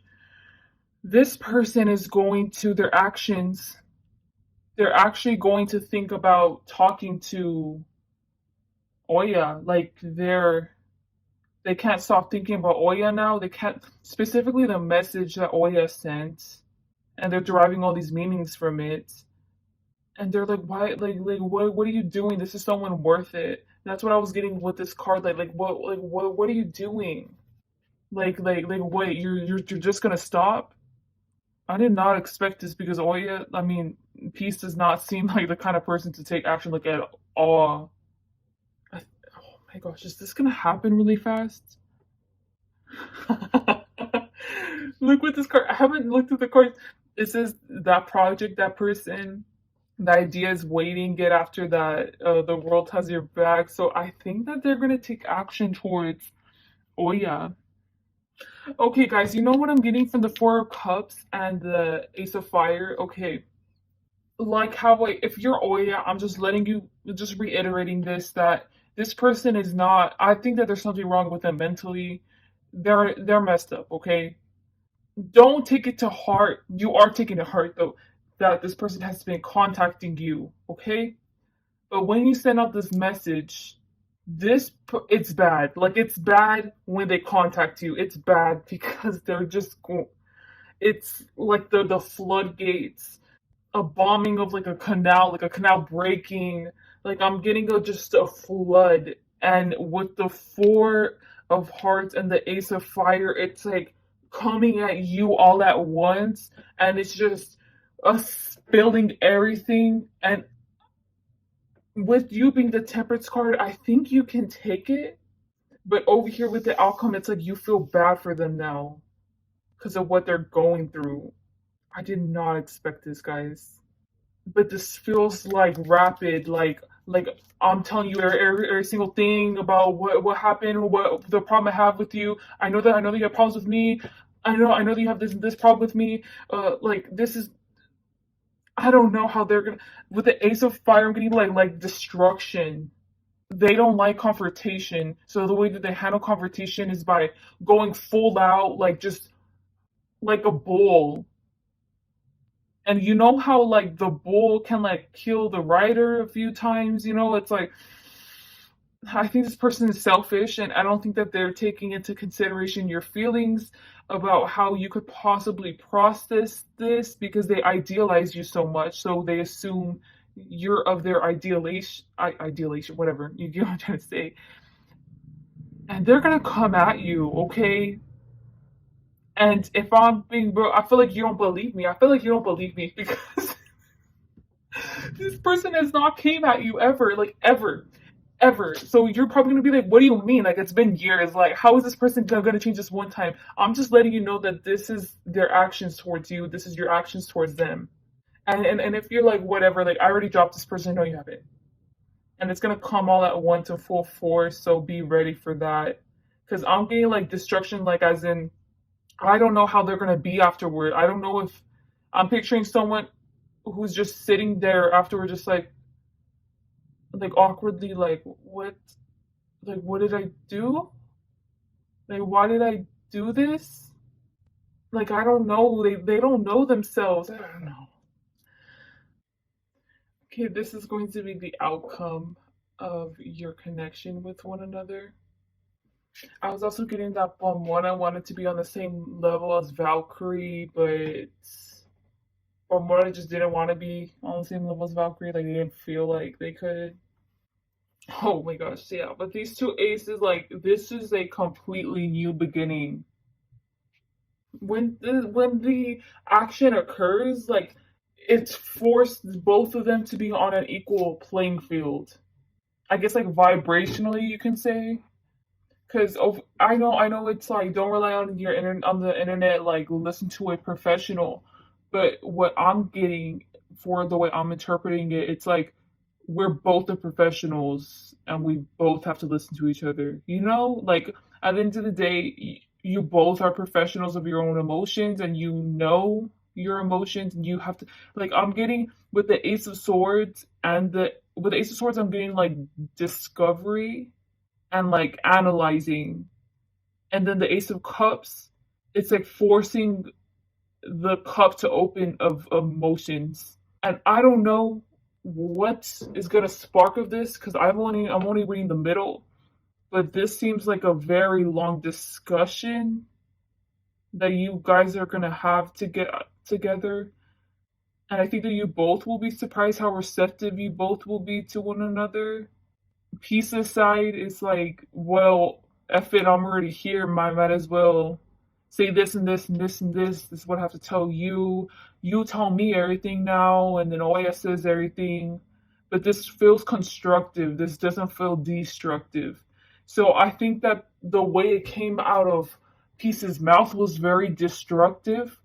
this person is going to their actions. They're actually going to think about talking to Oya. Like they can't stop thinking about Oya now. They can't, specifically the message that Oya sent, and they're deriving all these meanings from it. And they're like, why? Like, what are you doing? This is someone worth it. That's what I was getting with this card. What are you doing? What? You're just gonna stop? I did not expect this because Oya. I mean, Peace does not seem like the kind of person to take action like at all. Oh my gosh, is this gonna happen really fast? Look what this card. I haven't looked at the cards. It says that project, that person, the idea is waiting. Get after that. The world has your back. So I think that they're gonna take action towards Oya. Okay, guys, you know what I'm getting from the Four of Cups and the Ace of Fire? Okay, like how if you're Oya, I'm just letting you, just reiterating this, that this person is not, I think that there's something wrong with them mentally. They're messed up, okay? Don't take it to heart. You are taking it to heart though, that this person has been contacting you, okay? But when you send out this message, it's bad. Like it's bad when they contact you. It's bad because they're just it's like the floodgates, a bombing of like a canal breaking. Like I'm getting just a flood, and with the Four of Hearts and the Ace of Fire, it's like coming at you all at once, and it's just spilling everything. And with you being the Temperance card, I think you can take it. But over here with the outcome, it's like you feel bad for them now because of what they're going through. I did not expect this, guys. But this feels like rapid, like I'm telling you every single thing about what happened, what the problem I have with you. I know that you have problems with me. I know that you have this problem with me. Like this is, I don't know how they're gonna, with the Ace of Fire. I'm getting like destruction. They don't like confrontation, so the way that they handle confrontation is by going full out, like just like a bull. And you know how like the bull can like kill the rider a few times, it's like I think this person is selfish, and I don't think that they're taking into consideration your feelings about how you could possibly process this, because they idealize you so much, so they assume you're of their idealization, whatever, you get what I'm trying to say. And they're gonna come at you, okay? And if I'm being real, I feel like you don't believe me. I feel like you don't believe me because this person has not came at you ever, like ever. So you're probably gonna be like, "What do you mean? Like it's been years. Like how is this person gonna change this one time?" I'm just letting you know that this is their actions towards you. This is your actions towards them. And if you're like whatever, like I already dropped this person, no, you haven't. And it's gonna come all at once in full force. So be ready for that. Because I'm getting like destruction, like as in I don't know how they're gonna be afterward. I don't know if I'm picturing someone who's just sitting there afterward, just like awkwardly, like what did I do? Like why did I do this? Like I don't know. They don't know themselves. I don't know. Okay, this is going to be the outcome of your connection with one another. I was also getting that Bomona wanted to be on the same level as Valkyrie, but Bomona just didn't want to be on the same level as Valkyrie. Like they didn't feel like they could. Oh my gosh, yeah. But these two aces, like this is a completely new beginning. When the action occurs, like it's forced both of them to be on an equal playing field. I guess like vibrationally, you can say. Because I know it's like don't rely on on the internet. Like listen to a professional. But what I'm getting for the way I'm interpreting it, it's like we're both the professionals and we both have to listen to each other. Like at the end of the day, you both are professionals of your own emotions, and you know your emotions, and you have to, like I'm getting with the Ace of Swords and the with the Ace of Swords, I'm getting like discovery and like analyzing, and then the Ace of Cups, it's like forcing the cup to open of emotions. And I don't know what is gonna spark of this because I'm only reading the middle, but this seems like a very long discussion that you guys are gonna have to get together. And I think that you both will be surprised how receptive you both will be to one another. Peace's side is like, well, F it, I'm already here. Might as well say this and this and this and this. This is what I have to tell you. You tell me everything now, and then Oya says everything. But this feels constructive. This doesn't feel destructive. So I think that the way it came out of Peace's mouth was very destructive.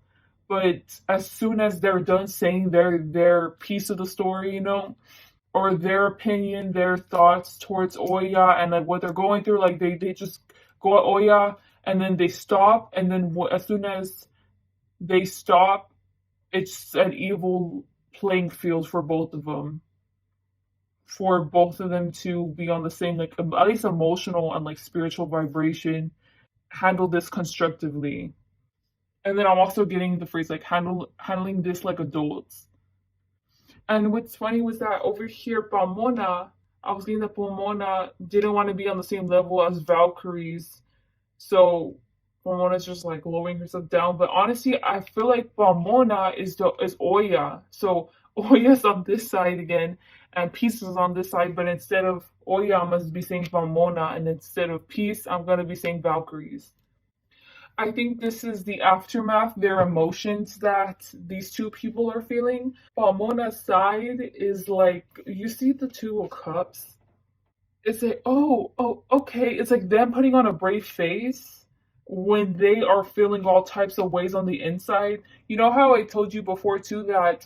But as soon as they're done saying their piece of the story, or their opinion, their thoughts towards Oya and like what they're going through. Like they just go at Oya and then they stop, and then as soon as they stop, it's an evil playing field for both of them. For both of them to be on the same, like at least emotional and like spiritual vibration, handle this constructively. And then I'm also getting the phrase like handling this like adults. And what's funny was that over here, Pomona, I was getting that Pomona didn't want to be on the same level as Valkyries. So Pomona's just like lowering herself down. But honestly, I feel like Pomona is Oya. So Oya's on this side again, and Peace is on this side. But instead of Oya, I must be saying Pomona, and instead of Peace, I'm gonna be saying Valkyries. I think this is the aftermath, their emotions that these two people are feeling. Palmona's side is like, you see the Two of Cups? It's like, oh, okay. It's like them putting on a brave face when they are feeling all types of ways on the inside. You know how I told you before, too, that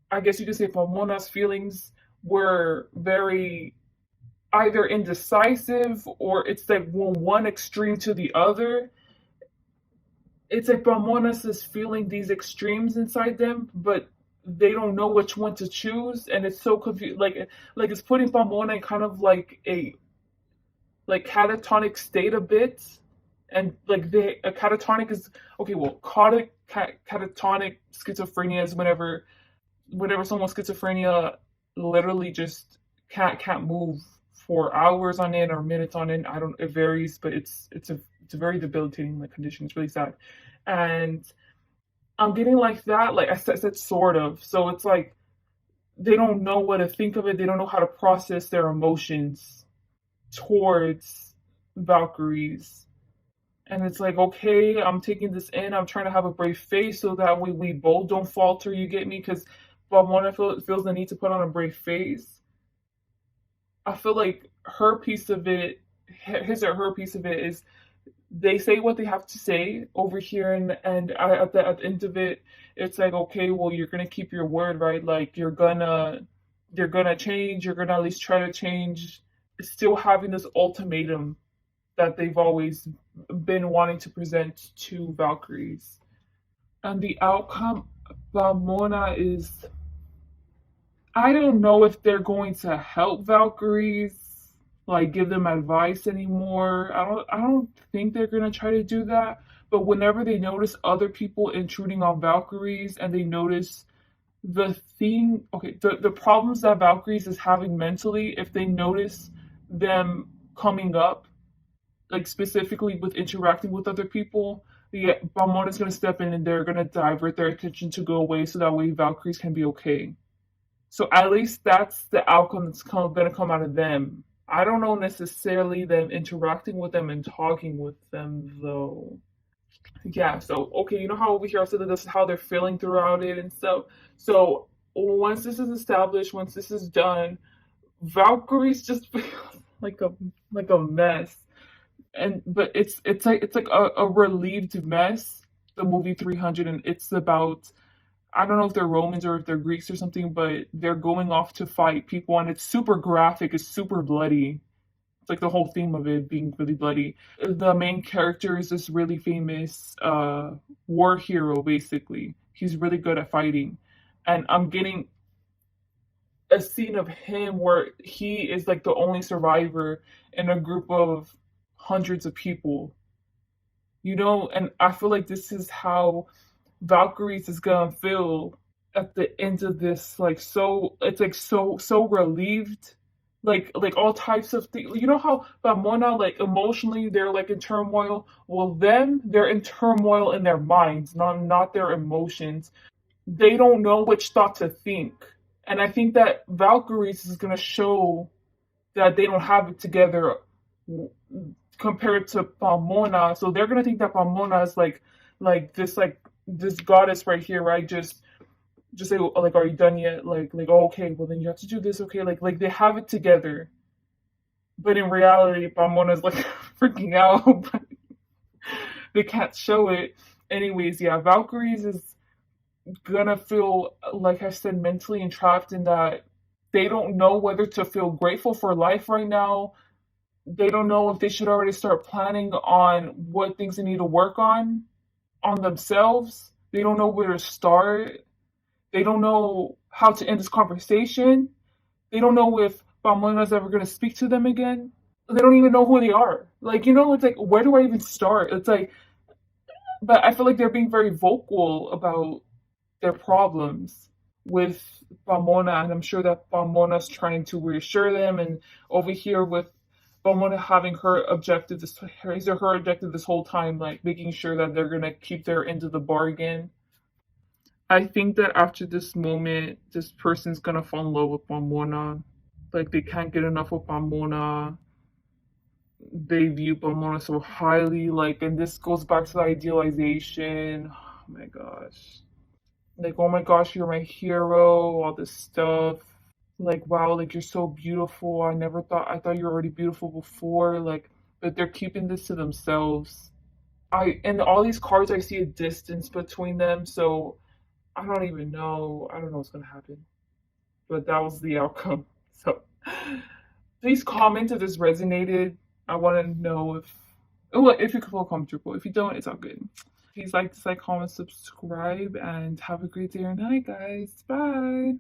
I guess you could say Palmona's feelings were very either indecisive or it's like one extreme to the other. It's like Balmonas is feeling these extremes inside them, but they don't know which one to choose, and it's so confused. Like it's putting Balmona in kind of like a like catatonic state a bit, and like a catatonic is okay. Well, catatonic schizophrenia is whenever someone's schizophrenia literally just can't move for hours on end or minutes on end. I don't. It varies, but it's a very debilitating like condition. It's really sad, and I'm getting like that. Like I said, sort of. So it's like they don't know what to think of it. They don't know how to process their emotions towards Valkyries. And it's like, okay, I'm taking this in. I'm trying to have a brave face so that way we both don't falter. You get me? Because Balmona feels the need to put on a brave face. I feel like her piece of it, his or her piece of it is they say what they have to say over here, and at the end of it, it's like, okay, well, you're gonna keep your word, right? Like you're gonna change. You're gonna at least try to change. Still having this ultimatum that they've always been wanting to present to Valkyries, and the outcome, Balmona is. I don't know if they're going to help Valkyries, like give them advice anymore. I don't think they're gonna try to do that. But whenever they notice other people intruding on Valkyries and they notice the problems that Valkyries is having mentally, if they notice them coming up, like specifically with interacting with other people, the Balmona is gonna step in and they're gonna divert their attention to go away so that way Valkyries can be okay. So at least that's the outcome that's going to come out of them. I don't know necessarily them interacting with them and talking with them though. Yeah, so okay, you know how over here I said that this is how they're feeling throughout it and stuff. So once this is established, once this is done, Valkyries just feel like a mess. But it's like a relieved mess. The movie 300, and it's about, I don't know if they're Romans or if they're Greeks or something, but they're going off to fight people, and it's super graphic, it's super bloody. It's like the whole theme of it being really bloody. The main character is this really famous war hero, basically. He's really good at fighting. And I'm getting a scene of him where he is like the only survivor in a group of hundreds of people. And I feel like this is how Valkyries is gonna feel at the end of this, like, so it's like so relieved, like all types of things. You know how Ramona, like, emotionally they're like in turmoil. Well, them, they're in turmoil in their minds, not their emotions. They don't know which thought to think, and I think that Valkyries is gonna show that they don't have it together compared to Palmona. So they're gonna think that Palmona is like this goddess right here, right? Just say, like, are you done yet? Like, oh, okay, well then you have to do this, okay? Like they have it together, but in reality, Palmona's like freaking out, but they can't show it. Anyways, yeah, Valkyries is gonna feel, like I said, mentally entrapped in that they don't know whether to feel grateful for life right now. They don't know if they should already start planning on what things they need to work on themselves. They don't know where to start. They don't know how to end this conversation. They don't know if Pamona's ever going to speak to them again. They don't even know who they are. Like, it's like, where do I even start? It's like, but I feel like they're being very vocal about their problems with Pamona, and I'm sure that Pamona's trying to reassure them. And over here with Pamona having her objective, her objective this whole time, like making sure that they're gonna keep their end of the bargain. I think that after this moment, this person's gonna fall in love with Pamona. Like, they can't get enough of Pamona. They view Pamona so highly, like, and this goes back to the idealization. Oh my gosh. Like, oh my gosh, you're my hero, all this stuff. Like, wow, like, you're so beautiful. I thought you were already beautiful before. Like, but they're keeping this to themselves. And all these cards, I see a distance between them, so I don't even know. I don't know what's gonna happen. But that was the outcome. So please comment if this resonated. I want to know if you feel comfortable. If you don't, it's all good. Please like, dislike, comment, subscribe, and have a great day or night, guys. Bye.